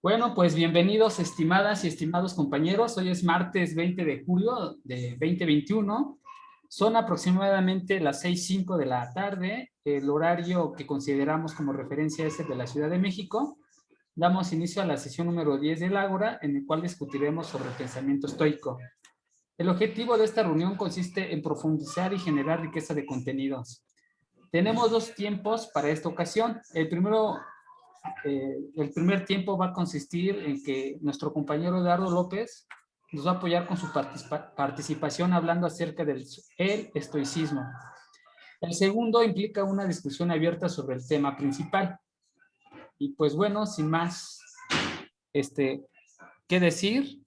Bueno, pues bienvenidos, estimadas y estimados compañeros. Hoy es martes 20 de julio de 2021. Son aproximadamente las 6:05 de la tarde. El horario que consideramos como referencia es el de la Ciudad de México. Damos inicio a la sesión número 10 del Ágora, en el cual discutiremos sobre el pensamiento estoico. El objetivo de esta reunión consiste en profundizar y generar riqueza de contenidos. Tenemos dos tiempos para esta ocasión. El primer tiempo va a consistir en que nuestro compañero Eduardo López nos va a apoyar con su participación hablando acerca del estoicismo. El segundo implica una discusión abierta sobre el tema principal. Y pues bueno, sin más qué decir,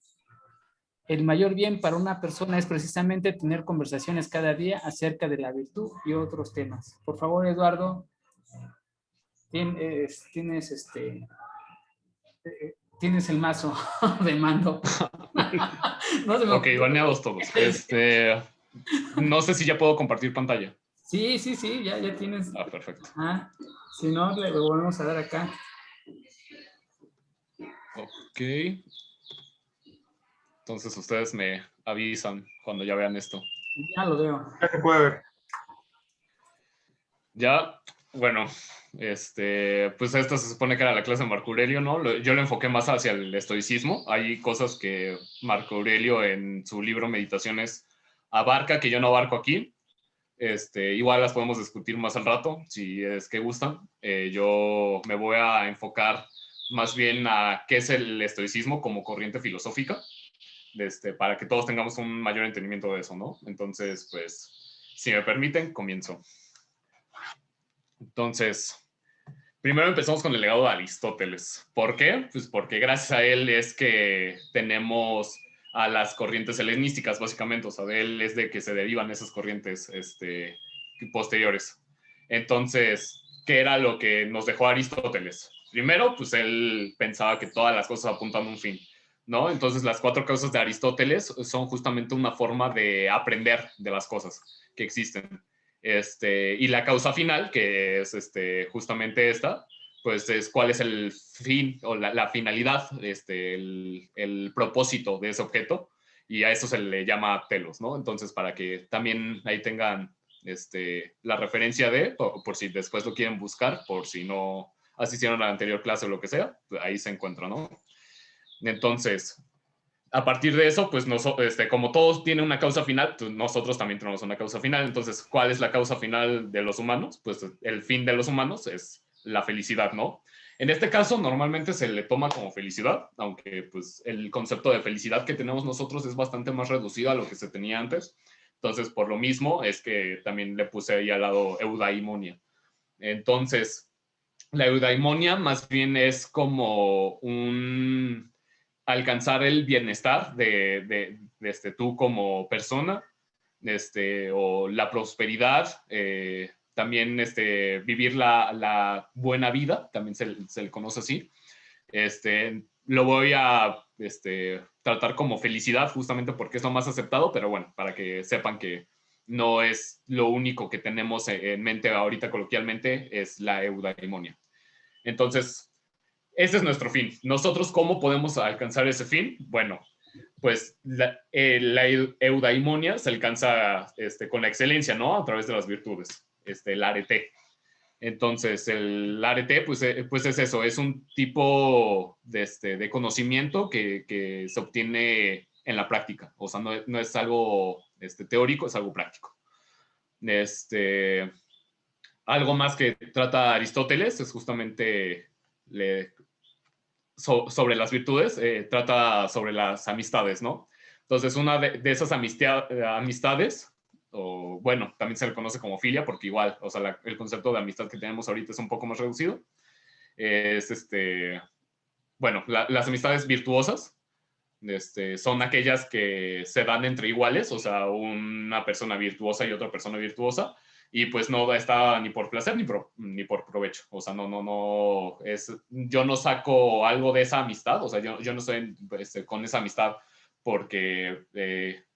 el mayor bien para una persona es precisamente tener conversaciones cada día acerca de la virtud y otros temas. Por favor, Eduardo, tienes el mazo de mando. No se me ok, baneados todos. No sé si ya puedo compartir pantalla. Sí, ya tienes. Ah, perfecto. Si no, le volvemos a dar acá. Ok. Entonces ustedes me avisan cuando ya vean esto. Ya lo veo. Ya se puede ver. Ya, bueno, pues esta se supone que era la clase de Marco Aurelio, ¿no? Yo lo enfoqué más hacia el estoicismo. Hay cosas que Marco Aurelio en su libro Meditaciones abarca que yo no abarco aquí. Igual las podemos discutir más al rato, si es que gustan. Yo me voy a enfocar más bien a qué es el estoicismo como corriente filosófica, para que todos tengamos un mayor entendimiento de eso, ¿no? Entonces, pues, si me permiten, comienzo. Entonces, primero empezamos con el legado de Aristóteles. ¿Por qué? Pues porque gracias a él es que tenemos a las corrientes helenísticas, básicamente. O sea, de él es de que se derivan esas corrientes posteriores. Entonces, ¿qué era lo que nos dejó Aristóteles? Primero, pues él pensaba que todas las cosas apuntan a un fin, ¿no? Entonces, las 4 causas de Aristóteles son justamente una forma de aprender de las cosas que existen. Y la causa final, que es justamente esta, pues es cuál es el fin o la finalidad, el propósito de ese objeto, y a eso se le llama telos, ¿no? Entonces, para que también ahí tengan la referencia de, por si después lo quieren buscar, por si no asistieron a la anterior clase o lo que sea, pues ahí se encuentra, ¿no? Entonces, a partir de eso, pues como todos tienen una causa final, pues nosotros también tenemos una causa final. Entonces, ¿cuál es la causa final de los humanos? Pues el fin de los humanos es la felicidad, ¿no? En este caso, normalmente se le toma como felicidad, aunque pues el concepto de felicidad que tenemos nosotros es bastante más reducido a lo que se tenía antes. Entonces, por lo mismo, es que también le puse ahí al lado eudaimonia. Entonces, la eudaimonia más bien es como alcanzar el bienestar de tú como persona, o la prosperidad, también vivir la buena vida, también se le conoce así. Lo voy a tratar como felicidad justamente porque es lo más aceptado, pero bueno, para que sepan que no es lo único que tenemos en mente ahorita coloquialmente, es la eudaimonia. Entonces, ese es nuestro fin. ¿Nosotros cómo podemos alcanzar ese fin? Bueno, pues la eudaimonia se alcanza con la excelencia, ¿no? A través de las virtudes, el arete. Entonces, el arete, pues es eso, es un tipo de conocimiento que se obtiene en la práctica. O sea, no es algo teórico, es algo práctico. Algo más que trata Aristóteles es justamente sobre las virtudes, trata sobre las amistades, ¿no? Entonces, una de esas amistades, o bueno, también se le conoce como filia, porque igual, o sea, el concepto de amistad que tenemos ahorita es un poco más reducido. Es bueno, las amistades virtuosas, son aquellas que se dan entre iguales, o sea, una persona virtuosa y otra persona virtuosa, y pues no está ni por placer ni por provecho, o sea, no, yo no saco algo de esa amistad, o sea, yo no estoy con esa amistad porque,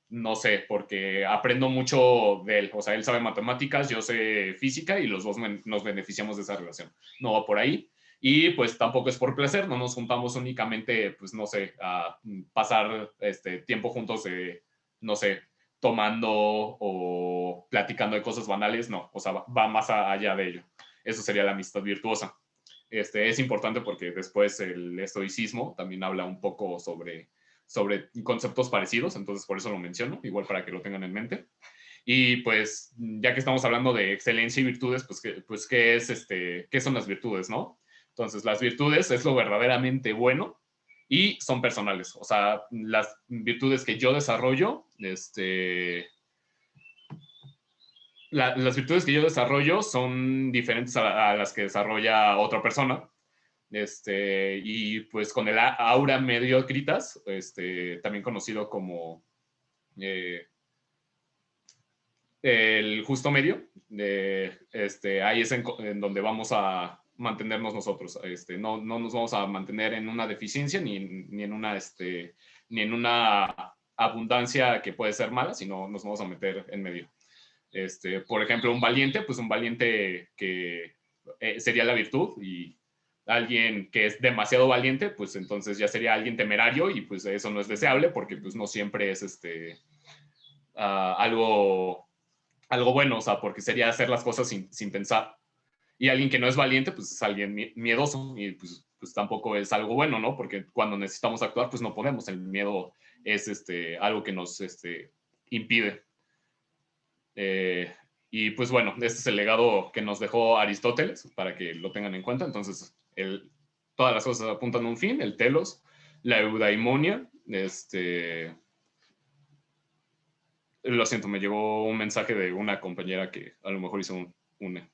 no sé, porque aprendo mucho de él, o sea, él sabe matemáticas, yo sé física y los dos nos beneficiamos de esa relación, no va por ahí. Y pues tampoco es por placer, no nos juntamos únicamente, pues no sé, a pasar tiempo juntos, no sé, tomando o platicando de cosas banales, no, o sea, va más allá de ello. Eso sería la amistad virtuosa. Es importante porque después el estoicismo también habla un poco sobre conceptos parecidos, entonces por eso lo menciono, igual para que lo tengan en mente. Y pues, ya que estamos hablando de excelencia y virtudes, pues ¿qué son las virtudes, no? Entonces, las virtudes es lo verdaderamente bueno y son personales. O sea, las virtudes que yo desarrollo, las virtudes que yo desarrollo son diferentes a las que desarrolla otra persona. Y pues con el aura mediocritas, también conocido como el justo medio, ahí es en donde vamos a mantenernos nosotros. No nos vamos a mantener en una deficiencia ni en una abundancia que puede ser mala, sino nos vamos a meter en medio. Por ejemplo, un valiente, pues un valiente que sería la virtud, y alguien que es demasiado valiente, pues entonces ya sería alguien temerario, y pues eso no es deseable porque pues no siempre es algo bueno, o sea, porque sería hacer las cosas sin pensar. Y alguien que no es valiente, pues es alguien miedoso, y pues tampoco es algo bueno, ¿no? Porque cuando necesitamos actuar, pues no podemos. El miedo es algo que nos impide. Eh, y pues bueno, este es el legado que nos dejó Aristóteles, para que lo tengan en cuenta. Entonces, todas las cosas apuntan a un fin, el telos, la eudaimonia, lo siento, me llegó un mensaje de una compañera que a lo mejor hizo un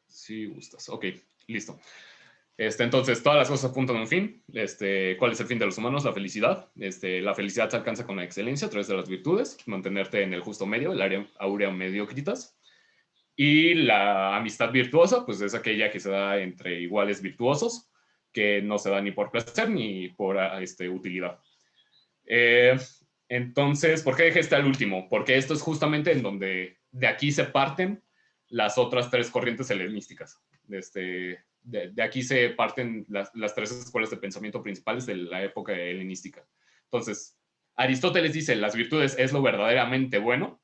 si gustas. Ok, listo. Entonces, todas las cosas apuntan a un fin. ¿Cuál es el fin de los humanos? La felicidad. La felicidad se alcanza con la excelencia a través de las virtudes, mantenerte en el justo medio, el área aurea mediocritas. Y la amistad virtuosa, pues es aquella que se da entre iguales virtuosos, que no se da ni por placer ni por utilidad. Eh, entonces, ¿por qué dejé al último? Porque esto es justamente en donde de aquí se parten las otras tres corrientes helenísticas. De aquí se parten las tres escuelas de pensamiento principales de la época helenística. Entonces, Aristóteles dice, las virtudes es lo verdaderamente bueno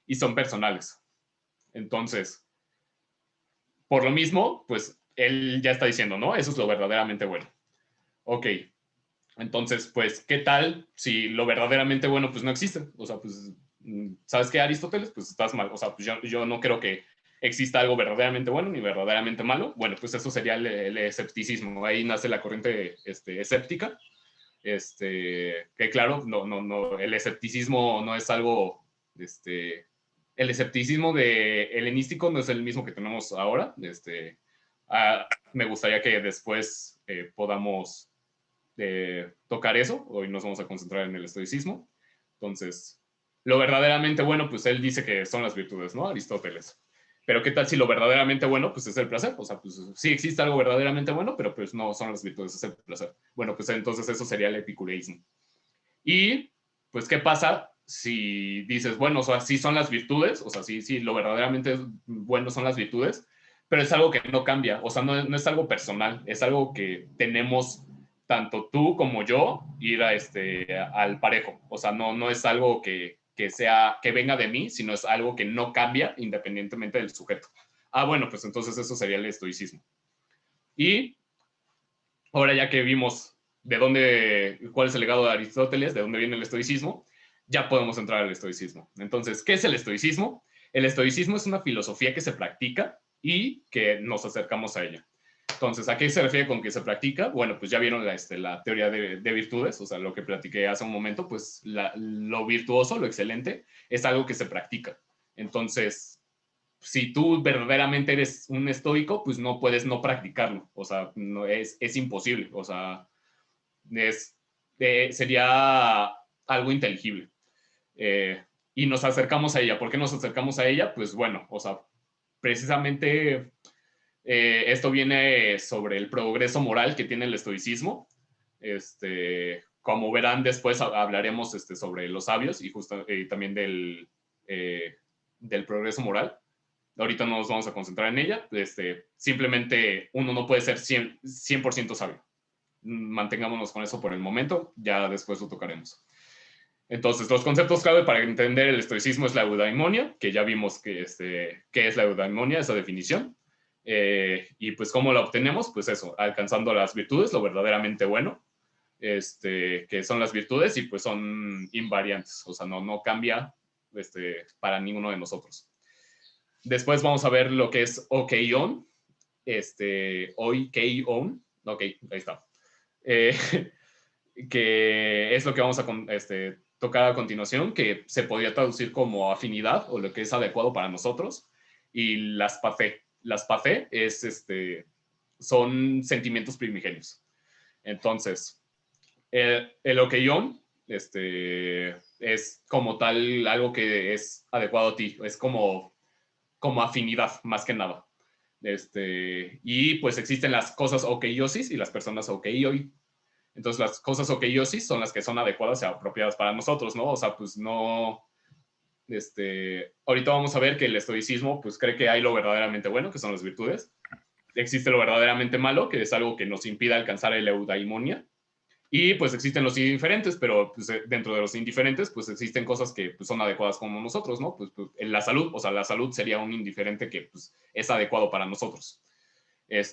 y son personales. Entonces, por lo mismo, pues él ya está diciendo, ¿no? Eso es lo verdaderamente bueno. Ok, entonces, pues, ¿qué tal si lo verdaderamente bueno, pues, no existe? O sea, pues, ¿sabes qué, Aristóteles? Pues estás mal. O sea, pues yo no creo que exista algo verdaderamente bueno ni verdaderamente malo. Bueno, pues eso sería el escepticismo. Ahí nace la corriente escéptica. Que claro, no, el escepticismo no es algo, el escepticismo helenístico no es el mismo que tenemos ahora. Me gustaría que después podamos tocar eso. Hoy nos vamos a concentrar en el estoicismo. Entonces, lo verdaderamente bueno, pues él dice que son las virtudes, ¿no? Aristóteles. Pero ¿qué tal si lo verdaderamente bueno, pues es el placer? O sea, pues sí existe algo verdaderamente bueno, pero pues no son las virtudes, es el placer. Bueno, pues entonces eso sería el epicureísmo. Y, pues, ¿qué pasa si dices, bueno, o sea, sí son las virtudes, o sea, sí, lo verdaderamente bueno son las virtudes, pero es algo que no cambia, o sea, no es algo personal, es algo que tenemos tanto tú como yo ir al parejo, o sea, no es algo que venga de mí, sino es algo que no cambia independientemente del sujeto. Ah, bueno, pues entonces eso sería el estoicismo. Y ahora ya que vimos cuál es el legado de Aristóteles, de dónde viene el estoicismo, ya podemos entrar al estoicismo. Entonces, ¿qué es el estoicismo? El estoicismo es una filosofía que se practica y que nos acercamos a ella. Entonces, ¿a qué se refiere con que se practica? Bueno, pues ya vieron la teoría de virtudes, o sea, lo que platiqué hace un momento, pues lo virtuoso, lo excelente, es algo que se practica. Entonces, si tú verdaderamente eres un estoico, pues no puedes no practicarlo, o sea, no es imposible, o sea, sería algo inteligible. Y nos acercamos a ella. ¿Por qué nos acercamos a ella? Pues bueno, o sea, precisamente esto viene sobre el progreso moral que tiene el estoicismo. Como verán, después hablaremos sobre los sabios y también del progreso moral. ahorita no nos vamos a concentrar en ella. Simplemente uno no puede ser 100% sabio. Mantengámonos con eso por el momento, ya después lo tocaremos. Entonces, los conceptos clave para entender el estoicismo es la eudaimonia, que ya vimos que qué es la eudaimonia, esa definición. Y pues, ¿cómo la obtenemos? Pues eso, alcanzando las virtudes, lo verdaderamente bueno, que son las virtudes y pues son invariantes, o sea, no cambia para ninguno de nosotros. Después vamos a ver lo que es okeion, oikeion, ok, ahí está. Que es lo que vamos a tocar a continuación, que se podría traducir como afinidad o lo que es adecuado para nosotros. Y las pathé. Las pathé son sentimientos primigenios. Entonces, el okeion es como tal algo que es adecuado a ti, es como afinidad, más que nada. Y pues existen las cosas okeiosis y las personas okeioi. Entonces, las cosas okeiosis son las que son adecuadas y apropiadas para nosotros, ¿no? O sea, pues no... ahorita vamos a ver que el estoicismo pues cree que hay lo verdaderamente bueno, que son las virtudes. Existe lo verdaderamente malo, que es algo que nos impide alcanzar el eudaimonia. Y pues existen los indiferentes, pero pues, dentro de los indiferentes pues existen cosas que pues, son adecuadas como nosotros, ¿no? Pues en la salud, o sea, la salud sería un indiferente que pues, es adecuado para nosotros.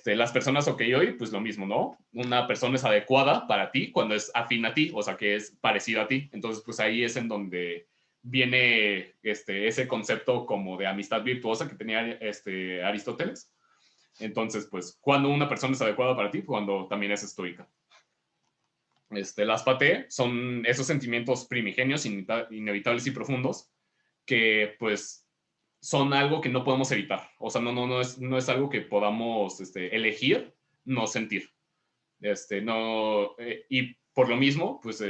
Las personas okeioi, pues lo mismo, ¿no? Una persona es adecuada para ti cuando es afín a ti, o sea, que es parecida a ti. Entonces, pues ahí es en donde viene ese concepto como de amistad virtuosa que tenía Aristóteles. Entonces, pues, cuando una persona es adecuada para ti, cuando también es estoica. Las pathé son esos sentimientos primigenios, inevitables y profundos, que pues son algo que no podemos evitar. O sea, no es algo que podamos elegir no sentir. No, y por lo mismo, pues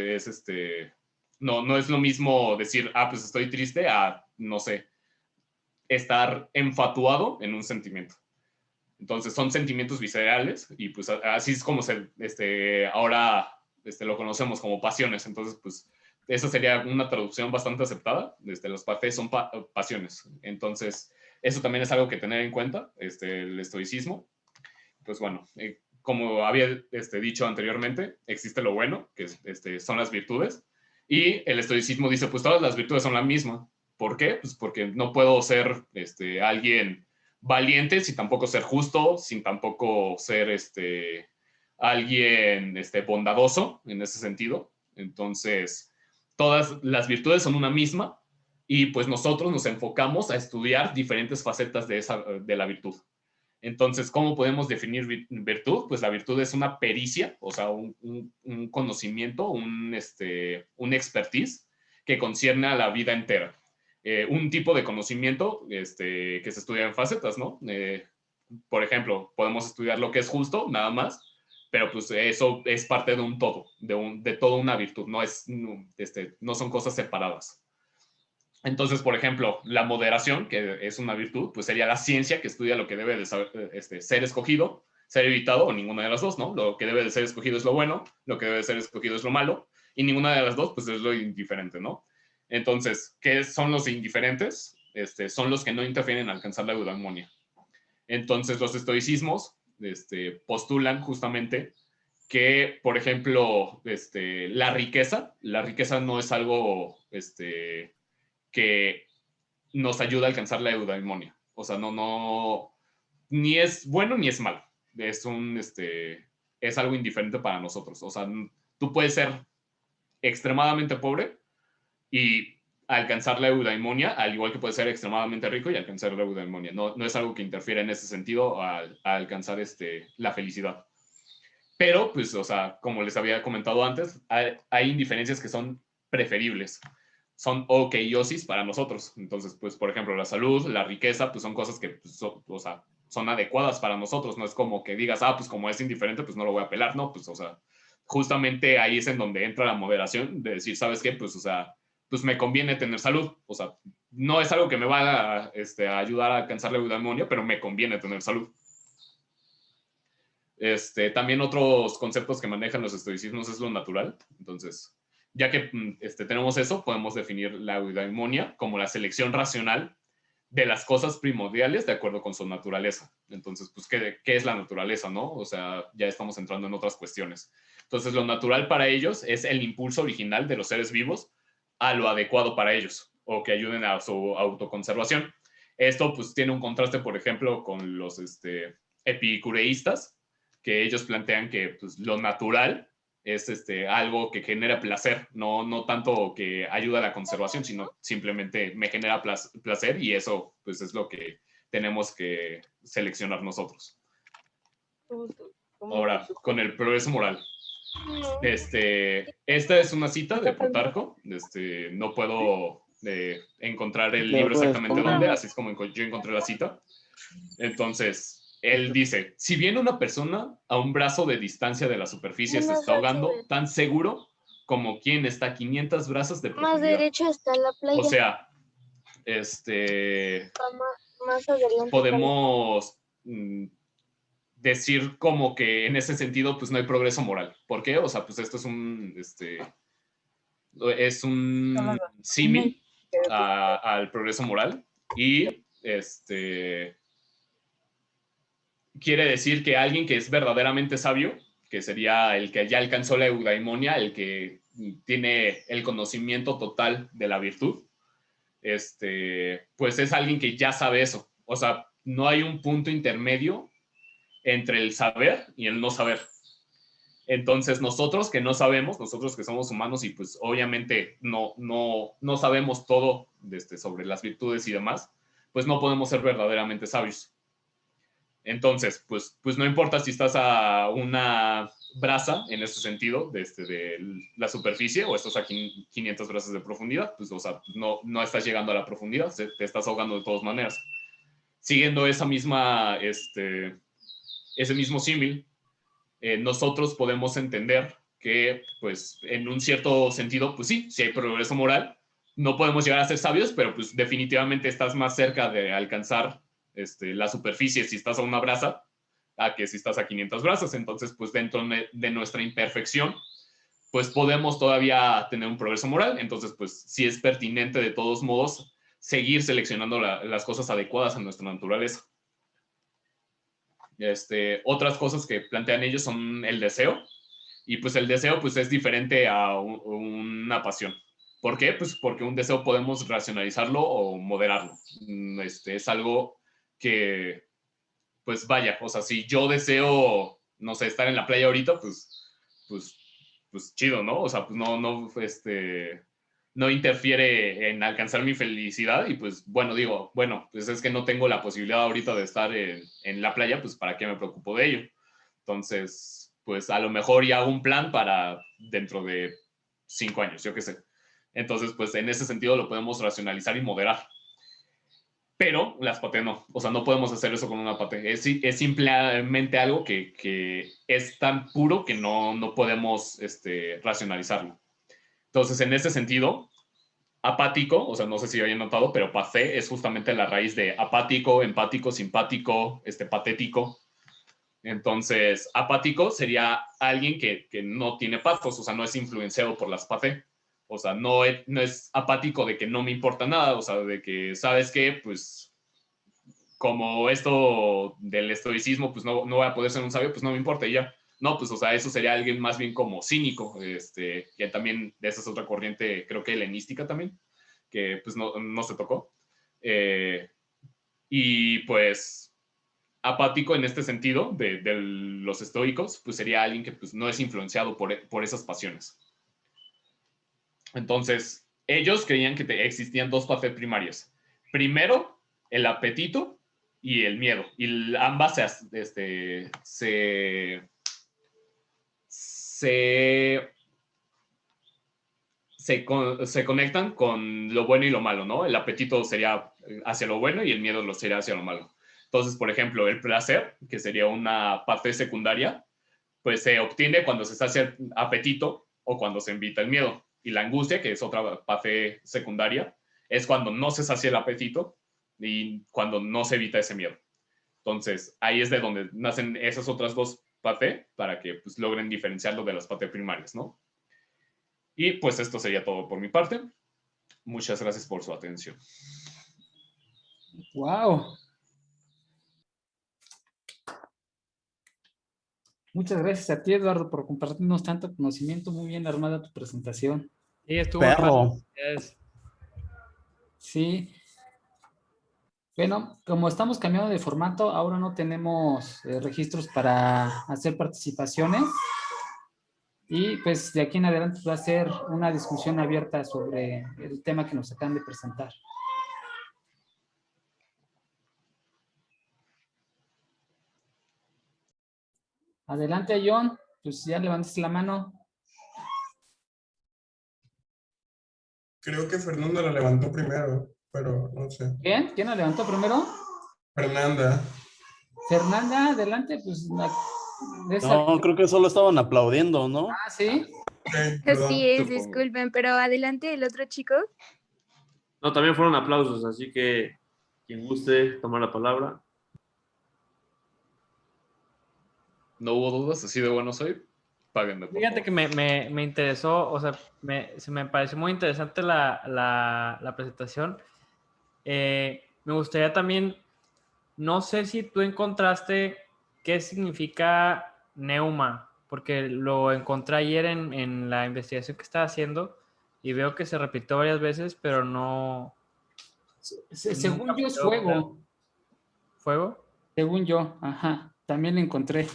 no es lo mismo decir, pues estoy triste, a, no sé, estar enfatuado en un sentimiento. Entonces son sentimientos viscerales y pues así es como ahora lo conocemos como pasiones. Entonces, pues esa sería una traducción bastante aceptada. Los pathé son pasiones. Entonces, eso también es algo que tener en cuenta, el estoicismo. Pues bueno, como había dicho anteriormente, existe lo bueno, que son las virtudes. Y el estoicismo dice, pues todas las virtudes son la misma. ¿Por qué? Pues porque no puedo ser alguien valiente sin tampoco ser justo, sin tampoco ser alguien bondadoso en ese sentido. Entonces, todas las virtudes son una misma y pues nosotros nos enfocamos a estudiar diferentes facetas de la virtud. Entonces, ¿cómo podemos definir virtud? Pues la virtud es una pericia, o sea, un conocimiento, un expertise que concierne a la vida entera. Un tipo de conocimiento que se estudia en facetas, ¿no? Por ejemplo, podemos estudiar lo que es justo, nada más, pero pues eso es parte de un todo, de toda una virtud, no son cosas separadas. Entonces, por ejemplo, la moderación, que es una virtud, pues sería la ciencia que estudia lo que debe de ser escogido, ser evitado, o ninguna de las dos, ¿no? Lo que debe de ser escogido es lo bueno, lo que debe de ser escogido es lo malo, y ninguna de las dos, pues es lo indiferente, ¿no? Entonces, ¿qué son los indiferentes? Son los que no interfieren en alcanzar la eudaimonia. Entonces, los estoicismos postulan justamente que, por ejemplo, la riqueza no es algo que nos ayuda a alcanzar la eudaimonia. O sea, ni es bueno ni es malo. Es algo indiferente para nosotros. O sea, tú puedes ser extremadamente pobre y alcanzar la eudaimonia, al igual que puedes ser extremadamente rico y alcanzar la eudaimonia. No es algo que interfiere en ese sentido a alcanzar la felicidad. Pero, pues, o sea, como les había comentado antes, hay indiferencias que son preferibles. Son okeiosis para nosotros. Entonces, pues, por ejemplo, la salud, la riqueza, pues son cosas que, pues, son adecuadas para nosotros. No es como que digas, pues como es indiferente, pues no lo voy a apelar. No, pues, o sea, justamente ahí es en donde entra la moderación, de decir, ¿sabes qué? Pues, o sea, pues me conviene tener salud. O sea, no es algo que me va a ayudar a alcanzar la eudaimonia, pero me conviene tener salud. También otros conceptos que manejan los estoicismos es lo natural. Entonces, ya que tenemos eso, podemos definir la eudaimonia como la selección racional de las cosas primordiales de acuerdo con su naturaleza. Entonces, pues, ¿qué es la naturaleza, no? O sea, ya estamos entrando en otras cuestiones. Entonces, lo natural para ellos es el impulso original de los seres vivos a lo adecuado para ellos o que ayuden a su autoconservación. Esto, pues, tiene un contraste, por ejemplo, con los epicureístas, que ellos plantean que pues, lo natural es algo que genera placer, no tanto que ayuda a la conservación, sino simplemente me genera placer y eso pues es lo que tenemos que seleccionar nosotros. Ahora, con el progreso moral. Esta es una cita de Plutarco. No puedo encontrar el libro exactamente dónde, así es como yo encontré la cita. Entonces, él dice, si bien una persona a un brazo de distancia de la superficie se está ahogando, tan seguro como quien está a 500 brazos de profundidad. Más derecho está la playa. O sea, más adelante podemos decir como que en ese sentido pues no hay progreso moral. ¿Por qué? O sea, pues esto es un símil al progreso moral y quiere decir que alguien que es verdaderamente sabio, que sería el que ya alcanzó la eudaimonia, el que tiene el conocimiento total de la virtud, pues es alguien que ya sabe eso. O sea, no hay un punto intermedio entre el saber y el no saber. Entonces nosotros que no sabemos, nosotros que somos humanos y pues obviamente no sabemos todo sobre las virtudes y demás, pues no podemos ser verdaderamente sabios. Entonces, pues no importa si estás a una brasa, en ese sentido, de la superficie, o estás a 500 brazos de profundidad, pues, o sea, no estás llegando a la profundidad, te estás ahogando de todas maneras. Siguiendo ese mismo símil, nosotros podemos entender que, pues, en un cierto sentido, pues sí hay progreso moral, no podemos llegar a ser sabios, pero pues definitivamente estás más cerca de alcanzar la superficie si estás a una brasa a que si estás a 500 brazos. Entonces, pues dentro de nuestra imperfección, pues podemos todavía tener un progreso moral. Entonces, pues sí es pertinente de todos modos seguir seleccionando las cosas adecuadas a nuestra naturaleza. Otras cosas que plantean ellos son el deseo. Y pues el deseo pues es diferente a una pasión. ¿Por qué? Pues porque un deseo podemos racionalizarlo o moderarlo. Es algo que, pues vaya, o sea, si yo deseo, no sé, estar en la playa ahorita, pues chido, ¿no? O sea, pues no interfiere en alcanzar mi felicidad y pues bueno, digo, bueno, pues es que no tengo la posibilidad ahorita de estar en la playa, pues ¿para qué me preocupo de ello? Entonces, pues a lo mejor ya hago un plan para dentro de 5 años, yo qué sé. Entonces, pues en ese sentido lo podemos racionalizar y moderar. Pero las paté no. O sea, no podemos hacer eso con una paté. Es simplemente algo que es tan puro que no podemos racionalizarlo. Entonces, en ese sentido, apático, o sea, no sé si hayan notado, pero paté es justamente la raíz de apático, empático, simpático, patético. Entonces, apático sería alguien que no tiene patos, o sea, no es influenciado por las paté. O sea, no es apático de que no me importa nada, o sea, de que, ¿sabes qué? Pues como esto del estoicismo, pues no voy a poder ser un sabio, pues no me importa y ya. No, pues, o sea, eso sería alguien más bien como cínico, que también, esa es otra corriente, creo que helenística también, que pues no se tocó. Y pues apático en este sentido de los estoicos, pues sería alguien que pues, no es influenciado por esas pasiones. Entonces, ellos creían que existían dos patés primarias. Primero, el apetito y el miedo. Y ambas se conectan con lo bueno y lo malo, ¿no? El apetito sería hacia lo bueno y el miedo sería hacia lo malo. Entonces, por ejemplo, el placer, que sería una parte secundaria, pues se obtiene cuando se sacia el apetito o cuando se evita el miedo. Y la angustia, que es otra parte secundaria, es cuando no se sacia el apetito y cuando no se evita ese miedo. Entonces, ahí es de donde nacen esas otras dos paté para que pues, logren diferenciarlo de las paté primarias, ¿no? Y pues esto sería todo por mi parte. Muchas gracias por su atención. Wow. Muchas gracias a ti, Eduardo, por compartirnos tanto conocimiento. Muy bien armada tu presentación. Sí, estuvo Perro. Sí. Bueno, como estamos cambiando de formato, ahora no tenemos registros para hacer participaciones. Y pues de aquí en adelante va a ser una discusión abierta sobre el tema que nos acaban de presentar. Adelante, John. Pues ya levantaste la mano. Creo que Fernanda la levantó primero, pero no sé. ¿Quién? ¿Quién la levantó primero? Fernanda. Fernanda, adelante. Pues No, creo que solo estaban aplaudiendo, ¿no? Ah, sí. Ok, perdón. Así es, Supongo. disculpen, pero adelante el otro chico. No, también fueron aplausos, así que quien guste tomar la palabra. No hubo dudas, así de bueno soy. Páguenme, por Fíjate favor. que me interesó, o sea, se me pareció muy interesante la presentación. Me gustaría también, no sé si tú encontraste qué significa neuma, porque lo encontré ayer en la investigación que estaba haciendo y veo que se repitió varias veces, pero no... Según yo es fuego. ¿Fuego? Según yo, ajá. También lo encontré.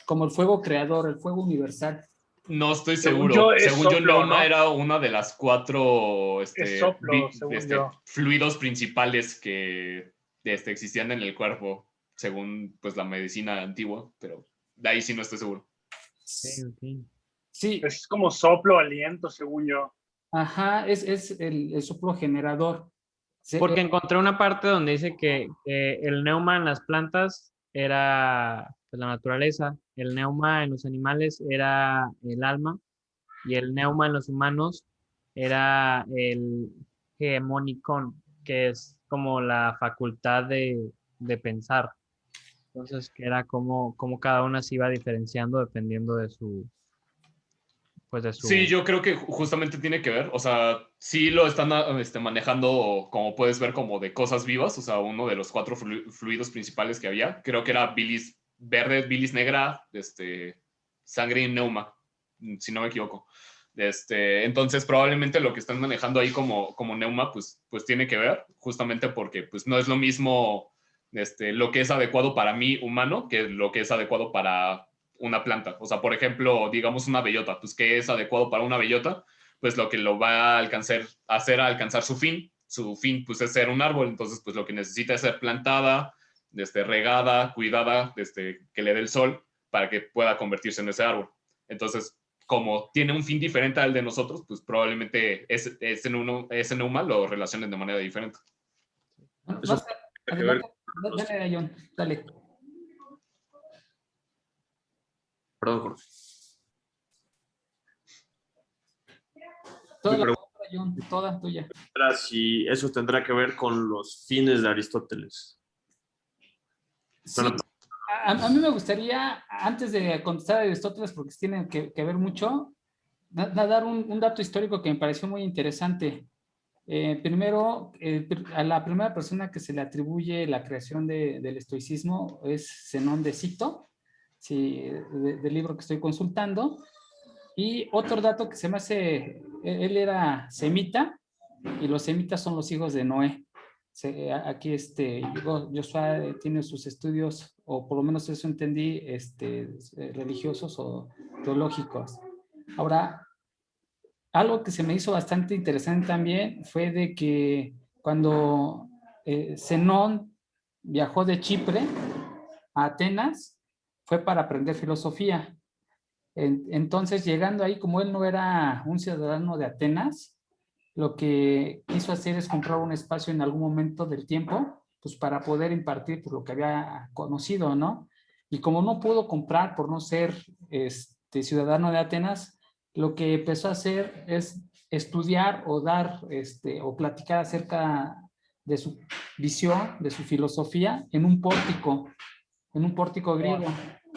Como el fuego creador, el fuego universal. No estoy Según seguro. yo, es Según yo, soplo, neuma ¿no? era una de las 4 Es soplo, según yo. fluidos principales que existían en el cuerpo, según pues la medicina antigua, pero de ahí sí no estoy seguro. Sí, Es como soplo, aliento, según yo. ajá, es el soplo generador. Porque encontré una parte donde dice que el neuma en las plantas era pues, la naturaleza, el neuma en los animales era el alma y el neuma en los humanos era el hegemonicón, que es como la facultad de pensar. Entonces, que era como cada una se iba diferenciando dependiendo de su, pues de su... Sí, yo creo que justamente tiene que ver, o sea, sí lo están manejando, como puedes ver, como de cosas vivas, o sea, uno de los 4 fluidos principales que había, creo que era bilis verde, bilis negra, sangre y neuma, si no me equivoco. Entonces, probablemente lo que están manejando ahí como neuma, pues tiene que ver, justamente porque pues, no es lo mismo lo que es adecuado para mí humano que lo que es adecuado para una planta. O sea, por ejemplo, digamos una bellota, pues ¿qué es adecuado para una bellota? Pues lo que lo va a hacer alcanzar su fin. Su fin, pues, es ser un árbol. Entonces, pues lo que necesita es ser plantada, regada, cuidada, que le dé el sol para que pueda convertirse en ese árbol. Entonces, como tiene un fin diferente al de nosotros, pues probablemente ese neuma lo relacionen de manera diferente. Eso tiene que ver Dale, John, dale. Perdón, Jorge. Toda Mi la pregunta palabra, John, toda tuya. era si eso tendrá que ver con los fines de Aristóteles. Sí, a mí me gustaría, antes de contestar a Aristóteles, porque tienen que ver mucho, dar un dato histórico que me pareció muy interesante. Primero, a la primera persona que se le atribuye la creación del estoicismo es Zenón de Cito, sí, del libro que estoy consultando. Y otro dato que se me hace, él era semita, y los semitas son los hijos de Noé. Aquí Joshua tiene sus estudios, o por lo menos eso entendí, religiosos o teológicos. Ahora, algo que se me hizo bastante interesante también fue de que cuando Zenón viajó de Chipre a Atenas, fue para aprender filosofía. Entonces, llegando ahí, como él no era un ciudadano de Atenas, lo que quiso hacer es comprar un espacio en algún momento del tiempo, pues para poder impartir por lo que había conocido, ¿no? Y como no pudo comprar por no ser ciudadano de Atenas, lo que empezó a hacer es estudiar o dar o platicar acerca de su visión, de su filosofía en un pórtico griego.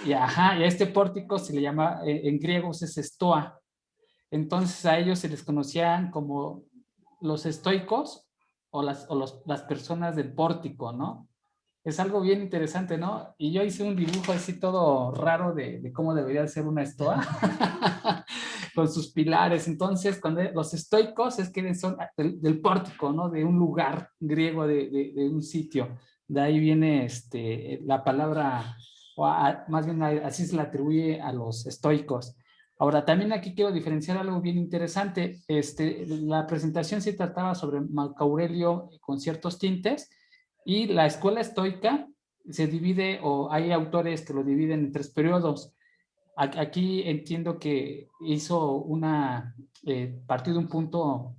Y a este pórtico se le llama, en griego es estoa. Entonces a ellos se les conocían como los estoicos o las personas del pórtico, ¿no? Es algo bien interesante, ¿no? Y yo hice un dibujo así todo raro de cómo debería ser una estoa, con sus pilares. Entonces, cuando los estoicos es que son del pórtico, ¿no? De un lugar griego, de un sitio. De ahí viene la palabra, más bien así se le atribuye a los estoicos. Ahora, también aquí quiero diferenciar algo bien interesante. La presentación se trataba sobre Marco Aurelio con ciertos tintes, y la escuela estoica se divide, o hay autores que lo dividen en 3 periodos. Aquí entiendo que hizo partió de un punto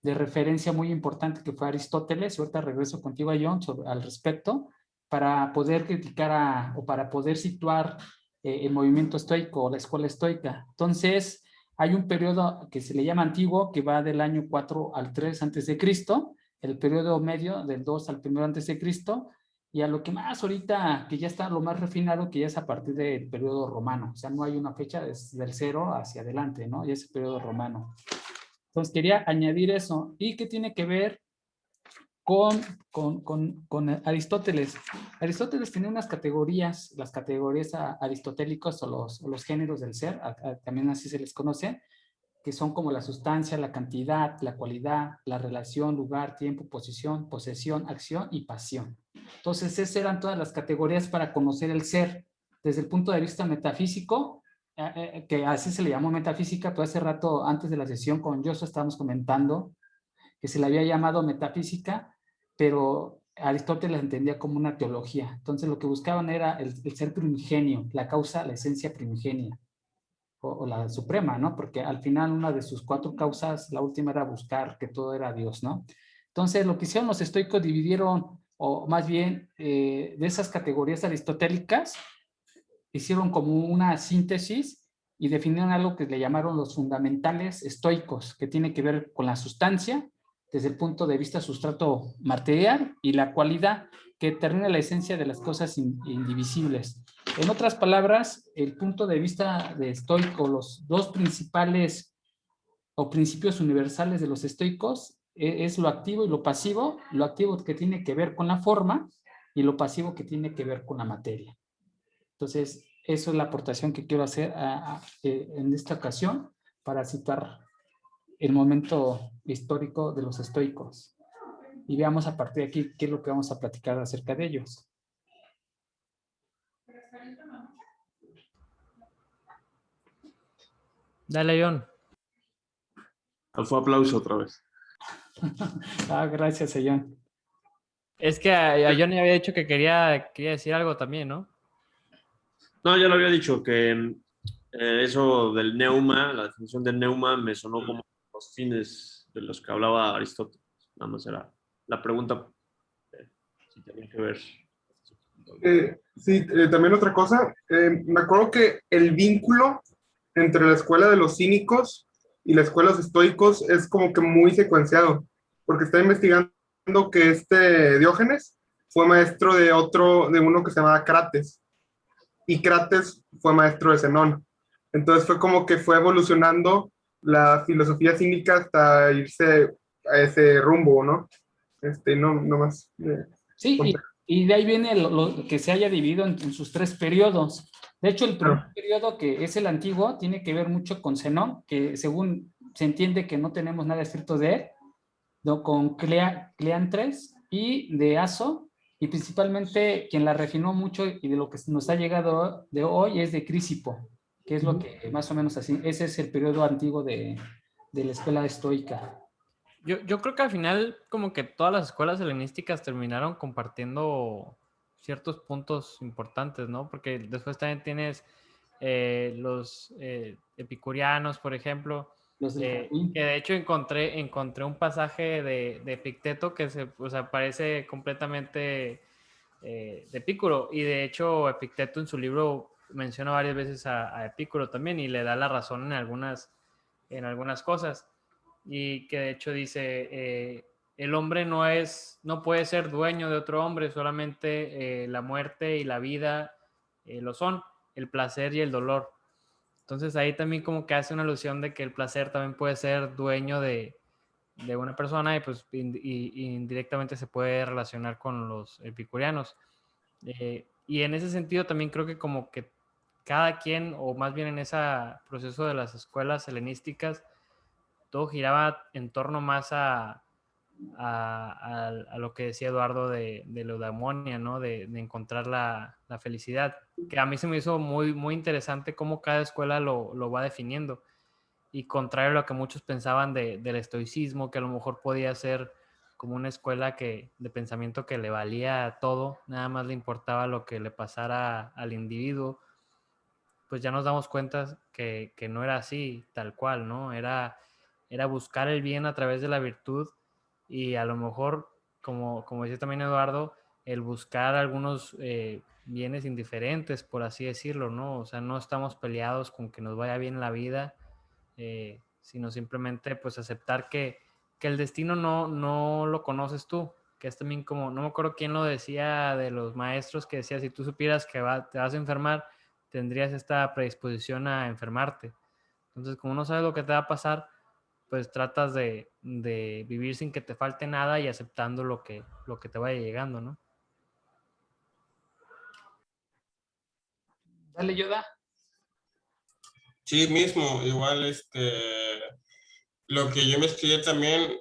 de referencia muy importante que fue Aristóteles, y ahorita regreso contigo a John al respecto, para poder criticar o para poder situar el movimiento estoico o la escuela estoica. Entonces, hay un periodo que se le llama antiguo, que va del año 4 al 3 antes de Cristo, el periodo medio del 2 al 1 antes de Cristo, y a lo que más ahorita, que ya está lo más refinado, que ya es a partir del periodo romano. O sea, no hay una fecha, es del 0 hacia adelante, ¿no? Y es el periodo romano. Entonces, quería añadir eso. ¿Y qué tiene que ver con Aristóteles? Aristóteles tenía unas categorías, las categorías aristotélicas, o los géneros del ser, también así se les conoce, que son como la sustancia, la cantidad, la cualidad, la relación, lugar, tiempo, posición, posesión, acción y pasión. Entonces, esas eran todas las categorías para conocer el ser. Desde el punto de vista metafísico, que así se le llamó metafísica, pero hace rato, antes de la sesión con Joshua, estábamos comentando que se le había llamado metafísica, pero Aristóteles la entendía como una teología. Entonces, lo que buscaban era el ser primigenio, la causa, la esencia primigenia, o la suprema, ¿no? Porque al final una de sus 4 causas, la última era buscar que todo era Dios, ¿no? Entonces, lo que hicieron los estoicos, dividieron, o más bien, de esas categorías aristotélicas, hicieron como una síntesis y definieron algo que le llamaron los fundamentales estoicos, que tiene que ver con la sustancia, desde el punto de vista sustrato material, y la cualidad, que determina la esencia de las cosas indivisibles. En otras palabras, el punto de vista de estoico, los 2 principales o principios universales de los estoicos, es lo activo y lo pasivo. Lo activo, que tiene que ver con la forma, y lo pasivo, que tiene que ver con la materia. Entonces, eso es la aportación que quiero hacer en esta ocasión, para citar el momento histórico de los estoicos. Y veamos a partir de aquí qué es lo que vamos a platicar acerca de ellos. Dale, John. Fue aplauso otra vez. Gracias, John. Es que a John le había dicho que quería decir algo también, ¿no? No, ya lo había dicho, que eso del neuma, la definición del neuma, me sonó como los fines de los que hablaba Aristóteles. Nada más era la pregunta si tenía que ver. Sí, también otra cosa, me acuerdo que el vínculo entre la escuela de los cínicos y la escuela de los estoicos es como que muy secuenciado, porque está investigando que Diógenes fue maestro de uno que se llamaba Crates, y Crates fue maestro de Zenón. Entonces fue como que fue evolucionando la filosofía cínica hasta irse a ese rumbo, ¿no? No más. Sí, y de ahí viene lo que se haya dividido en sus 3 periodos. De hecho, el primer periodo, que es el antiguo, tiene que ver mucho con Zenón, que según se entiende que no tenemos nada escrito de él, ¿no? Con Cleantres y de Aso, y principalmente quien la refinó mucho y de lo que nos ha llegado de hoy es de Crisipo, que es lo que más o menos así, ese es el periodo antiguo de la escuela estoica. Yo creo que al final como que todas las escuelas helenísticas terminaron compartiendo ciertos puntos importantes, ¿no? Porque después también tienes los epicurianos, por ejemplo, que de hecho encontré un pasaje de Epicteto que parece completamente de Epicuro, y de hecho Epicteto en su libro menciona varias veces a Epicuro también, y le da la razón en algunas cosas. Y que de hecho dice, el hombre no puede ser dueño de otro hombre, solamente la muerte y la vida lo son, el placer y el dolor. Entonces ahí también como que hace una alusión de que el placer también puede ser dueño de de una persona y pues indirectamente se puede relacionar con los epicureanos. Y en ese sentido también creo que como que cada quien, o más bien en ese proceso de las escuelas helenísticas, todo giraba en torno más a lo que decía Eduardo de la eudaimonia, ¿no? De encontrar la felicidad, que a mí se me hizo muy, muy interesante cómo cada escuela lo va definiendo. Y contrario a lo que muchos pensaban del estoicismo, que a lo mejor podía ser como una escuela de pensamiento que le valía todo, nada más le importaba lo que le pasara al individuo, pues ya nos damos cuenta que no era así, tal cual, ¿no? Era buscar el bien a través de la virtud y a lo mejor, como decía también Eduardo, el buscar algunos bienes indiferentes, por así decirlo, ¿no? O sea, no estamos peleados con que nos vaya bien la vida, sino simplemente pues aceptar que el destino no lo conoces tú, que es también como, no me acuerdo quién lo decía de los maestros, que decía, si tú supieras que te vas a enfermar, tendrías esta predisposición a enfermarte. Entonces, como no sabes lo que te va a pasar, pues tratas de vivir sin que te falte nada y aceptando lo que te vaya llegando, ¿no? Dale, Yoda. Sí, mismo, igual lo que yo me estudié también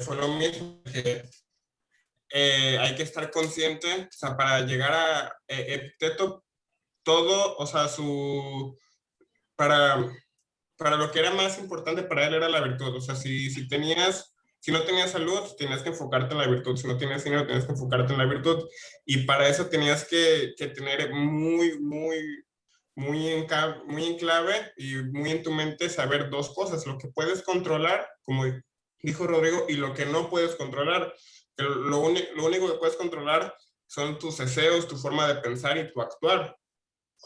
fue lo mismo, que hay que estar consciente, o sea, para llegar a Epicteto, todo, o sea, para, para lo que era más importante para él era la virtud, o sea, si no tenías salud, tenías que enfocarte en la virtud, si no tenías dinero, tenías que enfocarte en la virtud, y para eso tenías que tener muy en clave y muy en tu mente saber dos cosas, lo que puedes controlar, como dijo Rodrigo, y lo que no puedes controlar. Lo único que puedes controlar son tus deseos, tu forma de pensar y tu actuar.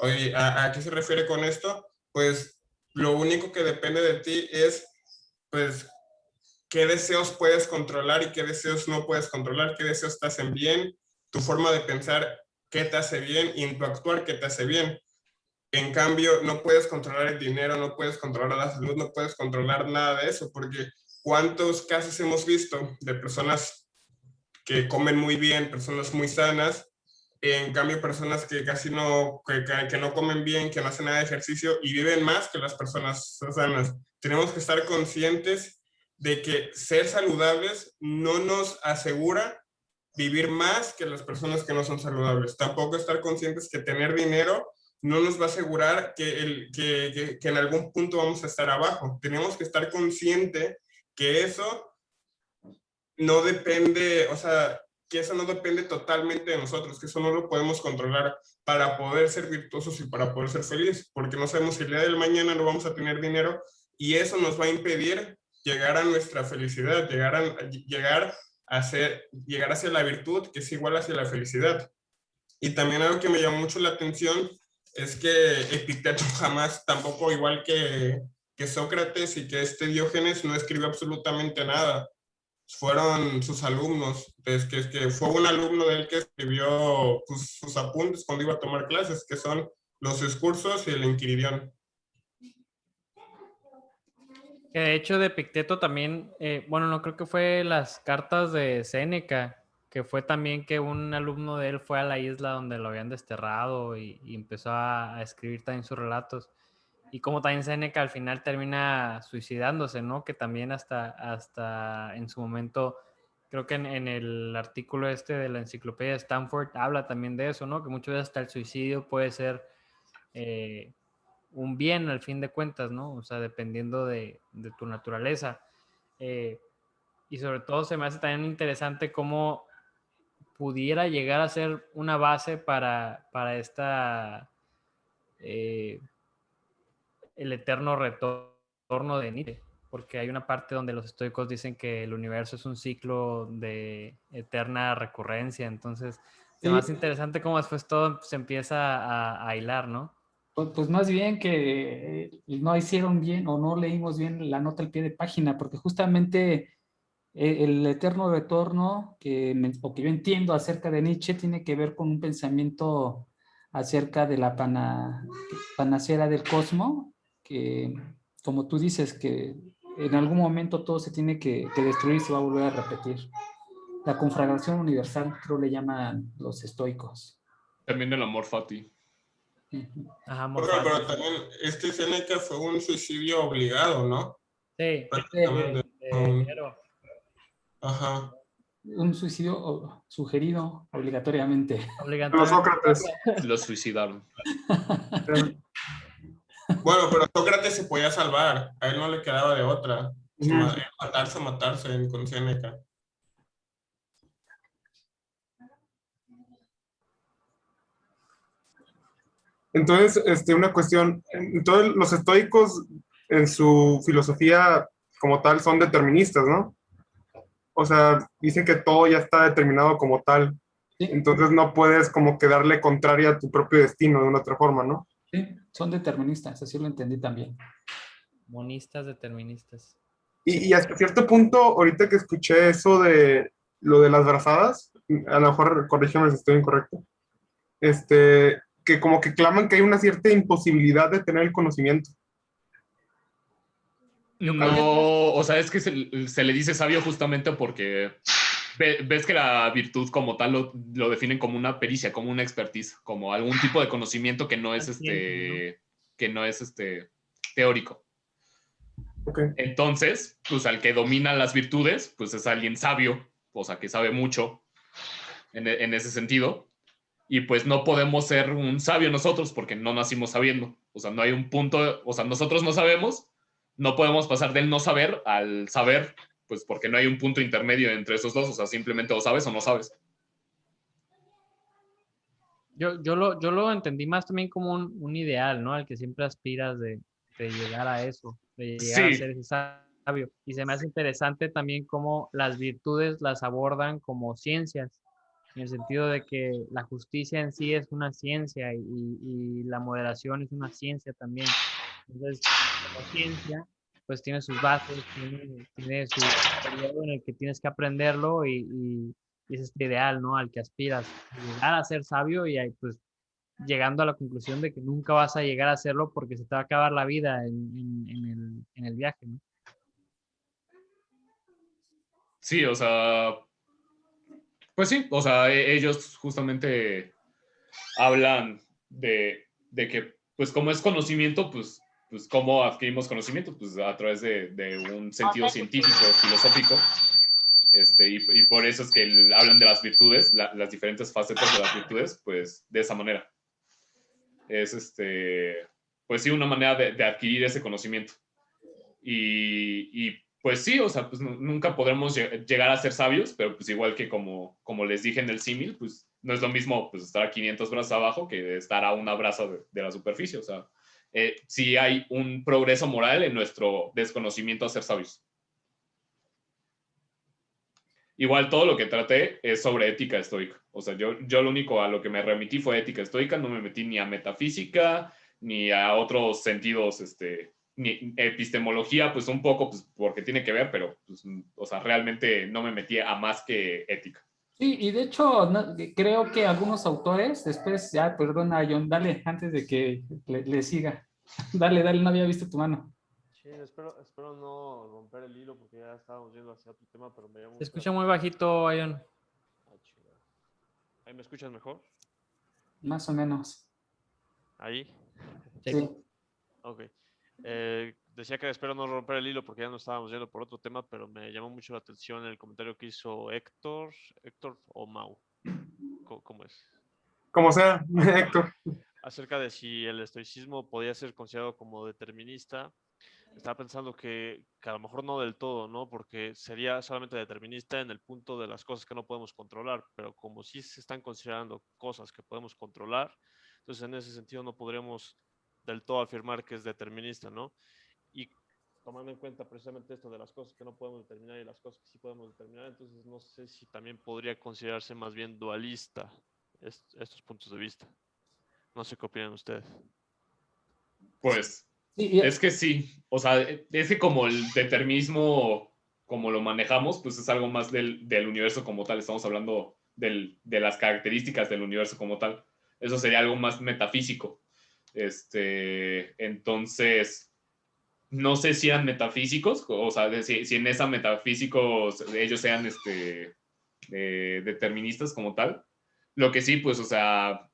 Oye, ¿a qué se refiere con esto? Pues lo único que depende de ti es, pues, qué deseos puedes controlar y qué deseos no puedes controlar, qué deseos te hacen bien, tu forma de pensar, qué te hace bien, y en tu actuar, qué te hace bien. En cambio, no puedes controlar el dinero, no puedes controlar la salud, no puedes controlar nada de eso, porque ¿cuántos casos hemos visto de personas que comen muy bien, personas muy sanas, en cambio personas que casi no, que no comen bien, que no hacen nada de ejercicio y viven más que las personas sanas? Tenemos que estar conscientes de que ser saludables no nos asegura vivir más que las personas que no son saludables. Tampoco estar conscientes que tener dinero no nos va a asegurar que en algún punto vamos a estar abajo. Tenemos que estar consciente que eso no depende, o sea, que eso no depende totalmente de nosotros, que eso no lo podemos controlar para poder ser virtuosos y para poder ser felices, porque no sabemos si el día del mañana no vamos a tener dinero y eso nos va a impedir llegar a nuestra felicidad, llegar hacia la virtud, que es igual hacia la felicidad. Y también algo que me llamó mucho la atención es que Epicteto jamás, tampoco igual que Sócrates y que Diógenes, no escribió absolutamente nada. Fueron sus alumnos, que fue un alumno de él que escribió pues, sus apuntes cuando iba a tomar clases, que son los Discursos y el Enquiridión. Que de hecho de Epicteto también, bueno, no creo que fue las cartas de Séneca, que fue también que un alumno de él fue a la isla donde lo habían desterrado y empezó a escribir también sus relatos. Y como también Séneca al final termina suicidándose, ¿no? Que también hasta en su momento, creo que en el artículo de la enciclopedia de Stanford habla también de eso, ¿no? Que muchas veces hasta el suicidio puede ser un bien al fin de cuentas, ¿no? O sea, dependiendo de tu naturaleza. Y sobre todo se me hace también interesante cómo pudiera llegar a ser una base para esta... el eterno retorno de Nietzsche, porque hay una parte donde los estoicos dicen que el universo es un ciclo de eterna recurrencia, entonces es más interesante cómo después todo se empieza a hilar, ¿no? Pues más bien que no hicieron bien o no leímos bien la nota al pie de página, porque justamente el eterno retorno o que yo entiendo acerca de Nietzsche tiene que ver con un pensamiento acerca de la panacea del cosmos, que como tú dices, que en algún momento todo se tiene que destruir y se va a volver a repetir. La conflagración universal, creo le llaman los estoicos. También el amor fati. Ajá, Pero también Séneca fue un suicidio obligado, ¿no? Sí, Prácticamente. pero Ajá. Un suicidio sugerido obligatoriamente. Los Sócrates. Los suicidaron. Bueno, pero Sócrates se podía salvar. A él no le quedaba de otra. Matarse con Séneca. Entonces, una cuestión. Entonces, los estoicos en su filosofía como tal son deterministas, ¿no? O sea, dicen que todo ya está determinado como tal. Sí. Entonces no puedes como que darle contraria a tu propio destino de una otra forma, ¿no? Sí, son deterministas, así lo entendí también. Monistas deterministas. Y hasta cierto punto, ahorita que escuché eso de lo de las brazadas, a lo mejor corrígeme si estoy incorrecto, que como que claman que hay una cierta imposibilidad de tener el conocimiento. No, o sea, es que se le dice sabio justamente porque ves que la virtud como tal lo definen como una pericia, como una expertise, como algún tipo de conocimiento que no es teórico. Okay. Entonces, pues al que domina las virtudes, pues es alguien sabio, o sea, que sabe mucho en ese sentido. Y pues no podemos ser un sabio nosotros porque no nacimos sabiendo. O sea, no hay un punto, o sea, nosotros no sabemos, no podemos pasar del no saber al saber, pues porque no hay un punto intermedio entre esos dos, o sea, simplemente o sabes o no sabes. Yo lo entendí más también como un ideal, ¿no? Al que siempre aspiras de llegar a eso, de llegar a ser ese sabio. Y se me hace interesante también cómo las virtudes las abordan como ciencias, en el sentido de que la justicia en sí es una ciencia y la moderación es una ciencia también. Entonces, como ciencia, pues tiene sus bases, tiene su periodo en el que tienes que aprenderlo y es este ideal, ¿no? Al que aspiras, llegar a ser sabio y ahí, pues llegando a la conclusión de que nunca vas a llegar a hacerlo porque se te va a acabar la vida en el viaje, ¿no? Sí, o sea, pues sí, o sea, ellos justamente hablan de que, pues como es conocimiento, pues cómo adquirimos conocimiento, pues a través de un sentido científico, filosófico, y por eso es que hablan de las virtudes, las diferentes facetas de las virtudes, pues de esa manera. Es pues sí, una manera de adquirir ese conocimiento. Y pues sí, o sea, pues nunca podremos llegar a ser sabios, pero pues igual que como les dije en el símil, pues no es lo mismo pues estar a 500 brazos abajo que estar a una braza de la superficie. O sea, sí hay un progreso moral en nuestro desconocimiento a ser sabios. Igual todo lo que traté es sobre ética estoica. O sea, yo lo único a lo que me remití fue ética estoica, no me metí ni a metafísica, ni a otros sentidos, ni epistemología, pues un poco, pues porque tiene que ver, pero, pues, o sea, realmente no me metí a más que ética. Sí, y de hecho, creo que algunos autores, después, ya, perdona, John, dale, antes de que le siga. Dale, no había visto tu mano. Sí, espero no romper el hilo porque ya estábamos yendo hacia otro tema, pero me llamo. Se escucha muy bajito, Ion. ¿Ahí me escuchas mejor? Más o menos. ¿Ahí? Sí. Ok. Decía que espero no romper el hilo porque ya nos estábamos yendo por otro tema, pero me llamó mucho la atención el comentario que hizo Héctor o Mau. ¿Cómo es? Como sea, Héctor. Acerca de si el estoicismo podía ser considerado como determinista. Estaba pensando que a lo mejor no del todo, ¿no? Porque sería solamente determinista en el punto de las cosas que no podemos controlar, pero como sí se están considerando cosas que podemos controlar, entonces en ese sentido no podríamos del todo afirmar que es determinista, ¿no? Y tomando en cuenta precisamente esto de las cosas que no podemos determinar y las cosas que sí podemos determinar, entonces no sé si también podría considerarse más bien dualista estos puntos de vista. No sé qué opinan ustedes. Pues es que sí, o sea, es que como el determinismo, como lo manejamos, pues es algo más del universo como tal, estamos hablando de las características del universo como tal, eso sería algo más metafísico. Entonces, no sé si eran metafísicos, o sea, si en esa metafísicos ellos sean deterministas como tal. Lo que sí, pues, o sea,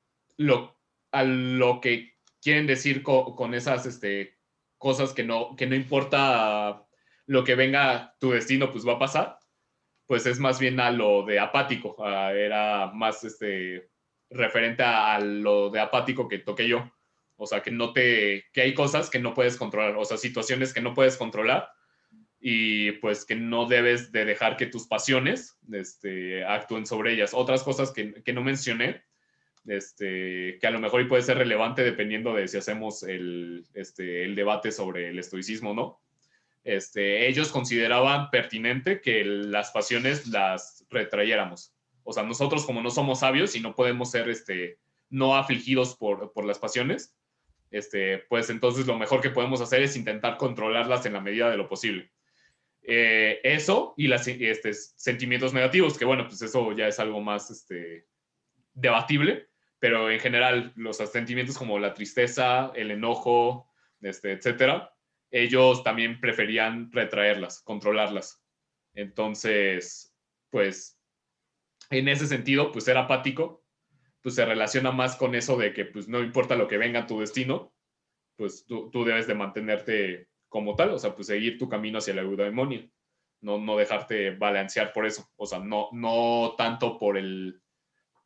a lo que quieren decir con esas cosas que no importa lo que venga tu destino, pues va a pasar, pues es más bien a lo de apático, era más referente a lo de apático que toqué yo. O sea, que hay cosas que no puedes controlar, o sea, situaciones que no puedes controlar y pues que no debes de dejar que tus pasiones actúen sobre ellas. Otras cosas que no mencioné, que a lo mejor y puede ser relevante dependiendo de si hacemos el debate sobre el estoicismo o no. Ellos consideraban pertinente que las pasiones las retrayéramos. O sea, nosotros como no somos sabios y no podemos ser no afligidos por las pasiones, pues entonces lo mejor que podemos hacer es intentar controlarlas en la medida de lo posible. Eso y los sentimientos negativos, que bueno, pues eso ya es algo más debatible, pero en general los sentimientos como la tristeza, el enojo, etcétera, ellos también preferían retraerlas, controlarlas. Entonces, pues en ese sentido, pues ser apático, pues se relaciona más con eso de que pues no importa lo que venga a tu destino, pues tú debes de mantenerte como tal, o sea, pues seguir tu camino hacia la eudaimonia, no dejarte balancear por eso, o sea, no tanto por el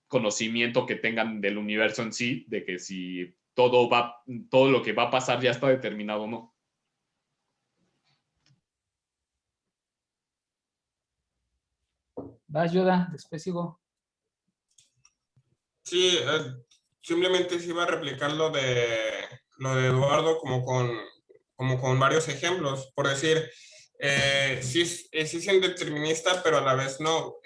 conocimiento que tengan del universo en sí, de que si todo lo que va a pasar ya está determinado o no. Vas, Yoda, después sigo. Sí, simplemente se iba a replicar lo de Eduardo como con varios ejemplos. Por decir, sí es determinista, pero a la vez no.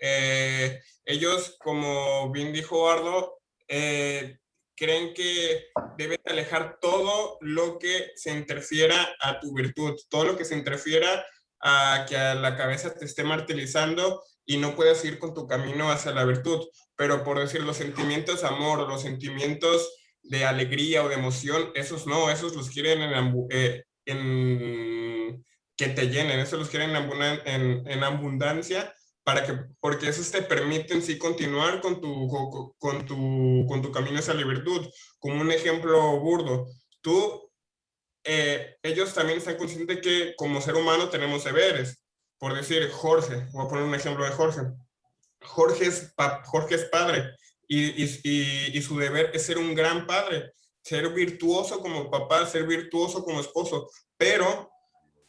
Ellos, como bien dijo Eduardo, creen que deben alejar todo lo que se interfiera a tu virtud, todo lo que se interfiera a que a la cabeza te esté martirizando y no puedas ir con tu camino hacia la virtud. Pero por decir, los sentimientos de amor, los sentimientos de alegría o de emoción, esos no, esos los quieren que te llenen, esos los quieren en abundancia, porque esos te permiten sí continuar con tu camino hacia la virtud. Como un ejemplo burdo, ellos también están conscientes que como ser humano tenemos deberes. Por decir, Jorge, voy a poner un ejemplo de Jorge. Jorge es padre y su deber es ser un gran padre, ser virtuoso como papá, ser virtuoso como esposo, pero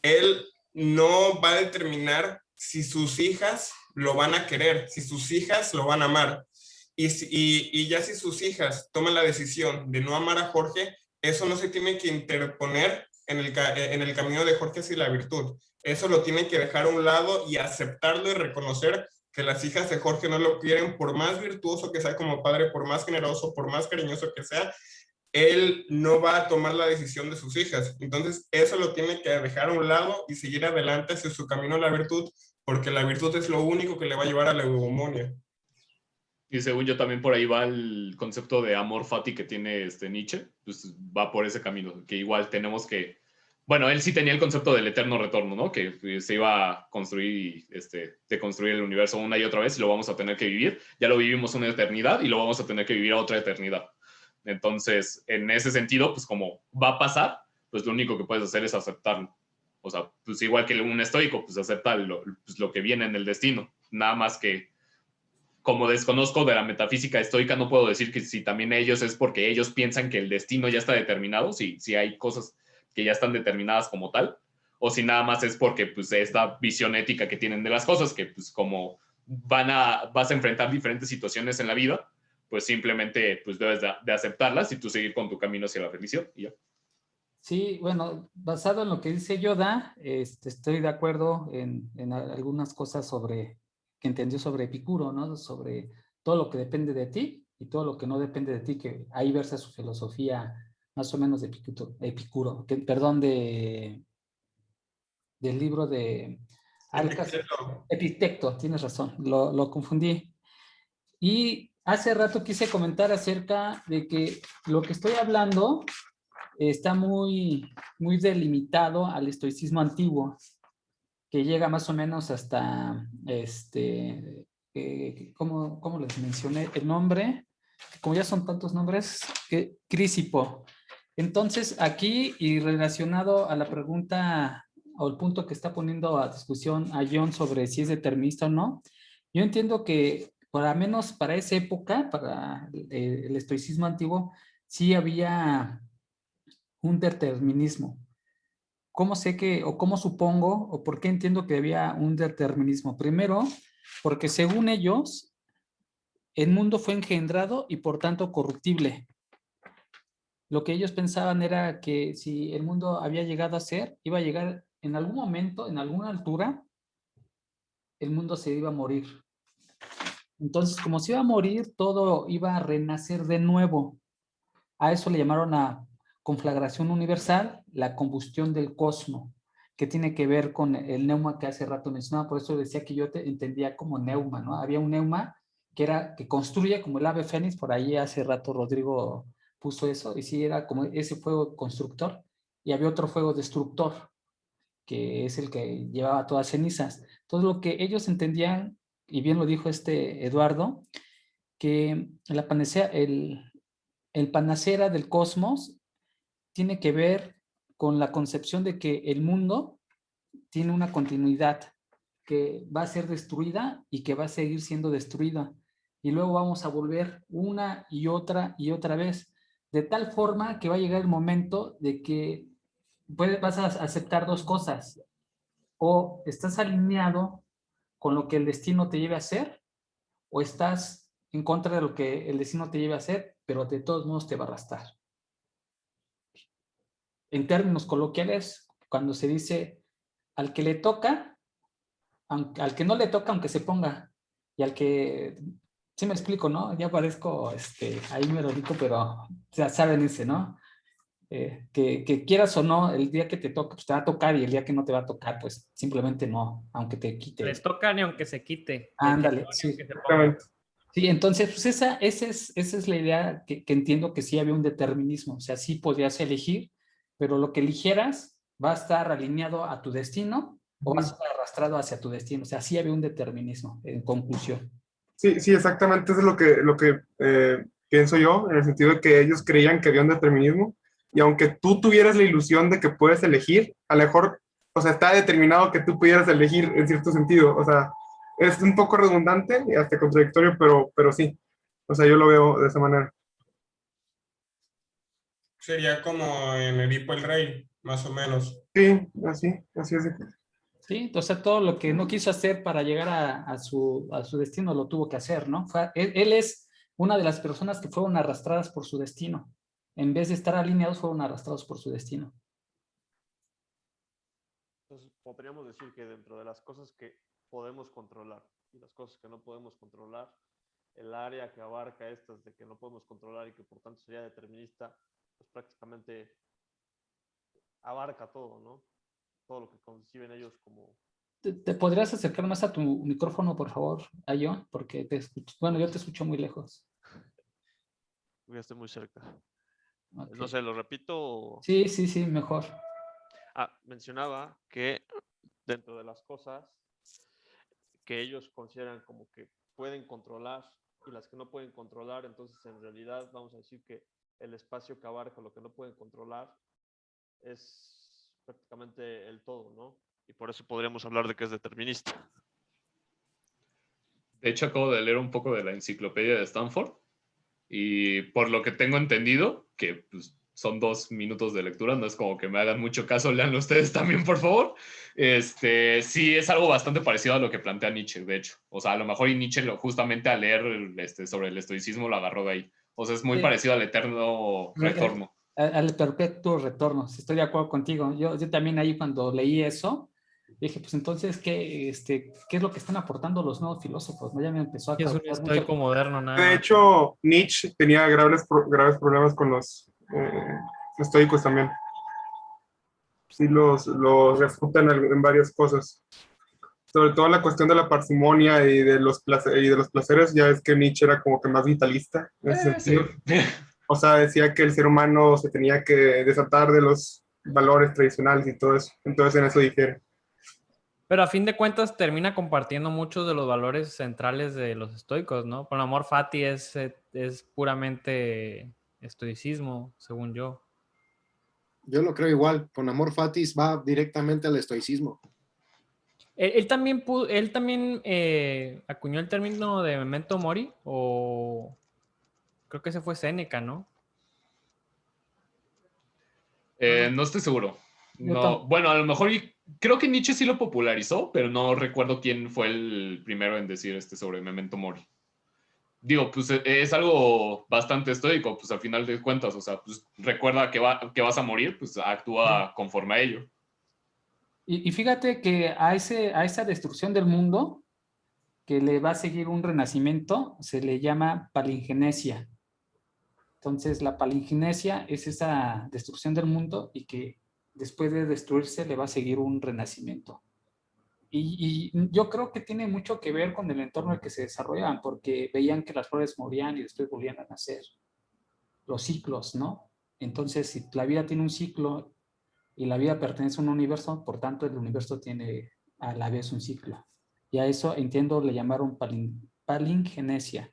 él no va a determinar si sus hijas lo van a querer, si sus hijas lo van a amar. Y ya si sus hijas toman la decisión de no amar a Jorge, eso no se tiene que interponer en el camino de Jorge hacia la virtud. Eso lo tiene que dejar a un lado y aceptarlo y reconocer que las hijas de Jorge no lo quieren, por más virtuoso que sea como padre, por más generoso, por más cariñoso que sea, él no va a tomar la decisión de sus hijas. Entonces, eso lo tiene que dejar a un lado y seguir adelante hacia su camino a la virtud, porque la virtud es lo único que le va a llevar a la eudemonia. Y según yo también por ahí va el concepto de amor fati que tiene Nietzsche, pues va por ese camino, que igual tenemos que, bueno, él sí tenía el concepto del eterno retorno, ¿no? Que se iba a construir, de construir el universo una y otra vez y lo vamos a tener que vivir. Ya lo vivimos una eternidad y lo vamos a tener que vivir a otra eternidad. Entonces, en ese sentido, pues como va a pasar, pues lo único que puedes hacer es aceptarlo. O sea, pues igual que un estoico, pues acepta lo que viene en el destino. Nada más que, como desconozco de la metafísica estoica, no puedo decir que si también ellos es porque ellos piensan que el destino ya está determinado, si hay cosas que ya están determinadas como tal, o si nada más es porque pues esta visión ética que tienen de las cosas, que pues como vas a enfrentar diferentes situaciones en la vida, pues simplemente pues debes de aceptarlas y tú seguir con tu camino hacia la felicidad y ya. Sí, bueno, basado en lo que dice Yoda, estoy de acuerdo en algunas cosas que entendió sobre Epicuro, ¿no? Sobre todo lo que depende de ti y todo lo que no depende de ti, que ahí versa su filosofía más o menos de Epicuro, del libro de Epicteto, tienes razón, lo confundí. Y hace rato quise comentar acerca de que lo que estoy hablando está muy delimitado al estoicismo antiguo, que llega más o menos hasta, ¿cómo les mencioné el nombre? Como ya son tantos nombres, Crisipo. Entonces, aquí, y relacionado a la pregunta o el punto que está poniendo a discusión a John sobre si es determinista o no, yo entiendo que, por lo menos para esa época, para el estoicismo antiguo, sí había un determinismo. ¿Cómo sé que, o cómo supongo, o por qué entiendo que había un determinismo? Primero, porque según ellos, el mundo fue engendrado y por tanto corruptible. Lo que ellos pensaban era que si el mundo había llegado a ser, iba a llegar en algún momento, en alguna altura, el mundo se iba a morir. Entonces, como se iba a morir, todo iba a renacer de nuevo. A eso le llamaron la conflagración universal, la combustión del cosmos, que tiene que ver con el neuma que hace rato mencionaba. Por eso decía que yo te entendía como neuma, ¿no? Había un neuma que construye como el ave fénix, por ahí hace rato Rodrigo puso eso, y sí era como ese fuego constructor, y había otro fuego destructor, que es el que llevaba todas cenizas. Entonces lo que ellos entendían, y bien lo dijo Eduardo, que la panacea, el panacea del cosmos tiene que ver con la concepción de que el mundo tiene una continuidad, que va a ser destruida y que va a seguir siendo destruida. Y luego vamos a volver una y otra vez, de tal forma que va a llegar el momento de que vas a aceptar dos cosas: o estás alineado con lo que el destino te lleve a hacer, o estás en contra de lo que el destino te lleve a hacer, pero de todos modos te va a arrastrar. En términos coloquiales, cuando se dice al que le toca, al que no le toca, aunque se ponga, y al que, sí me explico, ¿no? Ya parezco, ahí me lo digo, pero ya saben ese, ¿no? Que quieras o no, el día que te toque, pues te va a tocar, y el día que no te va a tocar, pues simplemente no, aunque te quite. Les toca ni aunque se quite. Ándale, sí. Sí, entonces, pues esa es la idea que entiendo, que sí había un determinismo. O sea, sí podías elegir, pero lo que eligieras va a estar alineado a tu destino o vas a estar arrastrado hacia tu destino. O sea, sí había un determinismo, en conclusión. Sí, sí, exactamente. Eso es lo que pienso yo, en el sentido de que ellos creían que había un determinismo, y aunque tú tuvieras la ilusión de que puedes elegir, a lo mejor, o sea, está determinado que tú pudieras elegir en cierto sentido. O sea, es un poco redundante y hasta contradictorio, pero sí. O sea, yo lo veo de esa manera. Sería como en Edipo el Rey, más o menos. Sí, así es. Sí, o sea, todo lo que no quiso hacer para llegar a su destino lo tuvo que hacer, ¿no? Él es una de las personas que fueron arrastradas por su destino. En vez de estar alineados, fueron arrastrados por su destino. Entonces, podríamos decir que dentro de las cosas que podemos controlar y las cosas que no podemos controlar, el área que abarca estas de que no podemos controlar y que por tanto sería determinista, pues prácticamente abarca todo, ¿no? Todo lo que conciben ellos como... ¿Te podrías acercar más a tu micrófono, por favor, Ayo? Porque te escucho, bueno, yo te escucho muy lejos. Voy a estar muy cerca. Okay. No sé, ¿lo repito? Sí, mejor. Mencionaba que dentro de las cosas que ellos consideran como que pueden controlar y las que no pueden controlar, entonces en realidad vamos a decir que el espacio que abarca lo que no pueden controlar es prácticamente el todo, ¿no? Y por eso podríamos hablar de que es determinista. De hecho, acabo de leer un poco de la enciclopedia de Stanford, y por lo que tengo entendido, que pues, son 2 minutos de lectura, no es como que me hagan mucho caso, leanlo ustedes también, por favor. Sí, es algo bastante parecido a lo que plantea Nietzsche, de hecho. O sea, a lo mejor y Nietzsche justamente al leer sobre el estoicismo lo agarró de ahí. O sea, es muy parecido al eterno retorno. Al perpetuo retorno, si estoy de acuerdo contigo. Yo también ahí cuando leí eso, dije, pues entonces, ¿qué es lo que están aportando los nuevos filósofos? ¿No? Ya me empezó a... Es un estoico moderno, nada. De hecho, Nietzsche tenía graves problemas con los estoicos también. Sí, los refutan en varias cosas. Sobre todo la cuestión de la parsimonia y de los placeres, ya es que Nietzsche era como que más vitalista en ese sentido. Sí. O sea, decía que el ser humano se tenía que desatar de los valores tradicionales y todo eso. Entonces en eso difiere. Pero a fin de cuentas termina compartiendo muchos de los valores centrales de los estoicos, ¿no? Con amor fati es puramente estoicismo, según yo. Yo lo creo igual. Con amor fatis va directamente al estoicismo. Él también acuñó el término de memento mori, o creo que ese fue Séneca, ¿no? No estoy seguro. Yo No, bueno, a lo mejor creo que Nietzsche sí lo popularizó, pero no recuerdo quién fue el primero en decir sobre Memento Mori. Digo, pues es algo bastante estoico, pues al final de cuentas, o sea, pues recuerda que vas a morir, pues actúa conforme a ello. Y fíjate que a esa destrucción del mundo, que le va a seguir un renacimiento, se le llama palingenesia. Entonces, la palingenesia es esa destrucción del mundo y que después de destruirse le va a seguir un renacimiento. Y yo creo que tiene mucho que ver con el entorno en el que se desarrollaban, porque veían que las flores morían y después volvían a nacer. Los ciclos, ¿no? Entonces, si la vida tiene un ciclo y la vida pertenece a un universo, por tanto, el universo tiene a la vez un ciclo. Y a eso, entiendo, le llamaron palingenesia.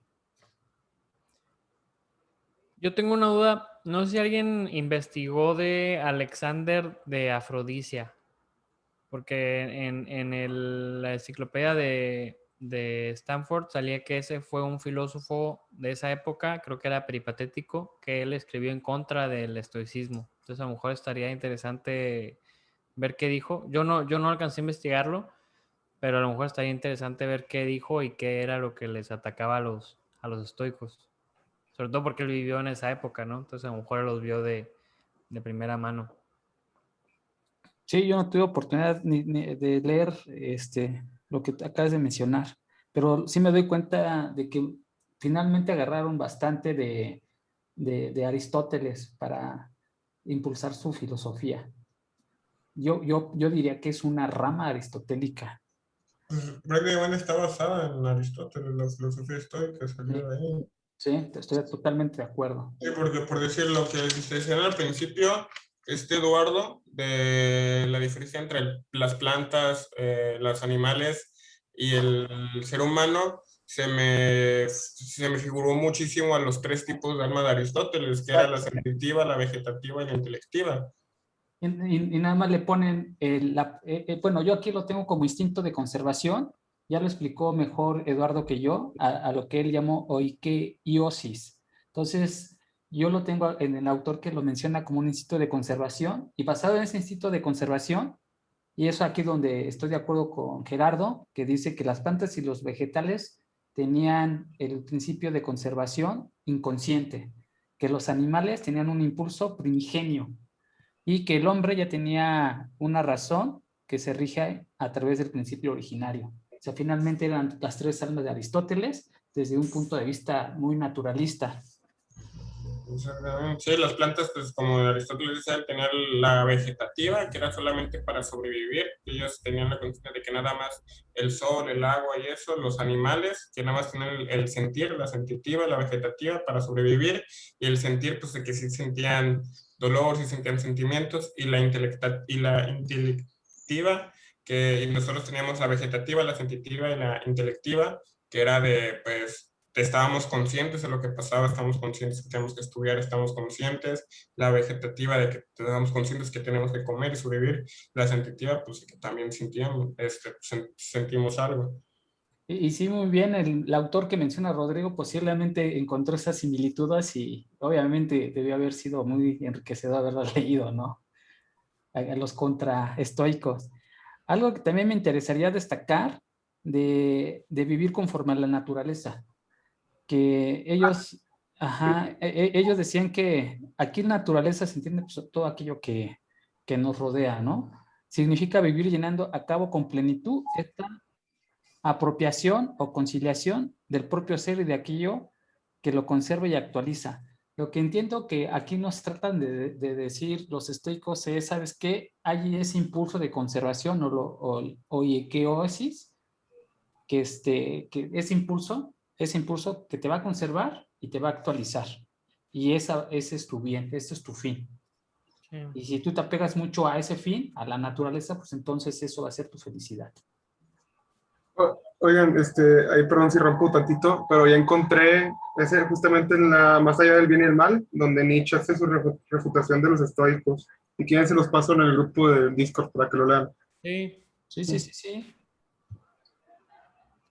Yo tengo una duda, no sé si alguien investigó de Alexander de Afrodisia, porque en la enciclopedia de Stanford salía que ese fue un filósofo de esa época, creo que era peripatético, que él escribió en contra del estoicismo. Entonces a lo mejor estaría interesante ver qué dijo. Yo no alcancé a investigarlo, pero a lo mejor estaría interesante ver qué dijo y qué era lo que les atacaba a los estoicos. Sobre todo porque él vivió en esa época, ¿no? Entonces a lo mejor él los vio de primera mano. Sí, yo no tuve oportunidad ni de leer lo que acabas de mencionar, pero sí me doy cuenta de que finalmente agarraron bastante de Aristóteles para impulsar su filosofía. Yo diría que es una rama aristotélica. Pues prácticamente está basada en Aristóteles, la filosofía estoica salió de ahí. Sí, estoy totalmente de acuerdo. Sí, porque por decir lo que se decía al principio, Eduardo, de la diferencia entre las plantas, los animales y el ser humano, se me figuró muchísimo a los tres tipos de alma de Aristóteles, que era la sensitiva, la vegetativa y la intelectiva. Y nada más le ponen, bueno, yo aquí lo tengo como instinto de conservación, ya lo explicó mejor Eduardo que yo, a lo que él llamó oikeiosis. Entonces, yo lo tengo en el autor que lo menciona como un instinto de conservación, y basado en ese instinto de conservación, y eso aquí donde estoy de acuerdo con Gerardo, que dice que las plantas y los vegetales tenían el principio de conservación inconsciente, que los animales tenían un impulso primigenio, y que el hombre ya tenía una razón que se rige a través del principio originario. O sea, finalmente eran las tres almas de Aristóteles desde un punto de vista muy naturalista. Sí, las plantas, pues como Aristóteles dice, tenían la vegetativa, que era solamente para sobrevivir. Ellos tenían la conciencia de que nada más el sol, el agua y eso, los animales, que nada más tenían el sentir, la sensitiva, la vegetativa para sobrevivir, y el sentir, pues de que sí sentían dolor, sí sentían sentimientos, y la intelectiva, y nosotros teníamos la vegetativa, la sensitiva y la intelectiva, que era de, pues, estábamos conscientes de lo que pasaba, estamos conscientes que tenemos que estudiar, estamos conscientes, la vegetativa de que estamos conscientes que tenemos que comer y sobrevivir, la sensitiva, pues que también sentimos algo. Y sí, muy bien, el autor que menciona Rodrigo posiblemente encontró esas similitudes y obviamente debió haber sido muy enriquecedor haberlas leído, ¿no? A los contraestoicos. Algo que también me interesaría destacar de vivir conforme a la naturaleza, que ellos, ellos decían que aquí en naturaleza se entiende pues, todo aquello que nos rodea, ¿no? Significa vivir llenando a cabo con plenitud esta apropiación o conciliación del propio ser y de aquello que lo conserva y actualiza. Lo que entiendo que aquí nos tratan de decir los estoicos es, ¿sabes qué? Hay ese impulso de conservación o oikeiosis, que ese impulso que te va a conservar y te va a actualizar. y ese es tu bien, ese es tu fin. Sí. Y si tú te apegas mucho a ese fin, a la naturaleza, pues entonces eso va a ser tu felicidad. Oigan, ahí perdón si rompo tantito, pero ya encontré ese justamente en la Más allá del bien y el mal, donde Nietzsche hace su refutación de los estoicos. Si quieren se los paso en el grupo de Discord para que lo lean. Sí.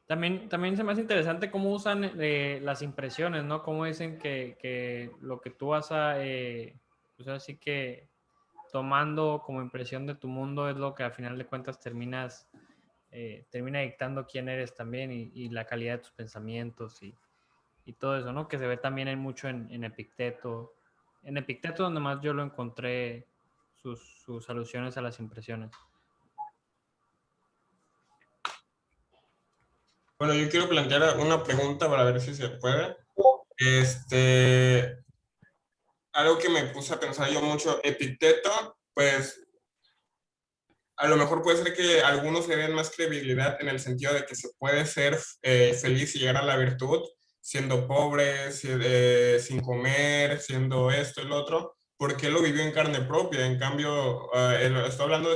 También se me hace interesante cómo usan las impresiones, ¿no? Cómo dicen que lo que tú vas a, pues así que tomando como impresión de tu mundo es lo que al final de cuentas termina dictando quién eres también y la calidad de tus pensamientos y todo eso, ¿no? Que se ve también mucho en Epicteto. En Epicteto donde más yo lo encontré sus alusiones a las impresiones. Bueno, yo quiero plantear una pregunta para ver si se puede. Algo que me puse a pensar yo mucho, Epicteto, pues a lo mejor puede ser que algunos le den más credibilidad en el sentido de que se puede ser feliz y llegar a la virtud siendo pobre, sin comer, siendo esto y lo otro, porque él lo vivió en carne propia. En cambio, estoy hablando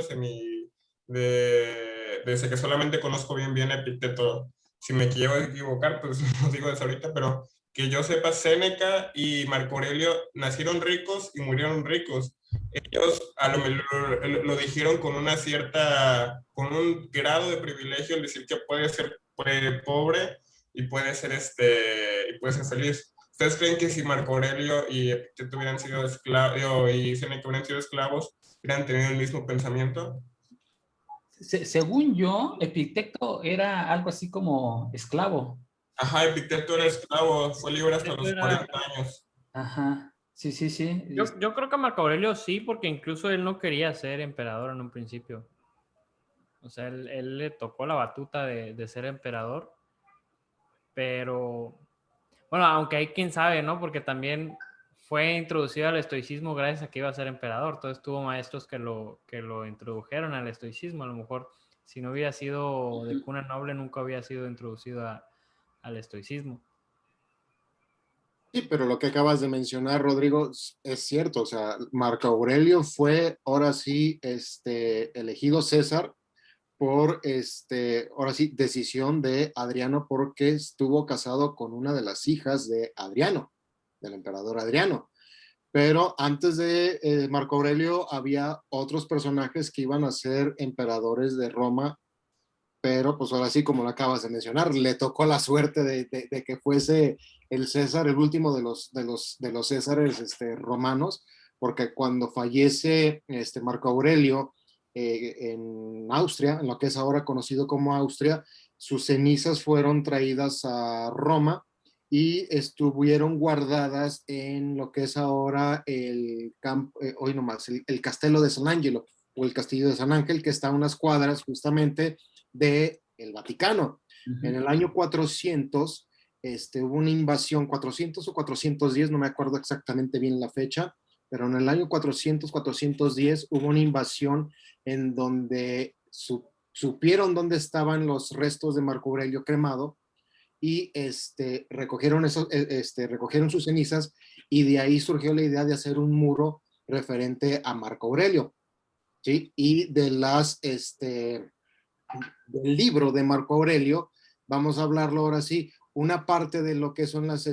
desde que solamente conozco bien Epicteto. Si me quiero equivocar, pues no digo eso ahorita, pero que yo sepa, Séneca y Marco Aurelio nacieron ricos y murieron ricos. Ellos a lo mejor lo dijeron con con un grado de privilegio, el decir que puede ser pobre y puede ser feliz. ¿Ustedes creen que si Marco Aurelio y Epicteto hubieran sido esclavos y Séneca hubieran sido esclavos, hubieran tenido el mismo pensamiento? Según yo, Epicteto era algo así como esclavo. Ajá, Epicteto era esclavo, fue libre hasta los 40 años. Ajá, sí. Yo creo que Marco Aurelio sí, porque incluso él no quería ser emperador en un principio. O sea, él le tocó la batuta de ser emperador, pero bueno, aunque hay quien sabe, ¿no? Porque también fue introducido al estoicismo gracias a que iba a ser emperador. Entonces tuvo maestros que lo introdujeron al estoicismo. A lo mejor si no hubiera sido de cuna noble, nunca había sido introducido al estoicismo. Sí, pero lo que acabas de mencionar, Rodrigo, es cierto. O sea, Marco Aurelio fue ahora sí elegido César por ahora sí, decisión de Adriano, porque estuvo casado con una de las hijas de Adriano, del emperador Adriano. Pero antes de Marco Aurelio había otros personajes que iban a ser emperadores de Roma, pero pues ahora sí, como lo acabas de mencionar, le tocó la suerte de que fuese el César, el último de los Césares romanos, porque cuando fallece Marco Aurelio en Austria, en lo que es ahora conocido como Austria, sus cenizas fueron traídas a Roma y estuvieron guardadas en lo que es ahora hoy nomás, el Castello de San Angelo o el Castillo de San Ángel, que está a unas cuadras justamente del Vaticano. En el año 400 hubo una invasión, 400 o 410, no me acuerdo exactamente bien la fecha, pero en el año 400, 410 hubo una invasión en donde supieron dónde estaban los restos de Marco Aurelio cremado y recogieron sus cenizas, y de ahí surgió la idea de hacer un muro referente a Marco Aurelio, ¿sí? Y del libro de Marco Aurelio, vamos a hablarlo ahora sí, una parte de lo que son las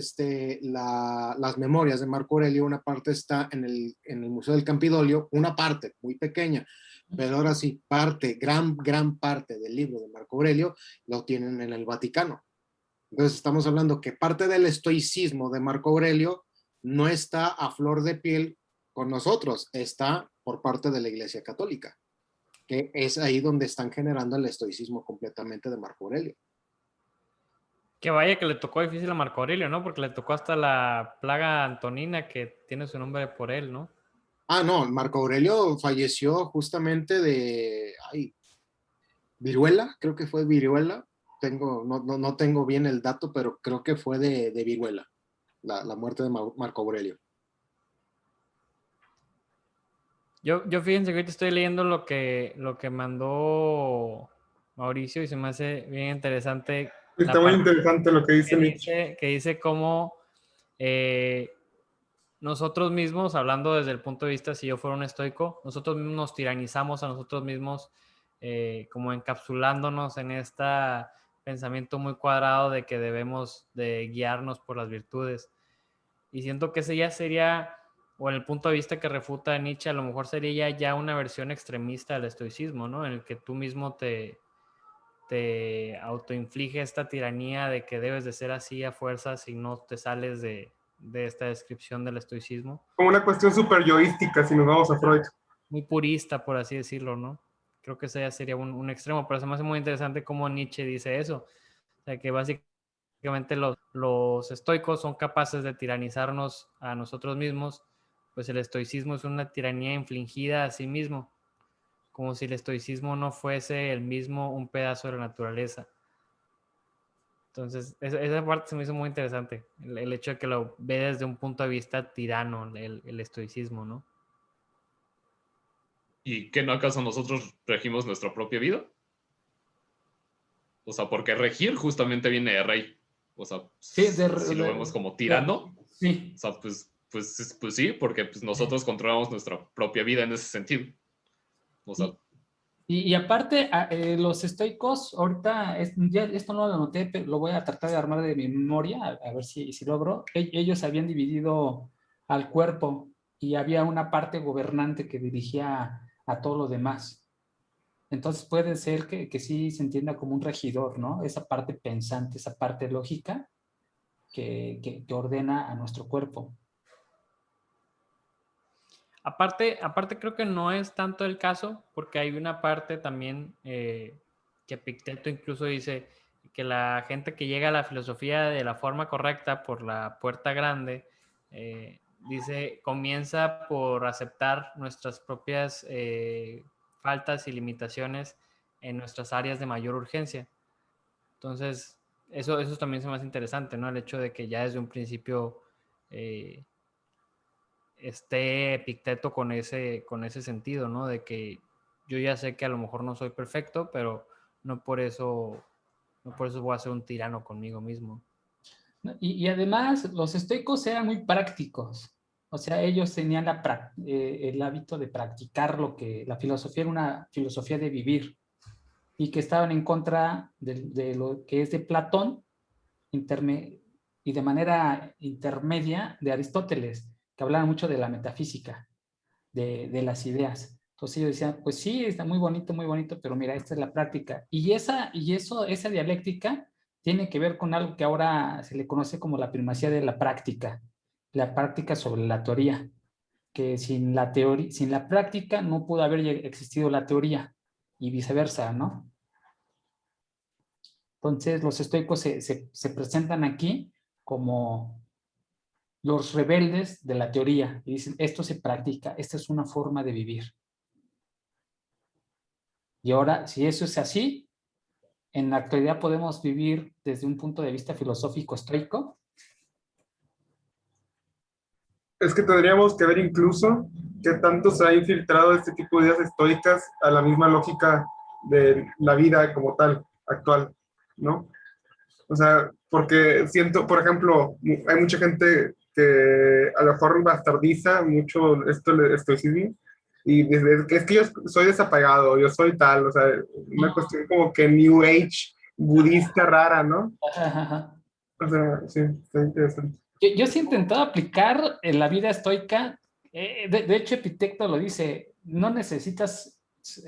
memorias de Marco Aurelio, una parte está en el Museo del Campidoglio, una parte muy pequeña, pero ahora sí, gran parte del libro de Marco Aurelio lo tienen en el Vaticano. Entonces estamos hablando que parte del estoicismo de Marco Aurelio no está a flor de piel con nosotros, está por parte de la Iglesia Católica, que es ahí donde están generando el estoicismo completamente de Marco Aurelio. Que vaya que le tocó difícil a Marco Aurelio, ¿no? Porque le tocó hasta la plaga antonina que tiene su nombre por él, ¿no? No, Marco Aurelio falleció justamente viruela, creo que fue viruela. No tengo bien el dato, pero creo que fue de viruela, la muerte de Marco Aurelio. Yo fíjense que ahorita estoy leyendo lo que mandó Mauricio y se me hace bien interesante. Está muy interesante lo que dice Nietzsche. Que dice cómo nosotros mismos, hablando desde el punto de vista, si yo fuera un estoico, nosotros mismos nos tiranizamos a nosotros mismos, como encapsulándonos en este pensamiento muy cuadrado de que debemos de guiarnos por las virtudes. Y siento que ese ya sería, o en el punto de vista que refuta Nietzsche, a lo mejor sería ya una versión extremista del estoicismo, ¿no? En el que tú mismo te autoinflige esta tiranía de que debes de ser así a fuerza si no te sales de esta descripción del estoicismo. Como una cuestión súper yoística, si nos vamos a Freud. Muy purista, por así decirlo, ¿no? Creo que ese ya sería un extremo, pero se me hace muy interesante cómo Nietzsche dice eso. O sea, que básicamente los estoicos son capaces de tiranizarnos a nosotros mismos, pues el estoicismo es una tiranía infligida a sí mismo, como si el estoicismo no fuese el mismo un pedazo de la naturaleza. Entonces, esa parte se me hizo muy interesante, el hecho de que lo ve desde un punto de vista tirano, el estoicismo, ¿no? ¿Y qué no acaso nosotros regimos nuestra propia vida? O sea, porque regir justamente viene de rey. O sea, Sí, si lo vemos como tirano, sí. O sea, pues sí, porque pues, nosotros controlamos nuestra propia vida en ese sentido. O sea, Y aparte, los estoicos, ahorita, ya esto no lo anoté, pero lo voy a tratar de armar de mi memoria, a ver si logro. Ellos habían dividido al cuerpo y había una parte gobernante que dirigía a todo lo demás. Entonces puede ser que sí se entienda como un regidor, ¿no? Esa parte pensante, esa parte lógica que ordena a nuestro cuerpo. Aparte creo que no es tanto el caso, porque hay una parte también que Epicteto incluso dice que la gente que llega a la filosofía de la forma correcta por la puerta grande, dice, comienza por aceptar nuestras propias faltas y limitaciones en nuestras áreas de mayor urgencia. Entonces, eso también es más interesante, ¿no? El hecho de que ya desde un principio esté Epicteto con ese sentido, ¿no? De que yo ya sé que a lo mejor no soy perfecto, pero no por eso voy a ser un tirano conmigo mismo. Y además, los estoicos eran muy prácticos. O sea, ellos tenían el hábito de practicar la filosofía era una filosofía de vivir y que estaban en contra de lo que es de Platón y de manera intermedia de Aristóteles, que hablaban mucho de la metafísica, de las ideas. Entonces ellos decían, pues sí, está muy bonito, pero mira, esta es la práctica. Esa dialéctica tiene que ver con algo que ahora se le conoce como la primacía de la práctica sobre la teoría, que sin la práctica no pudo haber existido la teoría y viceversa, ¿no? Entonces los estoicos se presentan aquí como los rebeldes de la teoría y dicen, esto se practica, esta es una forma de vivir. Y ahora, si eso es así, en la actualidad podemos vivir desde un punto de vista filosófico estoico. Es que tendríamos que ver incluso qué tanto se ha infiltrado este tipo de ideas estoicas a la misma lógica de la vida como tal, actual, ¿no? O sea, porque siento, por ejemplo, hay mucha gente que a lo mejor bastardiza mucho esto del estoicismo y desde que es que yo soy desapegado, yo soy tal, o sea, una cuestión como que New Age budista rara, ¿no? Ajá. O sea, sí, está interesante. Yo sí he intentado aplicar en la vida estoica, de hecho Epicteto lo dice, no necesitas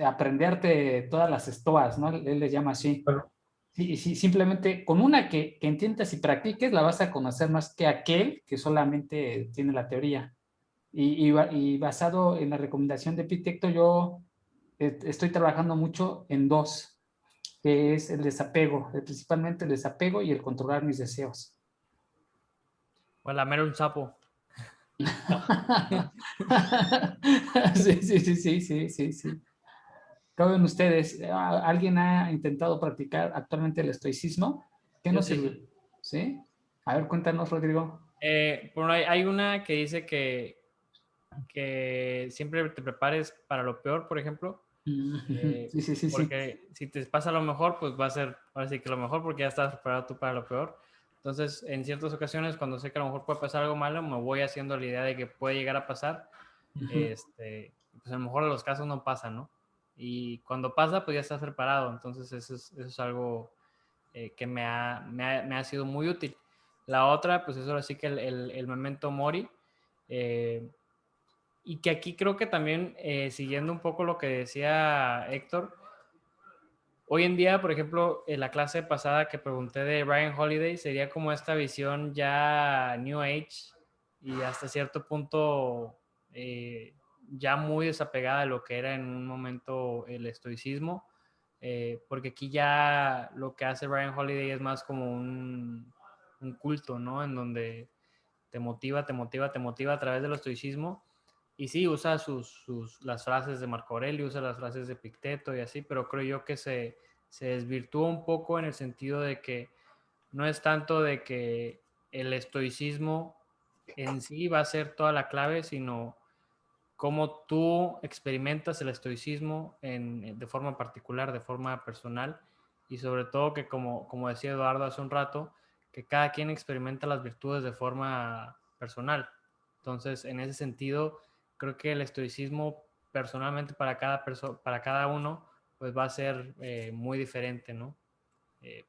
aprenderte todas las estoas, ¿no? Él les llama así. Bueno. Sí, simplemente con una que entiendas y practiques la vas a conocer más que aquel que solamente tiene la teoría. Y basado en la recomendación de Epicteto, yo estoy trabajando mucho en dos, que es el desapego, principalmente el desapego y el controlar mis deseos. O lamer un sapo. Sí. ¿Cómo ven ustedes? ¿Alguien ha intentado practicar actualmente el estoicismo? ¿Qué nos sirve? ¿Sí? A ver, cuéntanos, Rodrigo. Bueno, hay una que dice que siempre te prepares para lo peor, por ejemplo. Sí. Porque si te pasa lo mejor, pues va a ser, ahora sí que lo mejor, porque ya estás preparado tú para lo peor. Entonces, en ciertas ocasiones, cuando sé que a lo mejor puede pasar algo malo, me voy haciendo la idea de que puede llegar a pasar. Pues a lo mejor en los casos no pasa, ¿no? Y cuando pasa, pues ya estás preparado. Entonces, eso es algo que me ha sido muy útil. La otra, pues eso ahora sí que el memento mori. Y que aquí creo que también, siguiendo un poco lo que decía Héctor, hoy en día, por ejemplo, en la clase pasada que pregunté de Ryan Holiday, sería como esta visión ya New Age y hasta cierto punto ya muy desapegada de lo que era en un momento el estoicismo, porque aquí ya lo que hace Ryan Holiday es más como un culto, ¿no? En donde te motiva a través del estoicismo. Y sí, usa las frases de Marco Aurelio, usa las frases de Picteto y así, pero creo yo que se desvirtúa un poco en el sentido de que no es tanto de que el estoicismo en sí va a ser toda la clave, sino cómo tú experimentas el estoicismo de forma particular, de forma personal, y sobre todo que como decía Eduardo hace un rato, que cada quien experimenta las virtudes de forma personal. Entonces, en ese sentido, creo que el estoicismo personalmente para cada uno, pues va a ser muy diferente, ¿no?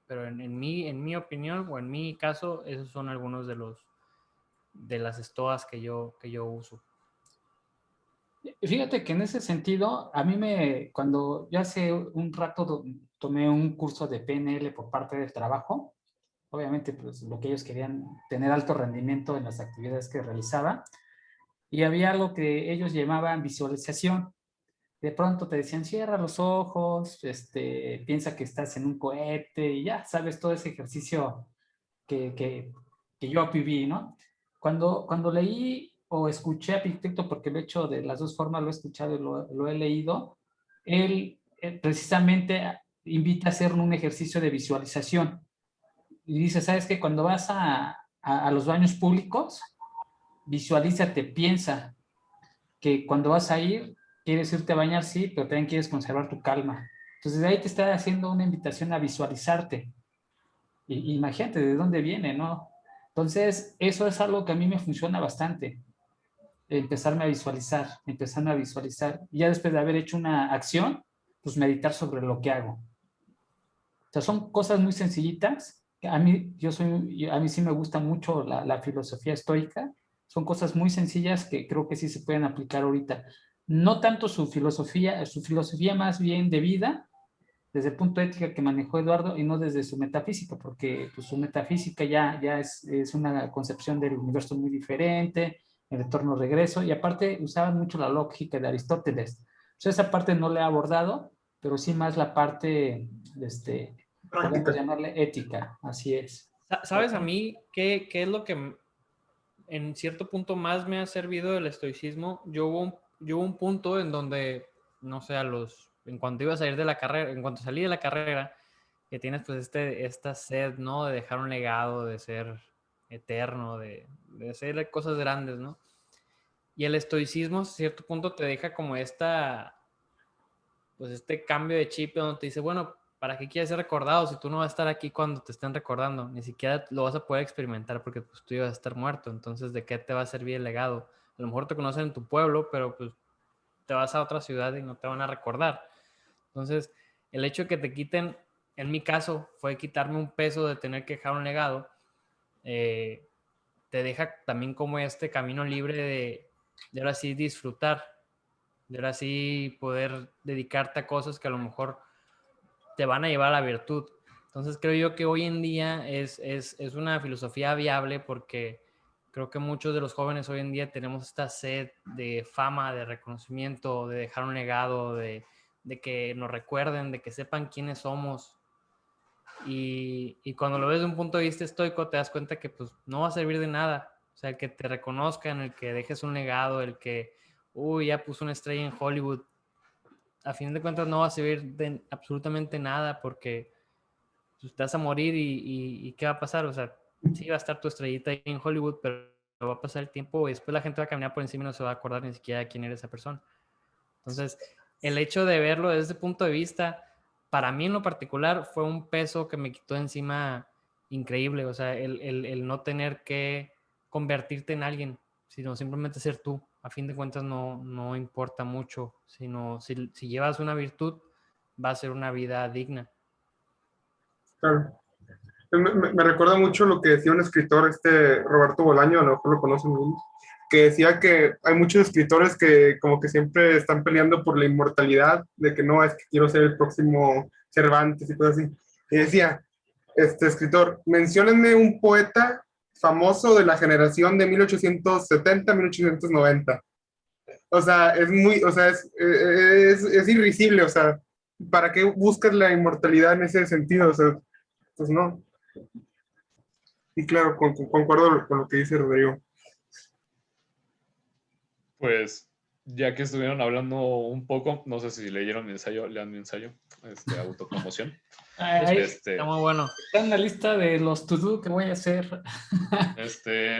Pero en mi opinión o en mi caso, esos son algunos de las estoas que yo uso. Fíjate que en ese sentido, cuando yo hace un rato tomé un curso de PNL por parte del trabajo, obviamente pues lo que ellos querían, tener alto rendimiento en las actividades que realizaba, y había algo que ellos llamaban visualización. De pronto te decían, cierra los ojos, piensa que estás en un cohete y ya sabes todo ese ejercicio que yo viví, ¿no? Cuando leí o escuché a Picteto, porque lo he hecho de las dos formas, lo he escuchado y lo he leído, él precisamente invita a hacer un ejercicio de visualización. Y dice, ¿sabes qué? Cuando vas a los baños públicos, visualízate, piensa que cuando vas a ir, quieres irte a bañar, sí, pero también quieres conservar tu calma. Entonces, de ahí te está haciendo una invitación a visualizarte. Y imagínate de dónde viene, ¿no? Entonces, eso es algo que a mí me funciona bastante. Empezarme a visualizar. Y ya después de haber hecho una acción, pues meditar sobre lo que hago. O sea, son cosas muy sencillitas. A mí, a mí sí me gusta mucho la filosofía estoica. Son cosas muy sencillas que creo que sí se pueden aplicar ahorita. No tanto su filosofía más bien de vida, desde el punto de ética que manejó Eduardo y no desde su metafísica, porque pues, su metafísica ya es una concepción del universo muy diferente, el retorno-regreso, y aparte usaban mucho la lógica de Aristóteles. Entonces esa parte no la he abordado, pero sí más la parte, podemos llamarle ética, así es. ¿Sabes a mí qué es lo que en cierto punto más me ha servido el estoicismo? Yo hubo un punto en donde, no sé, en cuanto iba a salir de la carrera, en cuanto salí de la carrera, que tienes pues esta sed, ¿no? De dejar un legado, de ser eterno, de hacer cosas grandes, ¿no? Y el estoicismo a cierto punto te deja como pues este cambio de chip donde te dice, bueno, ¿para qué quieres ser recordado si tú no vas a estar aquí cuando te estén recordando? Ni siquiera lo vas a poder experimentar porque pues tú ibas a estar muerto. Entonces, ¿de qué te va a servir el legado? A lo mejor te conocen en tu pueblo, pero pues te vas a otra ciudad y no te van a recordar. Entonces, el hecho de que te quiten, en mi caso, fue quitarme un peso de tener que dejar un legado, te deja también como este camino libre de ahora sí disfrutar, de ahora sí poder dedicarte a cosas que a lo mejor te van a llevar a la virtud. Entonces creo yo que hoy en día es una filosofía viable porque creo que muchos de los jóvenes hoy en día tenemos esta sed de fama, de reconocimiento, de dejar un legado, de que nos recuerden, de que sepan quiénes somos. Y cuando lo ves de un punto de vista estoico te das cuenta que pues no va a servir de nada. O sea, el que te reconozcan, el que dejes un legado, el que, ya puso una estrella en Hollywood, a fin de cuentas no va a servir de absolutamente nada porque pues, te vas a morir y ¿qué va a pasar? O sea, sí va a estar tu estrellita ahí en Hollywood, pero va a pasar el tiempo y después la gente va a caminar por encima y no se va a acordar ni siquiera de quién era esa persona. Entonces, el hecho de verlo desde ese punto de vista, para mí en lo particular fue un peso que me quitó encima increíble, o sea, el no tener que convertirte en alguien, sino simplemente ser tú. A fin de cuentas no importa mucho, sino si llevas una virtud, va a ser una vida digna. Claro. Me recuerda mucho lo que decía un escritor, Roberto Bolaño, a lo mejor lo conocen bien, que decía que hay muchos escritores que como que siempre están peleando por la inmortalidad, de que no, es que quiero ser el próximo Cervantes y cosas así. Y decía, escritor, menciónenme un poeta famoso de la generación de 1870-1890. O sea, es irrisible, o sea, ¿para qué buscas la inmortalidad en ese sentido? O sea, pues no. Y claro, concuerdo con lo que dice Rodrigo. Pues ya que estuvieron hablando un poco, no sé si leyeron mi ensayo, lean mi ensayo, autopromoción. Está muy bueno. Está en la lista de los to-do que voy a hacer.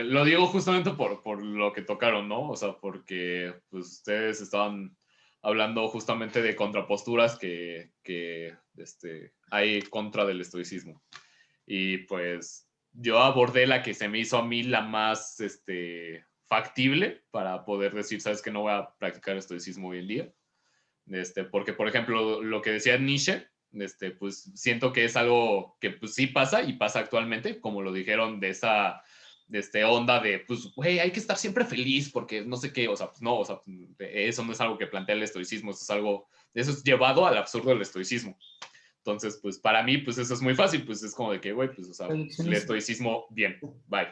Lo digo justamente por lo que tocaron, ¿no? O sea, porque pues, ustedes estaban hablando justamente de contraposturas que hay contra del estoicismo. Y pues yo abordé la que se me hizo a mí la más factible para poder decir, sabes que no voy a practicar estoicismo hoy en día. Porque, por ejemplo, lo que decía Nietzsche, pues siento que es algo que pues, sí pasa y pasa actualmente, como lo dijeron de esa onda de, pues, güey, hay que estar siempre feliz porque no sé qué, o sea, pues no, o sea, eso no es algo que plantea el estoicismo, eso es llevado al absurdo del estoicismo. Entonces, pues para mí, pues eso es muy fácil, pues es como de que, güey, pues, o sea, el estoicismo, bien, bye.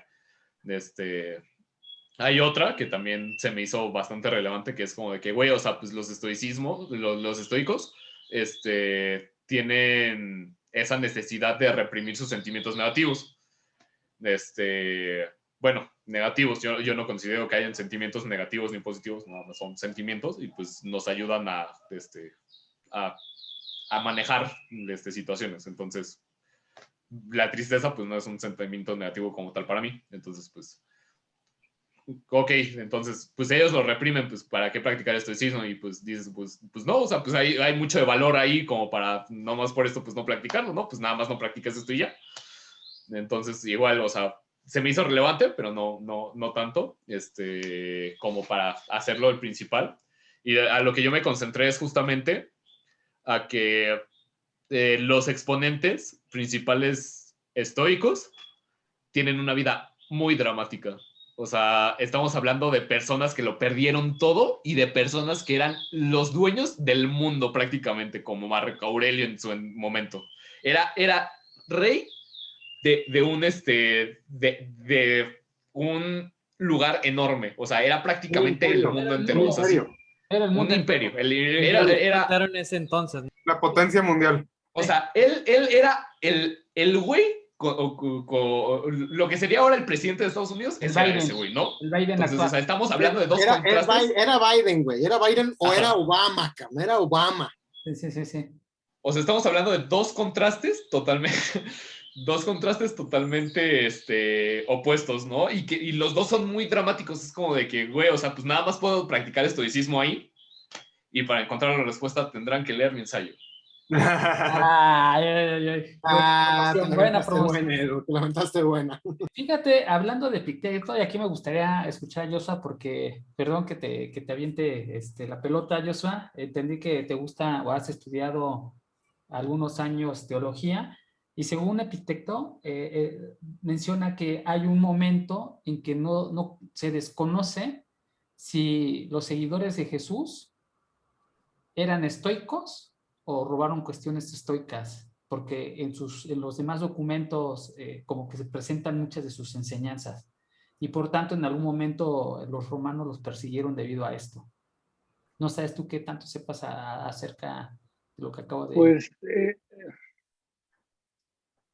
Hay otra que también se me hizo bastante relevante, que es como de que, güey, o sea, pues los estoicos, tienen esa necesidad de reprimir sus sentimientos negativos. Bueno, negativos, yo no considero que hayan sentimientos negativos ni positivos, no, son sentimientos y pues nos ayudan a manejar situaciones. Entonces, la tristeza pues no es un sentimiento negativo como tal para mí. Entonces, pues, ok, entonces, pues ellos lo reprimen, pues, ¿para qué practicar estoicismo? Y pues dices, pues no, o sea, pues hay mucho de valor ahí como para, no más por esto, pues no practicarlo, ¿no? Pues nada más no practicas esto y ya. Entonces, igual, o sea, se me hizo relevante, pero no tanto, como para hacerlo el principal. Y a lo que yo me concentré es justamente a que los exponentes principales estoicos tienen una vida muy dramática. O sea, estamos hablando de personas que lo perdieron todo y de personas que eran los dueños del mundo prácticamente, como Marco Aurelio en su momento. Era rey de un lugar enorme. O sea, era prácticamente el mundo entero. O sea, sí, era el mundo un imperio. Era en ese entonces. La potencia mundial. O sea, él era el güey, lo que sería ahora el presidente de Estados Unidos, ese era ese güey, ¿no? El Biden Entonces, actual. o sea, estamos hablando de dos contrastes. Era Biden, güey. Era Biden o era Obama, cabrón. Era Obama. Sí. O sea, estamos hablando de dos contrastes totalmente opuestos, ¿no? Y los dos son muy dramáticos. Es como de que, güey, o sea, pues nada más puedo practicar estoicismo ahí y para encontrar la respuesta tendrán que leer mi ensayo. Buena promoción. Te lamentaste buena. Fíjate, hablando de Epicteto, y aquí me gustaría escuchar a Joshua porque, perdón que te aviente la pelota, Joshua, entendí que te gusta o has estudiado algunos años teología, y según Epicteto, menciona que hay un momento en que no se desconoce si los seguidores de Jesús eran estoicos o robaron cuestiones estoicas, porque en los demás documentos como que se presentan muchas de sus enseñanzas, y por tanto en algún momento los romanos los persiguieron debido a esto. ¿No sabes tú qué tanto sepas acerca de lo que acabo de... Pues,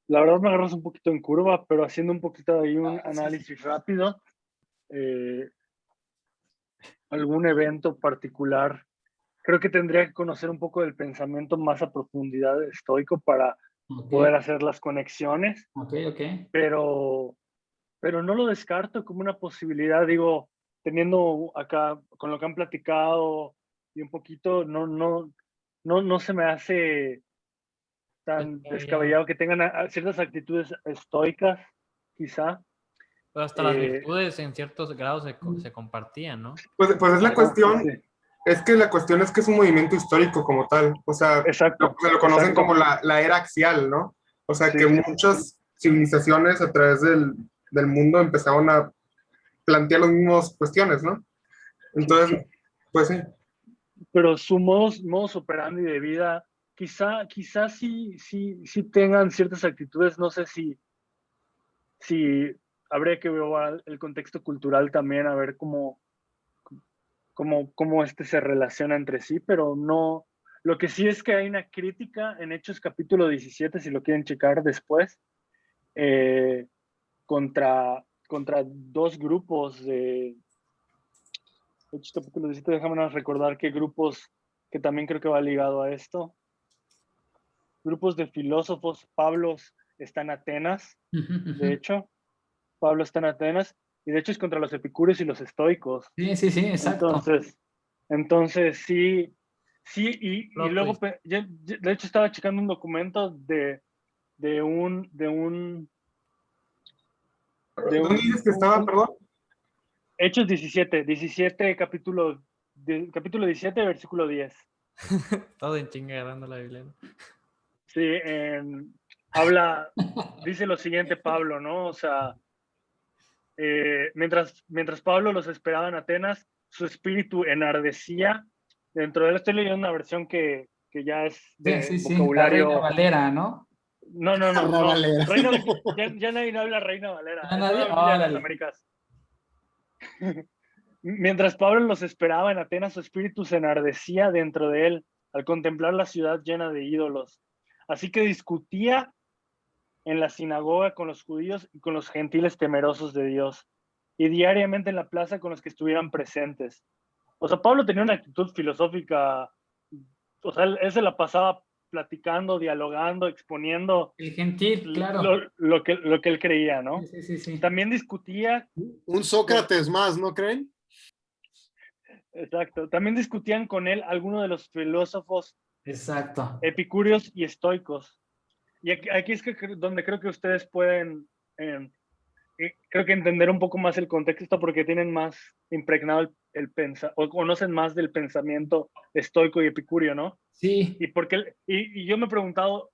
la verdad me agarras un poquito en curva, pero haciendo un poquito ahí un análisis rápido, algún evento particular, creo que tendría que conocer un poco del pensamiento más a profundidad estoico para poder hacer las conexiones. Pero no lo descarto como una posibilidad, digo, teniendo acá, con lo que han platicado y un poquito, no se me hace tan descabellado que tengan ciertas actitudes estoicas, quizá. Pero hasta las virtudes en ciertos grados se compartían, ¿no? Pues es la cuestión, sí. Es que la cuestión es que es un movimiento histórico como tal, o sea, exacto, se lo conocen como la era axial, ¿no? O sea, que muchas civilizaciones a través del mundo empezaron a plantear las mismas cuestiones, ¿no? Entonces, pues sí. Pero su modus operandi de vida, quizá sí tengan ciertas actitudes, no sé si habría que ver el contexto cultural también, a ver cómo se relaciona entre sí, pero no. Lo que sí es que hay una crítica en Hechos capítulo 17, si lo quieren checar después, contra dos grupos de Hechos capítulo 17, déjame recordar qué grupos, que también creo que va ligado a esto. Grupos de filósofos. Pablo está en Atenas, de hecho. Pablo está en Atenas, y de hecho es contra los epicúreos y los estoicos. Sí, exacto. Entonces sí, y luego, de hecho estaba checando un documento de un... ¿Dónde dices que estaba, perdón? Hechos 17, capítulo 17, versículo 10. Todo en chinga agarrando la Biblia. Sí, dice lo siguiente Pablo, ¿no? O sea, mientras Pablo los esperaba en Atenas, su espíritu enardecía. Dentro de él estoy leyendo una versión que ya es de vocabulario. La Reina Valera, ¿no? No. Valera. Ya nadie habla Reina Valera. ¿Ya nadie? Es una de las Américas. Mientras Pablo los esperaba en Atenas, su espíritu se enardecía dentro de él al contemplar la ciudad llena de ídolos. Así que discutía en la sinagoga con los judíos y con los gentiles temerosos de Dios, y diariamente en la plaza con los que estuvieran presentes. O sea, Pablo tenía una actitud filosófica, o sea, él se la pasaba platicando, dialogando, exponiendo el gentil, claro, lo que él creía, ¿no? Sí. También discutía. Un Sócrates más, ¿no creen? Exacto. También discutían con él algunos de los filósofos epicúreos y estoicos. Y aquí es donde creo que ustedes pueden, creo que entender un poco más el contexto, porque tienen más impregnado o conocen más del pensamiento estoico y epicúreo, ¿no? Sí. Y yo me he preguntado,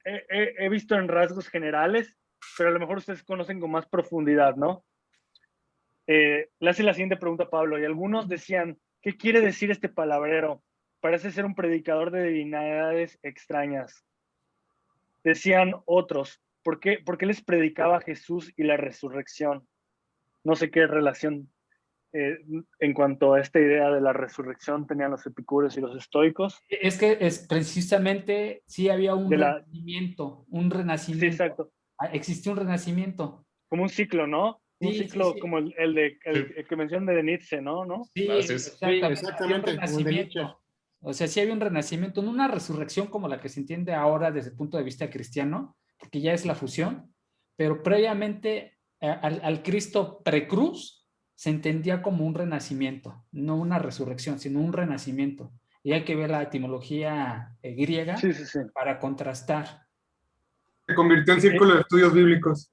he visto en rasgos generales, pero a lo mejor ustedes conocen con más profundidad, ¿no? Le hace la siguiente pregunta a Pablo, y algunos decían, ¿qué quiere decir este palabrero? Parece ser un predicador de divinidades extrañas. Decían otros, ¿por qué les predicaba Jesús y la resurrección? No sé qué relación en cuanto a esta idea de la resurrección tenían los epicúreos y los estoicos. Es que precisamente sí había un renacimiento. Sí, exacto. Existió un renacimiento. Como un ciclo, ¿no? Un ciclo como el que mencioné de Nietzsche, ¿no? Sí, exactamente. Un renacimiento. O sea, sí había un renacimiento, no una resurrección como la que se entiende ahora desde el punto de vista cristiano, porque ya es la fusión, pero previamente al Cristo precruz se entendía como un renacimiento, no una resurrección, sino un renacimiento. Y hay que ver la etimología griega para contrastar. Se convirtió en círculo de estudios bíblicos.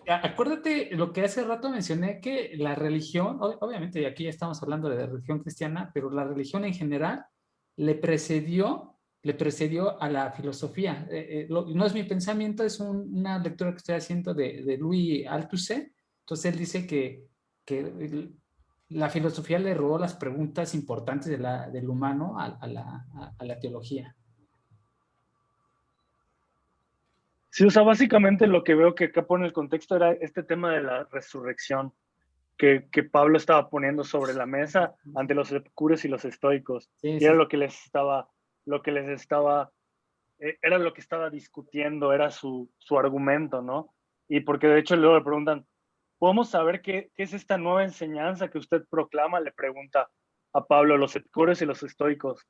Acuérdate lo que hace rato mencioné, que la religión, obviamente aquí estamos hablando de religión cristiana, pero la religión en general le precedió a la filosofía. No es mi pensamiento, es una lectura que estoy haciendo de Louis Althusser. Entonces él dice que la filosofía le robó las preguntas importantes del humano a la teología. Sí, o sea, básicamente lo que veo que acá pone el contexto era este tema de la resurrección que Pablo estaba poniendo sobre la mesa ante los epicúreos y los estoicos. Y era lo que les estaba, era lo que estaba discutiendo, era su argumento, ¿no? Y porque de hecho luego le preguntan, ¿podemos saber qué es esta nueva enseñanza que usted proclama? Le pregunta a Pablo, los epicúreos y los estoicos.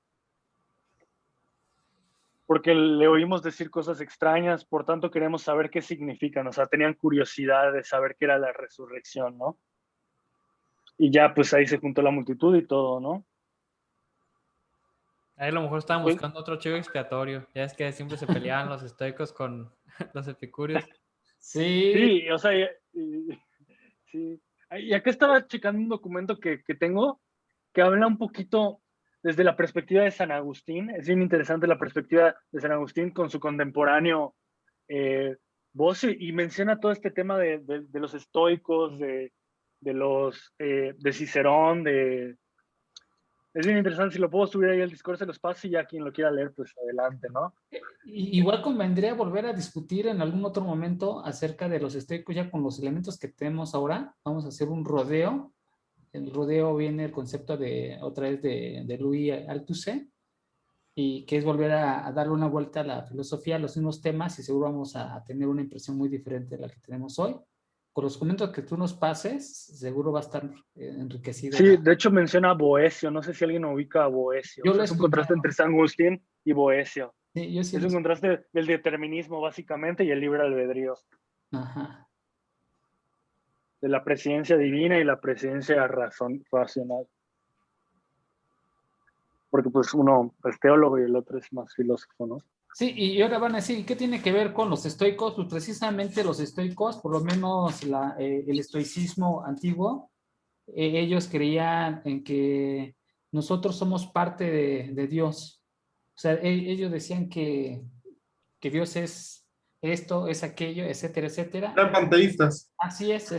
Porque le oímos decir cosas extrañas, por tanto queremos saber qué significan. O sea, tenían curiosidad de saber qué era la resurrección, ¿no? Y ya, pues ahí se juntó la multitud y todo, ¿no? A lo mejor estaban buscando otro chivo expiatorio. Ya es que siempre se peleaban los estoicos con los epicúreos. Sí, o sea, sí. Y acá estaba checando un documento que tengo que habla un poquito desde la perspectiva de San Agustín. Es bien interesante la perspectiva de San Agustín con su contemporáneo Bocio, y menciona todo este tema de los estoicos, de Cicerón, es bien interesante. Si lo puedo subir ahí al Discord, se los paso, y ya quien lo quiera leer, pues adelante, ¿no? Igual convendría volver a discutir en algún otro momento acerca de los estoicos ya con los elementos que tenemos ahora. Vamos a hacer un rodeo. El rodeo viene el concepto otra vez de Louis Althusser, y que es volver a darle una vuelta a la filosofía, a los mismos temas, y seguro vamos a tener una impresión muy diferente de la que tenemos hoy. Con los comentarios que tú nos pases, seguro va a estar enriquecido. Sí, de hecho menciona a Boecio. No sé si alguien ubica a Boecio. Yo es un contraste entre San Agustín y Boecio. Sí, yo sí es un contraste del determinismo, básicamente, y el libre albedrío. Ajá. De la presidencia divina y la presidencia racional. Porque pues uno es teólogo y el otro es más filósofo, ¿no? Sí, y ahora van a decir, ¿qué tiene que ver con los estoicos? Pues precisamente los estoicos, por lo menos el estoicismo antiguo, ellos creían en que nosotros somos parte de Dios. O sea, ellos decían que Dios es esto, es aquello, etcétera, etcétera. Eran panteístas. Así es,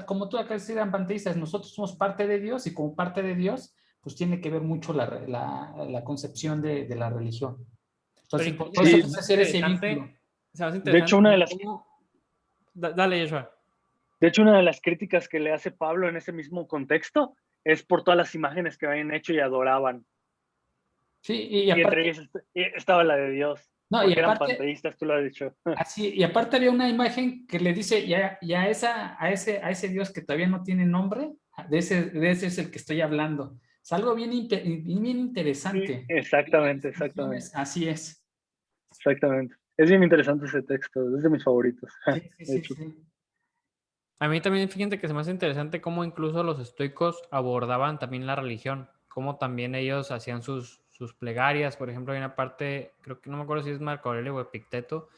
como tú acá decías, eran panteístas. Nosotros somos parte de Dios, y como parte de Dios, pues tiene que ver mucho la concepción de la religión. Entonces, por eso hacer ese vínculo. De hecho, una de las... Dale, Joshua. De hecho, una de las críticas que le hace Pablo en ese mismo contexto es por todas las imágenes que habían hecho y adoraban. Sí, y aparte, entre ellas estaba la de Dios. No, porque y aparte, eran panteístas, tú lo has dicho. Así, y aparte había una imagen que le dice a ese Dios que todavía no tiene nombre, de ese es el que estoy hablando. Es algo bien interesante. Sí, exactamente. Así es. Exactamente. Es bien interesante ese texto, es de mis favoritos. Sí. A mí también, fíjate que se me hace interesante cómo incluso los estoicos abordaban también la religión, cómo también ellos hacían sus plegarias. Por ejemplo, hay una parte, creo que no me acuerdo si es Marco Aurelio o Epicteto,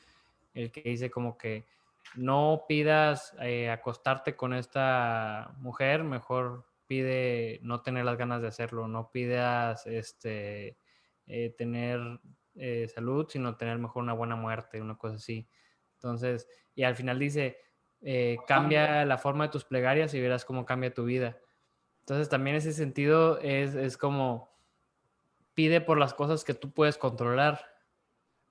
el que dice como que no pidas acostarte con esta mujer, mejor pide no tener las ganas de hacerlo, no pidas tener salud, sino tener mejor una buena muerte, una cosa así. Entonces, y al final dice, cambia la forma de tus plegarias y verás cómo cambia tu vida. Entonces también ese sentido es como pide por las cosas que tú puedes controlar,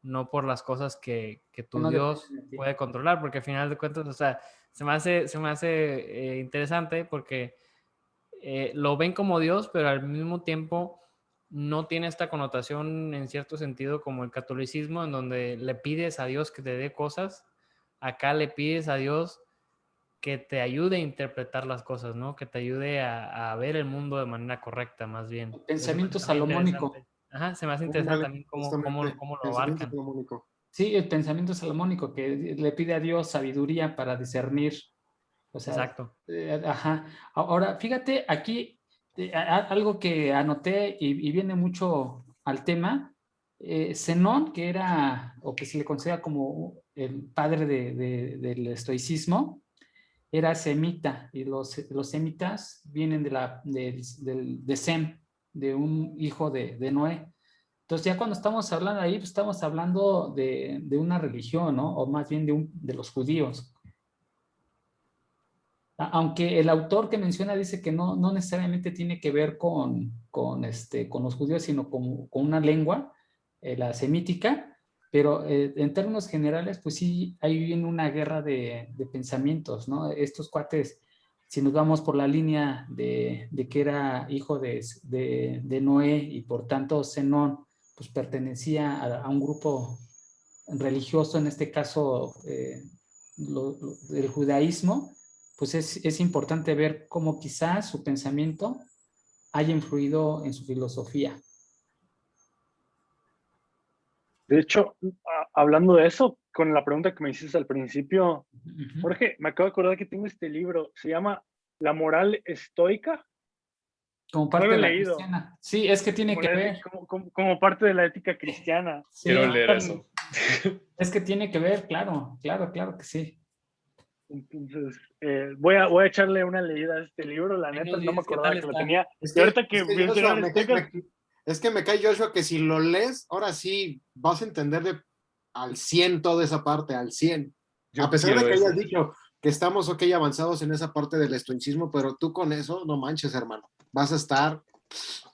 no por las cosas que tu no Dios puede controlar, porque al final de cuentas, o sea, se me hace interesante porque lo ven como Dios, pero al mismo tiempo no tiene esta connotación en cierto sentido como el catolicismo, en donde le pides a Dios que te dé cosas. Acá le pides a Dios que te ayude a interpretar las cosas, ¿no? Que te ayude a ver el mundo de manera correcta, más bien. Pensamiento salomónico. Ajá, se me hace interesante también cómo lo abarcan. Sí, el pensamiento salomónico, que le pide a Dios sabiduría para discernir. O sea, exacto. Ajá. Ahora, fíjate, aquí algo que anoté y viene mucho al tema. Zenón, que era, o que se le considera como el padre del estoicismo, era semita, y los semitas vienen de Sem, de un hijo de Noé. Entonces ya cuando estamos hablando ahí, pues estamos hablando de una religión, ¿no? O más bien de los judíos. Aunque el autor que menciona dice que no necesariamente tiene que ver con los judíos, sino con una lengua, la semítica, pero en términos generales, pues sí, hay viene una guerra de pensamientos, ¿no? Estos cuates, si nos vamos por la línea de que era hijo de Noé, y por tanto Zenón, pues pertenecía a un grupo religioso, en este caso del judaísmo, pues es importante ver cómo quizás su pensamiento haya influido en su filosofía. De hecho, hablando de eso, con la pregunta que me hiciste al principio, Jorge, me acabo de acordar que tengo este libro, se llama La moral estoica. Como parte No lo de he la leído. cristiana. Sí, es que tiene que ver. Como parte de la ética cristiana. Sí, Quiero leer eso. Es que tiene que ver, claro que sí. Entonces, voy a echarle una leída a este libro. La neta, no me acordaba que lo tenía. Es Y ahorita que Joshua, mencionaron es que me cae, Joshua, que si lo lees, ahora sí vas a entender al 100 toda esa parte, al 100. Yo A pesar de quiero que eso. hayas dicho que estamos avanzados en esa parte del estoicismo, pero tú con eso, no manches, hermano. Vas a estar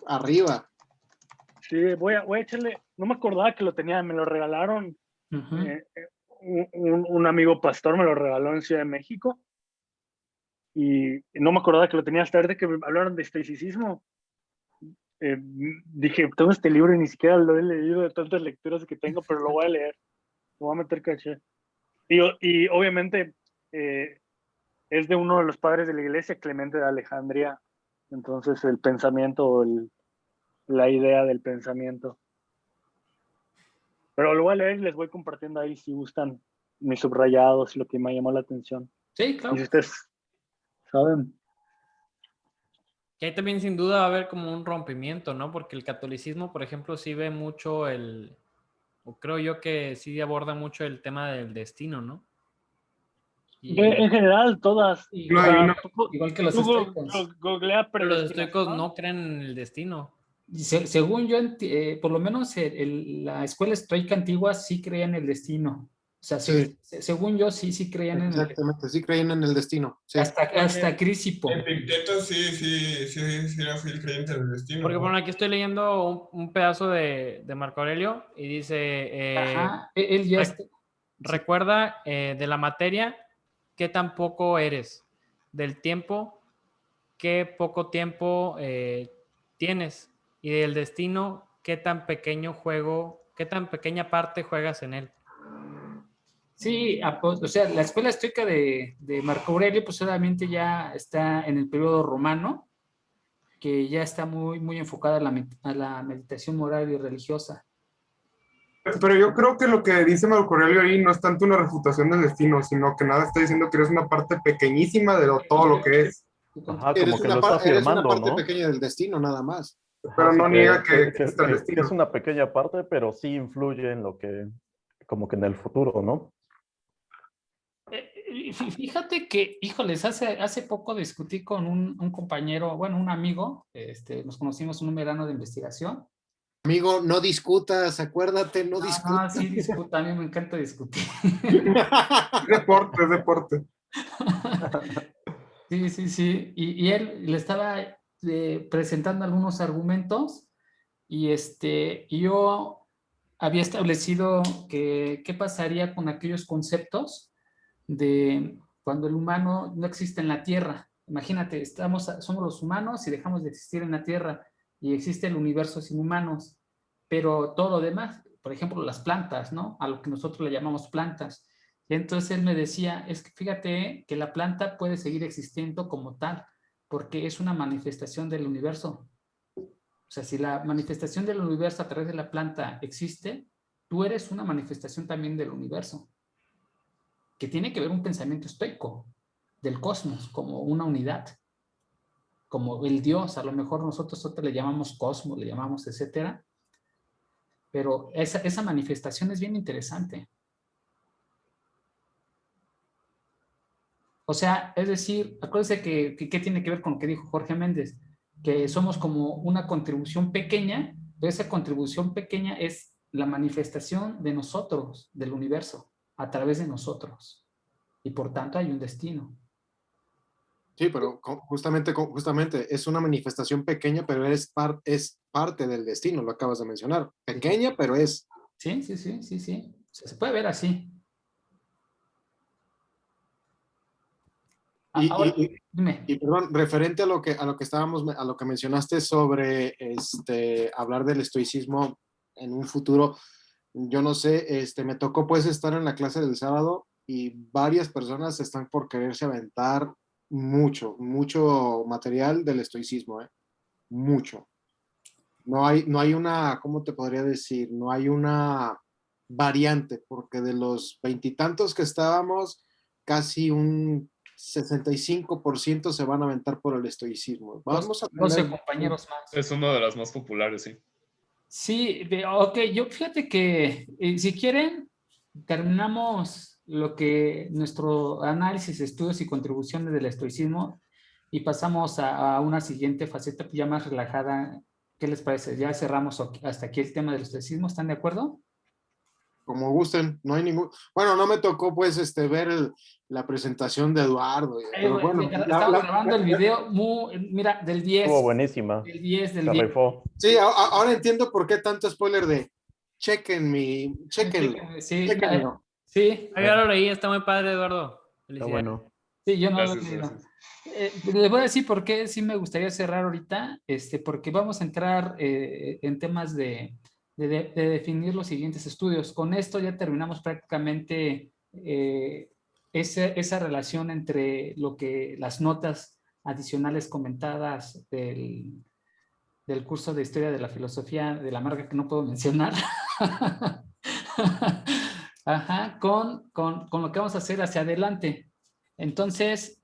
arriba. Sí, voy a echarle. No me acordaba que lo tenía, me lo regalaron. Un amigo pastor me lo regaló en Ciudad de México. Y no me acordaba que lo tenía hasta ahorita que me hablaron de estoicismo. Dije, tengo este libro y ni siquiera lo he leído de tantas lecturas que tengo, pero lo voy a leer. Lo voy a meter caché. Y obviamente es de uno de los padres de la iglesia, Clemente de Alejandría. Entonces el pensamiento, la idea del pensamiento. Pero lo voy a leer y les voy compartiendo ahí si gustan mis subrayados, lo que me llamó la atención. Sí, claro. Y si ustedes saben. Que ahí también sin duda va a haber como un rompimiento, ¿no? Porque el catolicismo, por ejemplo, sí ve mucho o creo yo que sí aborda mucho el tema del destino, ¿no? En general, todas. Igual que los estoicos. Pero los estoicos no creen en el destino. Según yo, por lo menos la escuela estoica antigua sí creía en el destino. O sea, Sí. Según yo, sí creían en el destino. Exactamente, sí creían en el destino. Sí. Hasta Crisipo. Epicteto sí era fiel creyente del destino. Porque bueno, aquí estoy leyendo un pedazo de Marco Aurelio y dice, Ajá, él ya recuerda de la materia qué tan poco eres, del tiempo qué poco tiempo tienes y del destino qué tan pequeña parte juegas en él. Sí, o sea, la escuela estoica de Marco Aurelio, pues obviamente ya está en el periodo romano, que ya está muy enfocada a la meditación moral y religiosa. Pero yo creo que lo que dice Marco Aurelio ahí no es tanto una refutación del destino, sino que nada está diciendo que eres una parte pequeñísima de todo lo que es. Ajá, como que lo está afirmando, eres una parte ¿no? pequeña del destino, nada más. Pero no niega que existe el destino. Que es una pequeña parte, pero sí influye en lo que, como que en el futuro, ¿no? Fíjate que, híjoles, hace poco discutí con un compañero, bueno, un amigo, nos conocimos en un verano de investigación. Amigo, no discutas, acuérdate, no discutas. No, sí discuta, a mí me encanta discutir. Es deporte. Sí. Y él le estaba presentando algunos argumentos y yo había establecido qué pasaría con aquellos conceptos de cuando el humano no existe en la Tierra. Imagínate, somos los humanos y dejamos de existir en la Tierra y existe el universo sin humanos, pero todo lo demás, por ejemplo, las plantas, ¿no? A lo que nosotros le llamamos plantas. Y entonces él me decía, es que fíjate que la planta puede seguir existiendo como tal, porque es una manifestación del universo. O sea, si la manifestación del universo a través de la planta existe, tú eres una manifestación también del universo, que tiene que ver un pensamiento estoico del cosmos como una unidad, como el Dios. A lo mejor nosotros le llamamos cosmos, le llamamos etcétera, pero esa manifestación es bien interesante. O sea, es decir, acuérdense que tiene que ver con lo que dijo Jorge Méndez, que somos como una contribución pequeña, pero esa contribución pequeña es la manifestación de nosotros, del universo, a través de nosotros. Y por tanto hay un destino. Sí, pero justamente es una manifestación pequeña, pero es parte del destino, lo acabas de mencionar. Pequeña, pero es. Sí. Se puede ver así. Y perdón, referente a lo que a lo que mencionaste sobre hablar del estoicismo en un futuro, yo no sé, me tocó pues estar en la clase del sábado y varias personas están por quererse aventar mucho material del estoicismo, mucho. No hay una, ¿cómo te podría decir? No hay una variante, porque de los veintitantos que estábamos, casi un 65% se van a aventar por el estoicismo. Vamos a 12 compañeros más. Es uno de los más populares, sí. Sí, ok, yo fíjate que si quieren, terminamos lo que nuestro análisis, estudios y contribuciones del estoicismo y pasamos a una siguiente faceta ya más relajada. ¿Qué les parece? Ya cerramos hasta aquí el tema del estoicismo, ¿están de acuerdo? Como gusten, no hay ningún... Bueno, no me tocó pues ver la presentación de Eduardo. Pero bueno, estamos grabando el video, mira, del 10. Estuvo buenísima. Del 10, del Se 10. rifó. Sí, ahora entiendo por qué tanto spoiler de chequenlo. Sí, Chequenlo. sí. Ya lo leí, está muy padre, Eduardo. Está bueno. Sí, yo no Gracias, lo he leído. gracias. Les voy a decir por qué sí me gustaría cerrar ahorita, porque vamos a entrar en temas de definir los siguientes estudios. Con esto ya terminamos prácticamente esa relación entre lo que las notas adicionales comentadas del curso de Historia de la Filosofía de la marca que no puedo mencionar. Ajá, con lo que vamos a hacer hacia adelante. Entonces,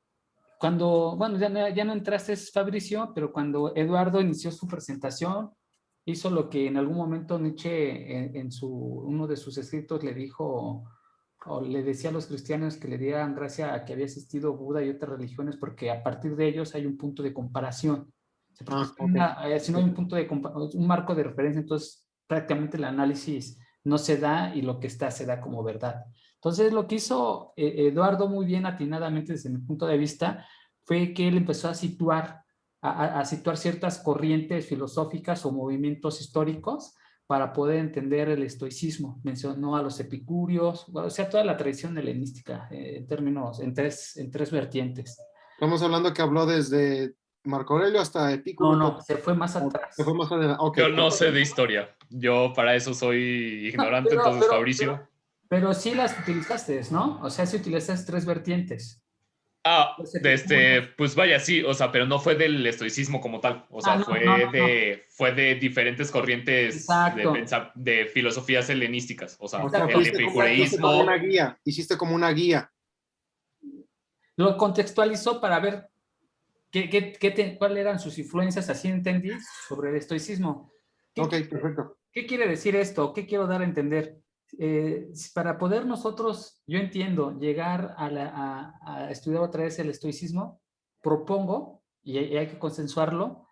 bueno, ya no entraste, Fabricio, pero cuando Eduardo inició su presentación, hizo lo que en algún momento Nietzsche uno de sus escritos le dijo, o le decía a los cristianos que le dieran gracia a que había existido Buda y otras religiones, porque a partir de ellos hay un punto de comparación. Si no hay un punto un marco de referencia, entonces prácticamente el análisis no se da y lo que está se da como verdad. Entonces, lo que hizo Eduardo muy bien, atinadamente desde mi punto de vista, fue que él empezó a situar ciertas corrientes filosóficas o movimientos históricos para poder entender el estoicismo. Mencionó a los epicúreos, o sea, toda la tradición helenística, en tres vertientes. Estamos hablando que habló desde Marco Aurelio hasta Epicuro. No, se fue más atrás. Se fue más adelante. Okay. Yo no sé de historia. Yo para eso soy ignorante, entonces Fabricio. Pero sí las utilizaste, ¿no? O sea, sí utilizaste tres vertientes. Pues vaya, sí, o sea, pero no fue del estoicismo como tal. O sea, fue de diferentes corrientes de filosofías helenísticas. O sea, el epicureísmo. Hiciste como una guía. Lo contextualizó para ver cuáles eran sus influencias, así entendí, sobre el estoicismo. Ok, perfecto. ¿Qué quiere decir esto? ¿Qué quiero dar a entender? Para poder nosotros, yo entiendo, llegar a estudiar otra vez el estoicismo, propongo, y hay que consensuarlo,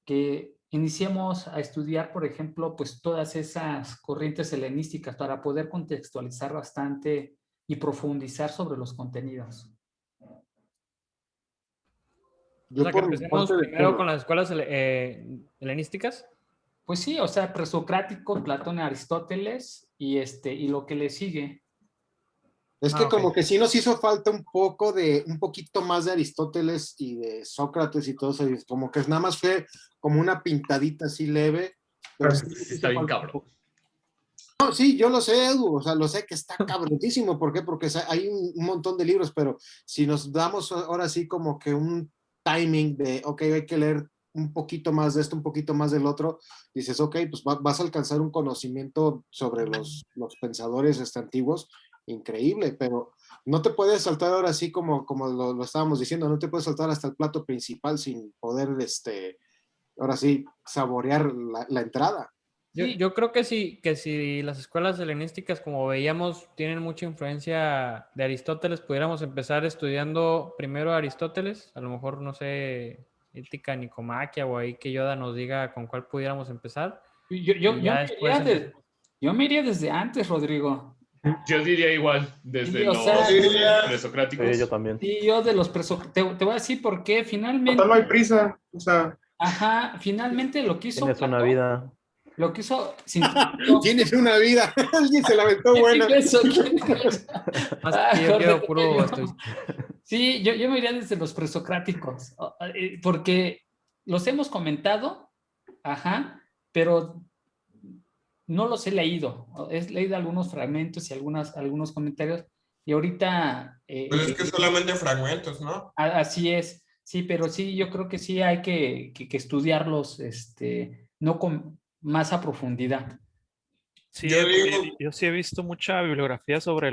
que iniciemos a estudiar, por ejemplo, pues todas esas corrientes helenísticas para poder contextualizar bastante y profundizar sobre los contenidos. O sea, que empecemos primero con las escuelas helenísticas. Pues sí, o sea, presocrático, Platón, Aristóteles y lo que le sigue. Es que como que sí nos hizo falta un poquito más de Aristóteles y de Sócrates y todo eso, como que nada más fue como una pintadita así leve. Pero sí está bien cabrón. No, sí, yo lo sé, Edu, o sea, lo sé que está cabronísimo. ¿Por qué? Porque hay un montón de libros, pero si nos damos ahora sí como que un timing de, ok, hay que leer un poquito más de esto, un poquito más del otro, dices, ok, pues vas a alcanzar un conocimiento sobre los pensadores antiguos increíble, pero no te puedes saltar ahora sí como lo estábamos diciendo, no te puedes saltar hasta el plato principal sin poder, ahora sí, saborear la entrada. Yo creo que si las escuelas helenísticas, como veíamos, tienen mucha influencia de Aristóteles, pudiéramos empezar estudiando primero a Aristóteles, a lo mejor, no sé, Ética, Nicomaquia, o ahí que Yoda nos diga con cuál pudiéramos empezar. Yo me iría desde antes, Rodrigo. Yo diría igual, desde los presocráticos. Sí, yo también. Sí, yo de los presocráticos. Te voy a decir por qué, finalmente. No hay prisa, o sea. Ajá, finalmente lo que hizo. Tienes una vida. Lo que hizo. Tienes una vida. Alguien se la aventó buena. Sí, yo me iría desde los presocráticos, porque los hemos comentado, pero no los he leído. He leído algunos fragmentos y algunos comentarios, y ahorita... Pues es que solamente fragmentos, ¿no? Así es, sí, pero sí, yo creo que sí hay que estudiarlos, no con más a profundidad. Sí, digo, yo sí he visto mucha bibliografía sobre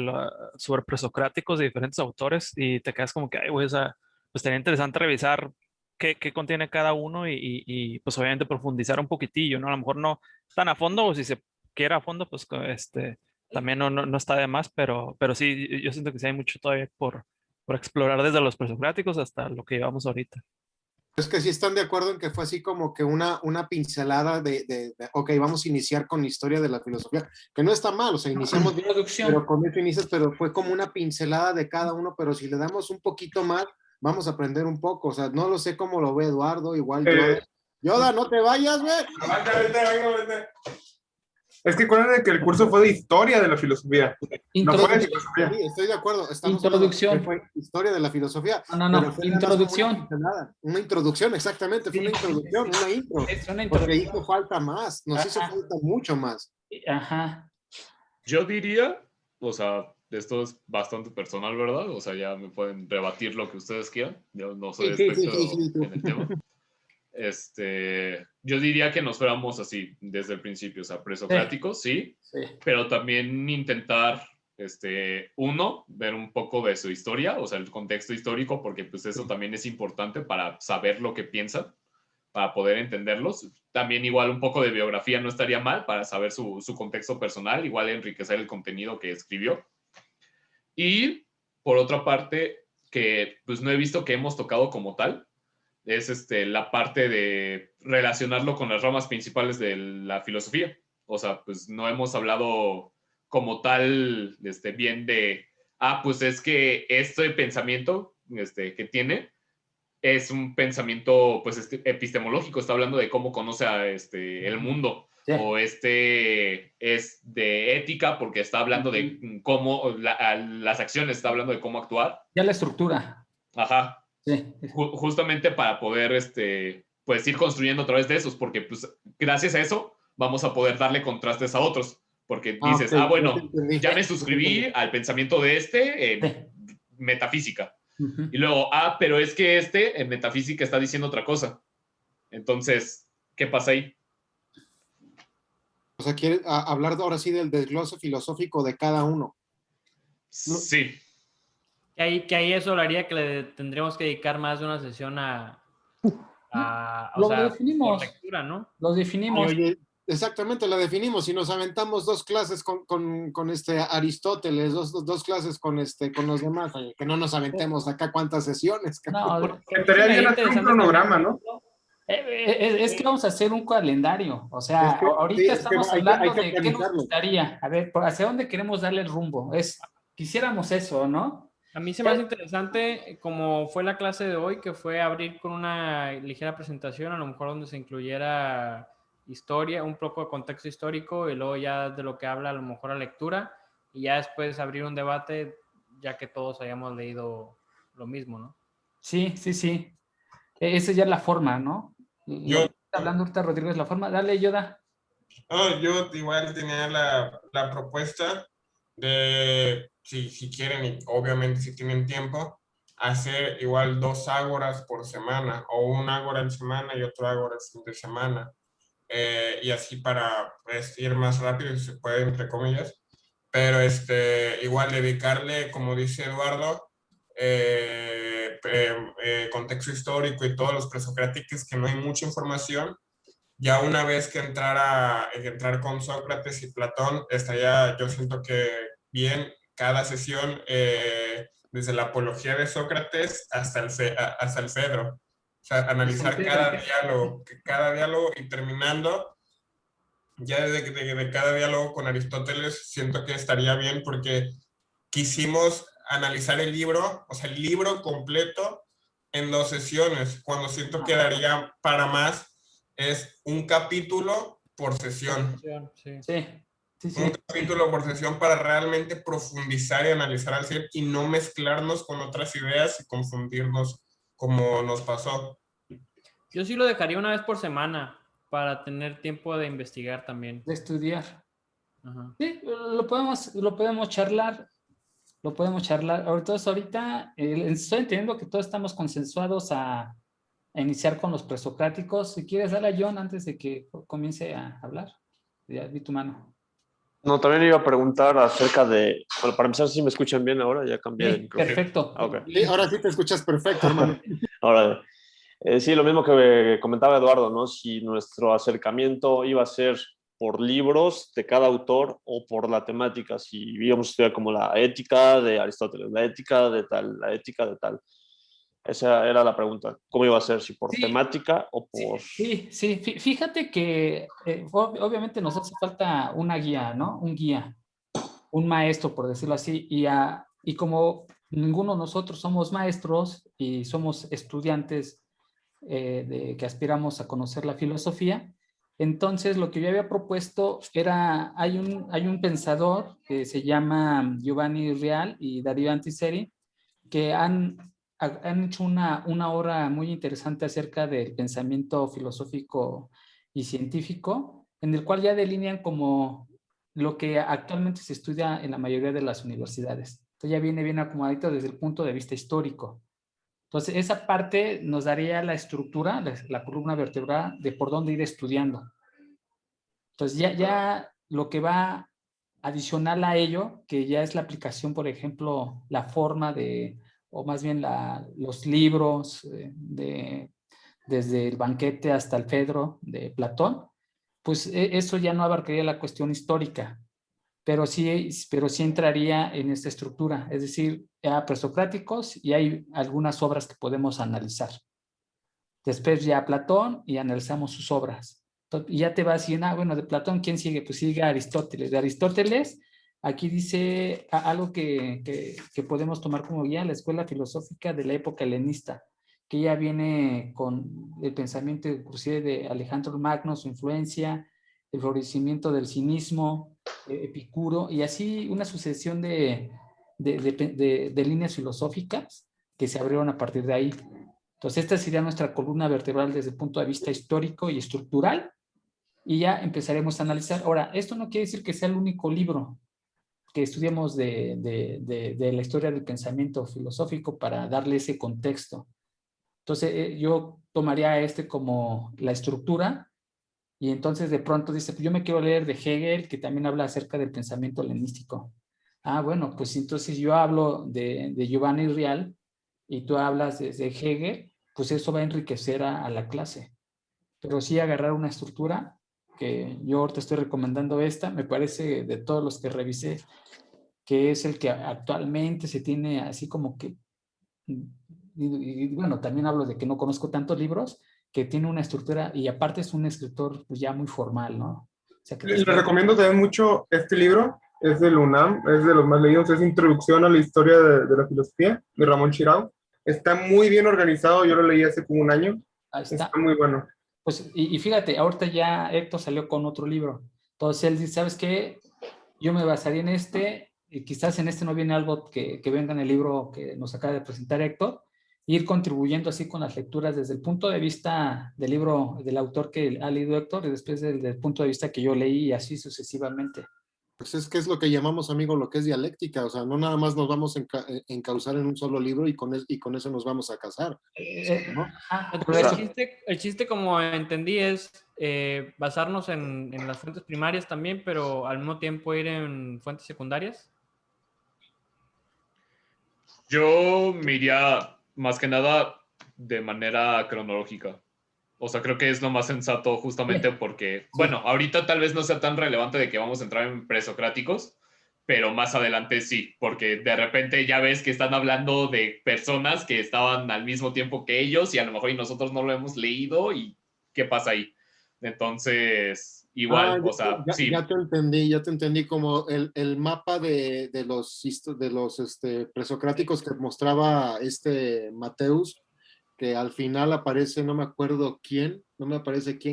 presocráticos de diferentes autores y te quedas como que, ay, güey, o sea, pues sería interesante revisar qué contiene cada uno y, pues obviamente profundizar un poquitillo, ¿no? A lo mejor no tan a fondo o si se quiere a fondo, pues también no está de más, pero sí, yo siento que sí hay mucho todavía por explorar desde los presocráticos hasta lo que llevamos ahorita. Es que sí están de acuerdo en que fue así como que una pincelada ok, vamos a iniciar con la historia de la filosofía, que no está mal, o sea, iniciamos bien, pero con eso inicias, pero fue como una pincelada de cada uno, pero si le damos un poquito más, vamos a aprender un poco, o sea, no lo sé cómo lo ve Eduardo, igual Yoda. Yoda, no te vayas, güey. Vete. Es que acuérdense que el curso fue de historia de la filosofía. No fue de filosofía. Sí, estoy de acuerdo. Introducción. Fue historia de la filosofía. No. Introducción. Una introducción, exactamente. Fue una introducción, una intro. Es una porque hizo falta más. Nos hizo falta mucho más. Ajá. Yo diría, o sea, esto es bastante personal, ¿verdad? O sea, ya me pueden rebatir lo que ustedes quieran. Yo no soy experto en el tema. Yo diría que nos fuéramos así desde el principio, o sea, presocráticos, sí, pero también intentar, uno, ver un poco de su historia, o sea, el contexto histórico, porque pues eso también es importante para saber lo que piensan, para poder entenderlos. También igual un poco de biografía no estaría mal para saber su contexto personal, igual enriquecer el contenido que escribió. Y por otra parte, que pues no he visto que hemos tocado como tal, es la parte de relacionarlo con las ramas principales de la filosofía. O sea, pues no hemos hablado como tal bien de, pues es que este pensamiento que tiene es un pensamiento pues epistemológico, está hablando de cómo conoce a el mundo. Sí. O es de ética porque está hablando de cómo las acciones, está hablando de cómo actuar. Ya la estructura. Ajá. Sí. Justamente para poder pues ir construyendo a través de esos, porque pues gracias a eso vamos a poder darle contrastes a otros, porque dices, okay, bueno, ya me suscribí al pensamiento de metafísica. Y luego, pero es que en metafísica está diciendo otra cosa. Entonces, ¿qué pasa ahí? O sea, quiere hablar ahora sí del desglose filosófico de cada uno. Sí. Que ahí eso hablaría que le tendríamos que dedicar más de una sesión lo definimos. Por lectura, ¿no? Lo definimos. Oye, exactamente, la definimos. Y nos aventamos 2 clases con Aristóteles, dos clases con los demás. Que no nos aventemos acá cuántas sesiones. No, estaría bien hacer un cronograma, ¿no? Es que vamos a hacer un calendario. O sea, ahorita estamos hablando de qué nos gustaría. A ver, ¿hacia dónde queremos darle el rumbo? Quisiéramos eso, ¿no? A mí se me hace interesante, como fue la clase de hoy, que fue abrir con una ligera presentación, a lo mejor donde se incluyera historia, un poco de contexto histórico, y luego ya de lo que habla a lo mejor la lectura, y ya después abrir un debate, ya que todos hayamos leído lo mismo, ¿no? Sí. Esa ya es la forma, ¿no? Yo hablando ahorita, Rodrigo, es la forma. Dale, Yoda. Yo igual tenía la propuesta de, si quieren y obviamente si tienen tiempo, hacer igual 2 ágoras por semana, o 1 ágora en semana y otro ágora en fin de semana, y así para pues, ir más rápido, si se puede, entre comillas, pero igual dedicarle, como dice Eduardo, contexto histórico y todos los presocráticos, que no hay mucha información. Ya una vez que entrar con Sócrates y Platón, estaría, yo siento que bien, cada sesión, desde la apología de Sócrates hasta el Fedro. O sea, analizar cada diálogo y terminando, ya de cada diálogo con Aristóteles, siento que estaría bien porque quisimos analizar el libro, o sea, el libro completo en 2 sesiones, cuando siento que daría para más. Es un capítulo por sesión. Sí. Un capítulo por sesión para realmente profundizar y analizar al 100 y no mezclarnos con otras ideas y confundirnos como nos pasó. Yo sí lo dejaría una vez por semana para tener tiempo de investigar también. De estudiar. Ajá. Sí, lo podemos charlar. Ahorita estoy entendiendo que todos estamos consensuados a iniciar con los presocráticos. Si quieres, dale a John antes de que comience a hablar. Ya vi tu mano. No, también iba a preguntar acerca de, bueno, para empezar, si me escuchan bien ahora, ya cambié de micrófono. Perfecto. Okay. Sí, ahora sí te escuchas perfecto, hermano. Ahora, sí, lo mismo que comentaba Eduardo, ¿no? Si nuestro acercamiento iba a ser por libros de cada autor o por la temática, si íbamos a estudiar como la ética de Aristóteles, la ética de tal, la ética de tal. Esa era la pregunta. ¿Cómo iba a ser? ¿Si por temática o por...? Sí. Fíjate que obviamente nos hace falta una guía, ¿no? Un guía, un maestro, por decirlo así, y como ninguno de nosotros somos maestros y somos estudiantes que aspiramos a conocer la filosofía, entonces lo que yo había propuesto era, hay un pensador que se llama Giovanni Real y Darío Antiseri, que han hecho una obra muy interesante acerca del pensamiento filosófico y científico, en el cual ya delinean como lo que actualmente se estudia en la mayoría de las universidades. Entonces ya viene bien acomodadito desde el punto de vista histórico. Entonces esa parte nos daría la estructura, la columna vertebral de por dónde ir estudiando. Entonces ya lo que va adicional a ello, que ya es la aplicación, por ejemplo, la forma de, o más bien los libros, desde el banquete hasta el Fedro de Platón, pues eso ya no abarcaría la cuestión histórica, pero sí entraría en esta estructura, es decir, ya presocráticos y hay algunas obras que podemos analizar. Después ya Platón y analizamos sus obras. Y ya te vas y bueno, de Platón, ¿quién sigue? Pues sigue Aristóteles. De Aristóteles, aquí dice algo que podemos tomar como guía, la escuela filosófica de la época helenista, que ya viene con el pensamiento inclusive de Alejandro Magno, su influencia, el florecimiento del cinismo, Epicuro, y así una sucesión de líneas filosóficas que se abrieron a partir de ahí. Entonces, esta sería nuestra columna vertebral desde el punto de vista histórico y estructural, y ya empezaremos a analizar. Ahora, esto no quiere decir que sea el único libro que estudiemos de la historia del pensamiento filosófico para darle ese contexto. Entonces, yo tomaría como la estructura, y entonces de pronto dice, pues yo me quiero leer de Hegel, que también habla acerca del pensamiento helenístico. Ah, bueno, pues entonces yo hablo de Giovanni Real, y tú hablas de Hegel, pues eso va a enriquecer a la clase. Pero sí agarrar una estructura, que yo ahorita estoy recomendando esta, me parece de todos los que revisé, que es el que actualmente se tiene así como que, y bueno, también hablo de que no conozco tantos libros, que tiene una estructura y aparte es un escritor pues ya muy formal, ¿no? O sea, que Les recomiendo también mucho este libro, es del UNAM, es de los más leídos, es Introducción a la Historia de la Filosofía, de Ramón Chirao. Está muy bien organizado, yo lo leí hace como un año. Ahí está. Está muy bueno. Pues, y fíjate, ahorita ya Héctor salió con otro libro. Entonces él dice, ¿sabes qué? Yo me basaría en este, y quizás en este no viene algo que venga en el libro que nos acaba de presentar Héctor, ir contribuyendo así con las lecturas desde el punto de vista del libro del autor que ha leído Héctor y después desde el punto de vista que yo leí y así sucesivamente. Pues es que es lo que llamamos, amigo, lo que es dialéctica, o sea, no nada más nos vamos a encauzar en un solo libro y con eso nos vamos a casar. ¿No? El chiste, como entendí, es basarnos en las fuentes primarias también, pero al mismo tiempo ir en fuentes secundarias. Yo me iría más que nada de manera cronológica. O sea, creo que es lo más sensato justamente porque, bueno, ahorita tal vez no sea tan relevante de que vamos a entrar en presocráticos, pero más adelante sí, porque de repente ya ves que están hablando de personas que estaban al mismo tiempo que ellos y a lo mejor y nosotros no lo hemos leído y ¿qué pasa ahí? Entonces, igual, o sea, sí. Ya te entendí como el mapa de los presocráticos que mostraba Mateus, que al final aparece, no me acuerdo quién,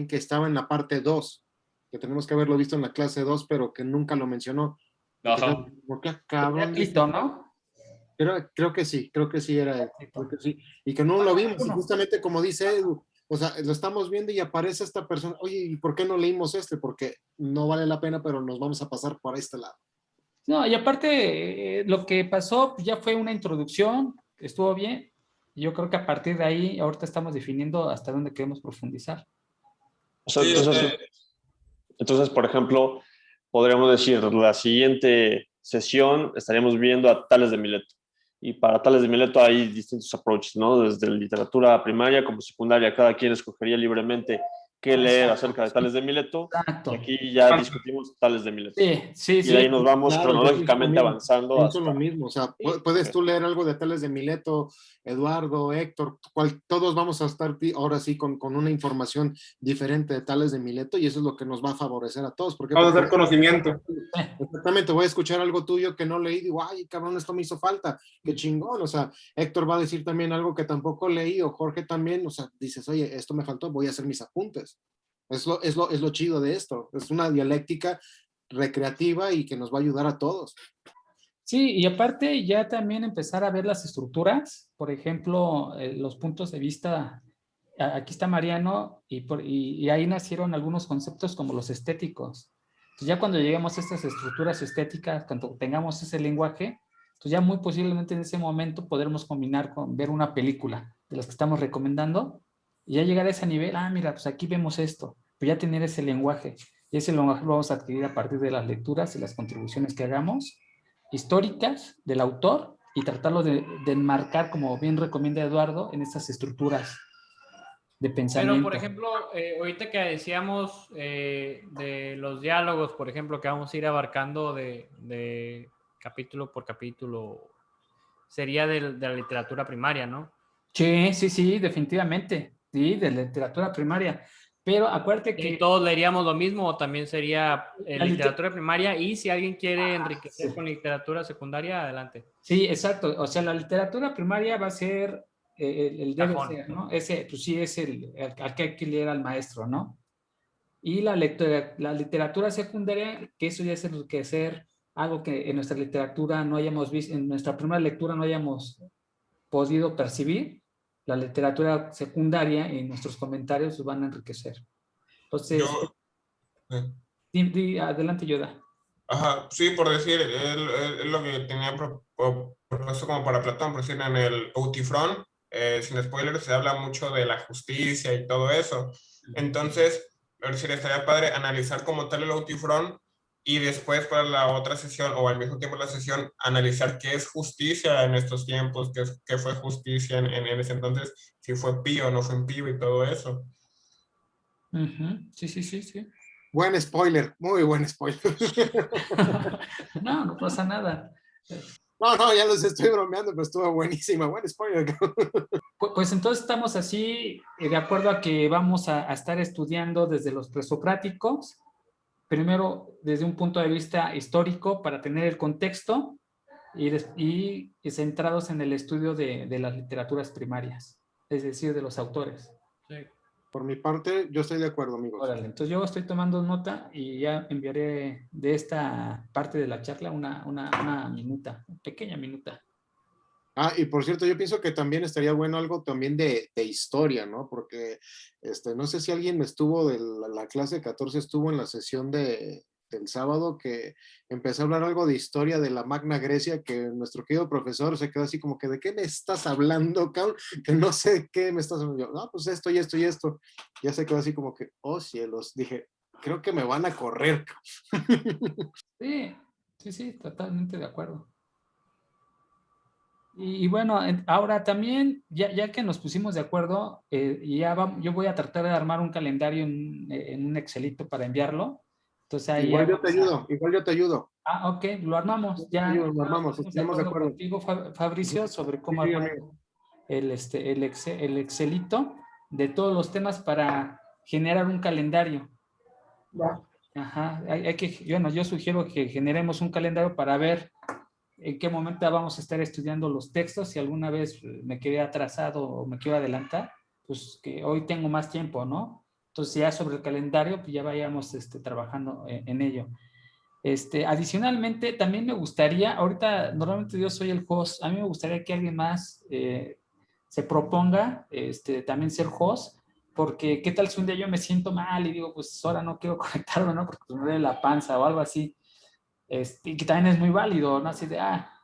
que estaba en la parte 2, que tenemos que haberlo visto en la clase 2, pero que nunca lo mencionó. Ajá. ¿Por qué cabrón? ¿No? Creo que sí era él, creo que sí. Y que no lo vimos, y justamente como dice Edu, o sea, lo estamos viendo y aparece esta persona, oye, ¿y por qué no leímos Porque no vale la pena, pero nos vamos a pasar por este lado. No, y aparte, lo que pasó ya fue una introducción, estuvo bien. Yo creo que a partir de ahí, ahorita estamos definiendo hasta dónde queremos profundizar. O sea, entonces, por ejemplo, podríamos decir, la siguiente sesión estaríamos viendo a Tales de Mileto. Y para Tales de Mileto hay distintos approaches, ¿no? Desde literatura primaria como secundaria, cada quien escogería libremente qué leer acerca de Tales de Mileto. Exacto. Y aquí ya discutimos Tales de Mileto. Sí. Y de ahí nos vamos Claro, cronológicamente yo avanzando. pienso lo mismo, o sea, puedes tú leer algo de Tales de Mileto, Eduardo, Héctor, todos vamos a estar ahora sí con una información diferente de Tales de Mileto y eso es lo que nos va a favorecer a todos. Porque vamos a hacer conocimiento. Exactamente, voy a escuchar algo tuyo que no leí, digo, ay, cabrón, esto me hizo falta, qué chingón, o sea, Héctor va a decir también algo que tampoco leí, o Jorge también, o sea, dices, oye, esto me faltó, voy a hacer mis apuntes. Es lo chido de esto, es una dialéctica recreativa y que nos va a ayudar a todos. Sí, y aparte ya también empezar a ver las estructuras, por ejemplo, los puntos de vista. Aquí está Mariano y ahí nacieron algunos conceptos como los estéticos. Entonces ya cuando lleguemos a estas estructuras estéticas, cuando tengamos ese lenguaje, pues ya muy posiblemente en ese momento podremos combinar con ver una película de las que estamos recomendando y ya llegar a ese nivel, mira, pues aquí vemos esto, pues ya tener ese lenguaje. Y ese lenguaje lo vamos a adquirir a partir de las lecturas y las contribuciones que hagamos, históricas del autor, y tratarlo de enmarcar, como bien recomienda Eduardo, en estas estructuras de pensamiento. Pero, por ejemplo, ahorita que decíamos de los diálogos, por ejemplo, que vamos a ir abarcando de capítulo por capítulo, sería de la literatura primaria, ¿no? Sí, definitivamente. Sí, de literatura primaria. Pero acuérdate que... ¿Y todos leeríamos lo mismo o también sería literatura primaria? Y si alguien quiere enriquecer con literatura secundaria, adelante. Sí, exacto. O sea, la literatura primaria va a ser el debe Cajón. ser, ¿no? Ese, pues sí, es al que hay que leer al maestro, ¿no? Y la literatura secundaria, que eso ya es enriquecer algo que en nuestra literatura no hayamos visto, en nuestra primera lectura no hayamos podido percibir. La literatura secundaria y nuestros comentarios van a enriquecer. Entonces, adelante, Yoda. Ajá, sí, por decir, es lo que tenía propuesto como para Platón, por decir, en el Outifrón, sin spoilers, se habla mucho de la justicia y todo eso. Entonces, por decir, estaría padre analizar como tal el Outifrón y después para la otra sesión, o al mismo tiempo la sesión, analizar qué es justicia en estos tiempos, qué fue justicia en ese entonces, si fue pío o no fue pío y todo eso. Sí. Buen spoiler, muy buen spoiler. No pasa nada. No, ya los estoy bromeando, pero estuvo buenísima. Buen spoiler. Pues entonces estamos así, de acuerdo a que vamos a estar estudiando desde los presocráticos, primero desde un punto de vista histórico para tener el contexto y centrados en el estudio de las literaturas primarias, es decir, de los autores. Sí. Por mi parte, yo estoy de acuerdo, amigos. Órale, entonces yo estoy tomando nota y ya enviaré de esta parte de la charla una minuta, una pequeña minuta. Y por cierto, yo pienso que también estaría bueno algo también de historia, ¿no? Porque no sé si alguien estuvo de la clase 14, estuvo en la sesión del sábado, que empezó a hablar algo de historia de la Magna Grecia, que nuestro querido profesor se quedó así como que, ¿de qué me estás hablando, cabrón? Que no sé qué me estás hablando. Yo, no, pues esto y esto y esto. Ya se quedó así como que, oh cielos, dije, creo que me van a correr. Sí, totalmente de acuerdo. Y bueno, ahora también, ya que nos pusimos de acuerdo, yo voy a tratar de armar un calendario en un Excelito para enviarlo. Entonces, ahí igual yo te ayudo. Ok, lo armamos. Lo armamos, estamos de acuerdo contigo, Fabricio, sobre cómo armar el Excelito de todos los temas para generar un calendario. Ajá, yo sugiero que generemos un calendario para ver en qué momento vamos a estar estudiando los textos. Si alguna vez me quedé atrasado o me quiero adelantar, pues que hoy tengo más tiempo, ¿no? Entonces ya sobre el calendario, pues ya vayamos trabajando en ello. Adicionalmente, también me gustaría, ahorita normalmente yo soy el host, a mí me gustaría que alguien más se proponga también ser host, porque qué tal si un día yo me siento mal y digo, pues ahora no quiero conectarme, ¿no? Porque me duele la panza o algo así. Y que también es muy válido, ¿no? Así de,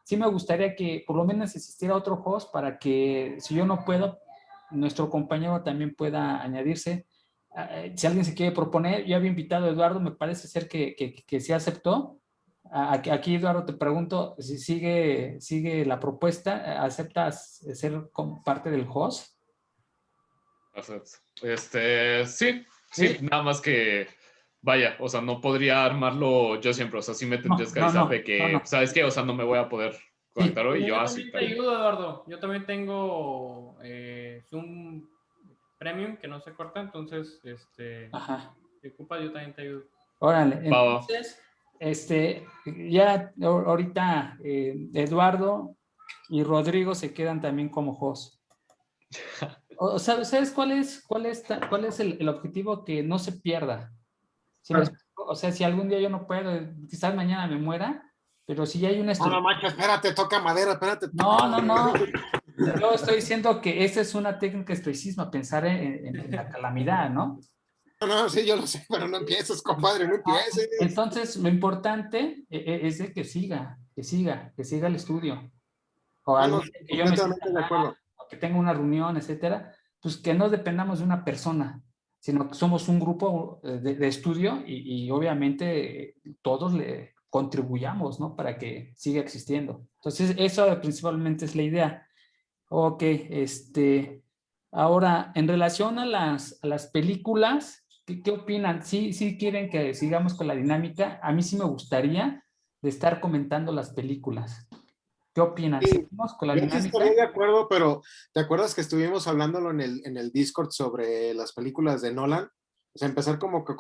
sí me gustaría que por lo menos existiera otro host para que si yo no puedo, nuestro compañero también pueda añadirse. si alguien se quiere proponer, yo había invitado a Eduardo, me parece ser que sí aceptó. Aquí, Eduardo, te pregunto si sigue la propuesta, ¿aceptas ser como parte del host? Sí, nada más que, vaya, o sea, no podría armarlo yo siempre, o sea, sí me tendrías que avisar de que, ¿sabes qué? O sea, no me voy a poder conectar hoy y yo así. Yo también te ayudo, Eduardo. Yo también tengo Zoom Premium que no se corta, entonces, si ocupas, yo también te ayudo. Órale, entonces, ya ahorita Eduardo y Rodrigo se quedan también como host. O sea, ¿sabes cuál es el objetivo? Que no se pierda. O sea, si algún día yo no puedo, quizás mañana me muera, pero si hay una estructura... No, macho, espérate, toca madera, espérate. No. Yo estoy diciendo que esa es una técnica estoicismo, pensar en la calamidad, ¿no? No, sí, yo lo sé, pero no empieces, compadre, no empieces. Entonces, lo importante es de que siga el estudio. O algo que yo me sienta de acuerdo. O que tenga una reunión, etcétera, pues que no dependamos de una persona, sino que somos un grupo de estudio y obviamente todos le contribuyamos, ¿no? Para que siga existiendo. Entonces, eso principalmente es la idea. Ok, ahora, en relación a las películas, ¿qué opinan? ¿Sí quieren que sigamos con la dinámica? A mí sí me gustaría de estar comentando las películas. ¿Qué opinan? Sí, ¿Seguimos con la dinámica? Yo estoy de acuerdo, pero ¿te acuerdas que estuvimos hablándolo en el Discord sobre las películas de Nolan? O sea, empezar como que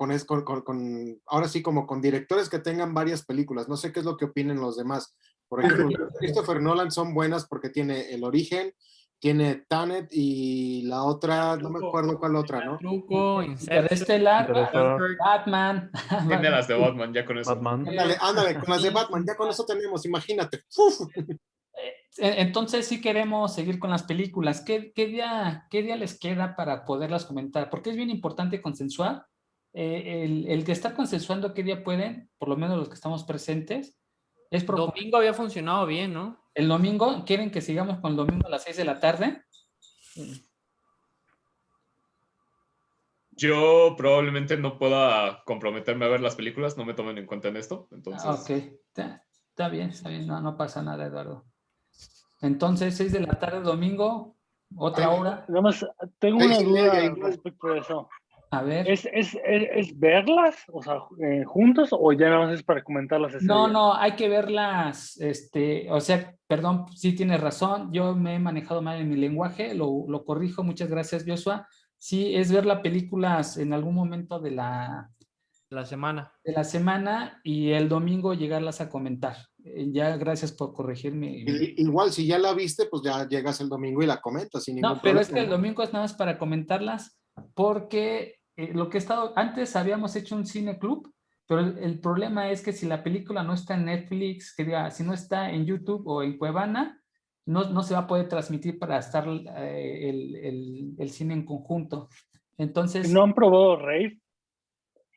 ahora sí, como con directores que tengan varias películas. No sé qué es lo que opinen los demás. Por ejemplo, Christopher Nolan son buenas porque tiene El Origen, tiene Tenet y la otra, no me acuerdo cuál otra, ¿no? Truco, Interestelar, Batman. Tiene las de Batman, ya con eso. Ándale, con las de Batman, ya con eso tenemos, imagínate. Entonces sí queremos seguir con las películas. ¿Qué día les queda para poderlas comentar? Porque es bien importante consensuar. El que está consensuando qué día pueden, por lo menos los que estamos presentes, es domingo había funcionado bien, ¿no? El domingo, ¿quieren que sigamos con el domingo a las 6 de la tarde? Yo probablemente no pueda comprometerme a ver las películas, no me tomen en cuenta en esto. Entonces... Ok, está bien, no pasa nada, Eduardo. Entonces, 6 de la tarde, domingo, otra hora. Nada más, tengo una duda respecto a eso. A ver. ¿Es verlas, o sea, juntos, o ya nada más es para comentarlas ese día? No, hay que verlas, o sea, perdón, sí tienes razón, yo me he manejado mal en mi lenguaje, lo corrijo, muchas gracias, Joshua. Sí, es ver las películas en algún momento de la semana. De la semana y el domingo llegarlas a comentar. Ya, gracias por corregirme. Igual, si ya la viste, pues ya llegas el domingo y la comentas sin ningún problema. Pero es que el ¿no? domingo es nada más para comentarlas porque lo que he estado, antes habíamos hecho un cine club, pero el problema es que si la película no está en Netflix, que diga, si no está en YouTube o en Cuevana, no se va a poder transmitir para estar el cine en conjunto. Entonces... ¿No han probado Rave?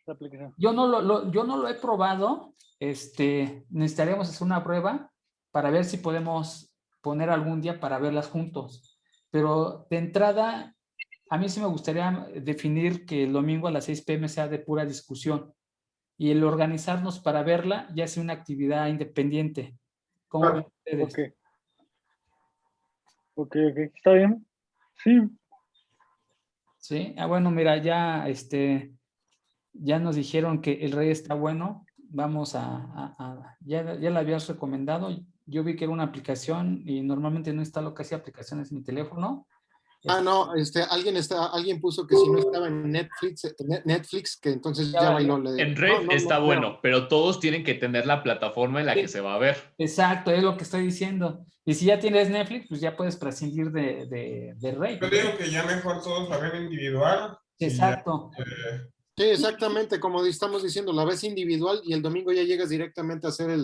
La aplicación. Yo no lo he probado. Necesitaríamos hacer una prueba para ver si podemos poner algún día para verlas juntos. Pero de entrada, a mí sí me gustaría definir que el domingo a las 6 p.m. sea de pura discusión y el organizarnos para verla ya sea una actividad independiente. ¿Cómo ven ustedes? Ok, ¿está bien? Sí. Sí, bueno, mira, ya ya nos dijeron que el rey está bueno. Vamos ya la habías recomendado. Yo vi que era una aplicación y normalmente no instalo casi aplicaciones en mi teléfono. No, alguien puso que si no estaba en Netflix, que entonces ya bailó. En Red está bueno, pero todos tienen que tener la plataforma en la que se va a ver. Exacto, es lo que estoy diciendo. Y si ya tienes Netflix, pues ya puedes prescindir de Red. Yo digo que ya mejor todos la ven individual. Exacto. Sí, exactamente, como estamos diciendo, la ves individual y el domingo ya llegas directamente a hacer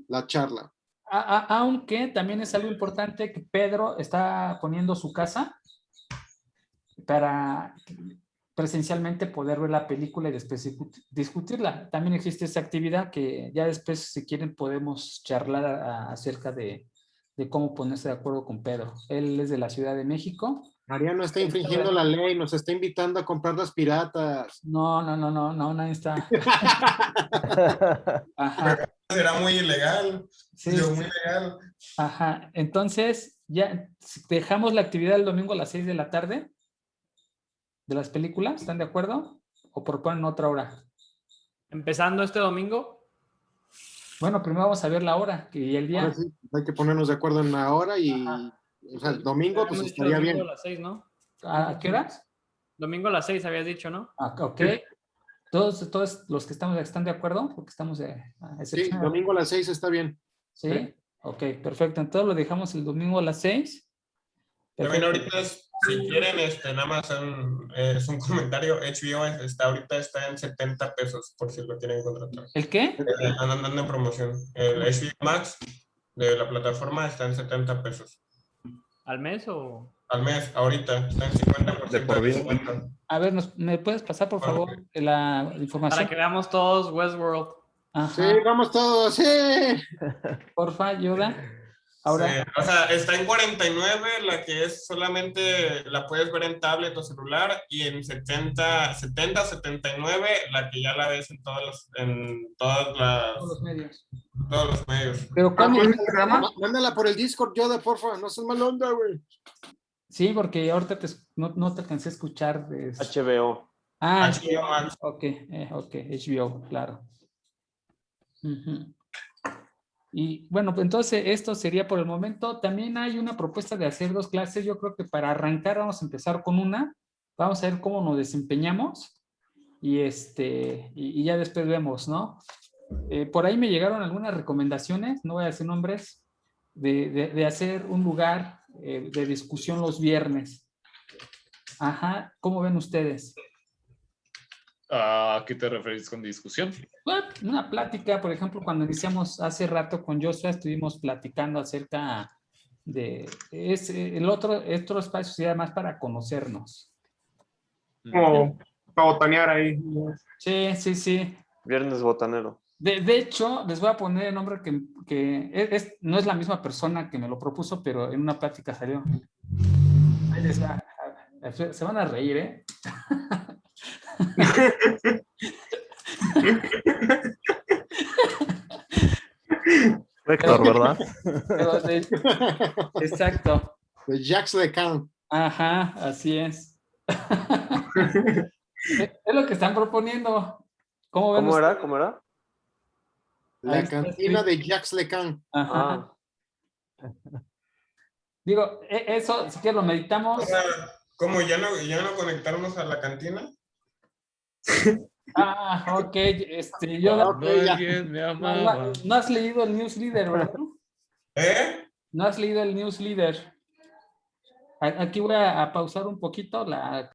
la charla. Aunque también es algo importante que Pedro está poniendo su casa para presencialmente poder ver la película y después discutirla. También existe esa actividad que ya después, si quieren, podemos charlar acerca de cómo ponerse de acuerdo con Pedro. Él es de la Ciudad de México Mariano está infringiendo la ley, nos está invitando a comprar las piratas. No, nadie está. Ajá. Será muy ilegal. Sí, Muy legal. Ajá. Entonces, ya dejamos la actividad el domingo a las 6 de la tarde de las películas, ¿están de acuerdo? ¿O proponen otra hora? Empezando este domingo. Bueno, primero vamos a ver la hora y el día. Ahora sí, hay que ponernos de acuerdo en la hora y o sea, el domingo pues estaría domingo bien. A las 6, ¿no? ¿A qué horas? Domingo a las 6 habías dicho, ¿no? Ok. Todos los que están de acuerdo, porque estamos Sí, domingo a las 6 está bien. ¿Sí? Ok, perfecto. Entonces lo dejamos el domingo a las 6. También ahorita, si quieren, nada más es un comentario. HBO ahorita está en 70 pesos, por si lo quieren contratar. ¿El qué? Andando en promoción. El HBO Max de la plataforma está en 70 pesos. ¿Al mes o...? Al mes, ahorita, está en 50% De por vida. descuento. A ver, ¿me puedes pasar, por favor, la información? Para que veamos todos Westworld. Ajá. Sí, vamos todos, sí. Porfa, Yoda. Ahora. Sí, o sea, está en 49, la que es solamente la puedes ver en tablet o celular, y en 79, la que ya la ves en todos los medios. Todos los medios. ¿Pero cuándo es el programa? Mándala por el Discord, Yoda, porfa, no seas mal onda, güey. Sí, porque ahorita no te alcancé a escuchar. HBO. HBO Max. Ok, HBO, claro. Uh-huh. Y bueno, pues entonces esto sería por el momento. También hay una propuesta de hacer 2 clases. Yo creo que para arrancar vamos a empezar con una. Vamos a ver cómo nos desempeñamos y ya después vemos, ¿no? Por ahí me llegaron algunas recomendaciones, no voy a decir nombres, de hacer un lugar de discusión los viernes. Ajá, ¿cómo ven ustedes? ¿A qué te referís con discusión? Bueno, una plática, por ejemplo, cuando iniciamos hace rato con Joshua, estuvimos platicando acerca de el otro espacio sería más para conocernos. Como para botanear ahí. Sí. Viernes botanero. De hecho, les voy a poner el nombre que no es la misma persona que me lo propuso, pero en una plática salió. Ahí les va. Se van a reír, ¿eh? Héctor, ¿verdad? Exacto. De Jacques Lacan. Ajá, así es. Es lo que están proponiendo. ¿Cómo era? La cantina de Jacques Lacan. Ajá. Digo, eso, si quieres lo meditamos. O sea, ¿cómo ya no conectarnos a la cantina? Ok, yo Alguien me amaba. no has leído el newsletter, ¿verdad? No has leído el newsletter. Aquí voy a pausar un poquito la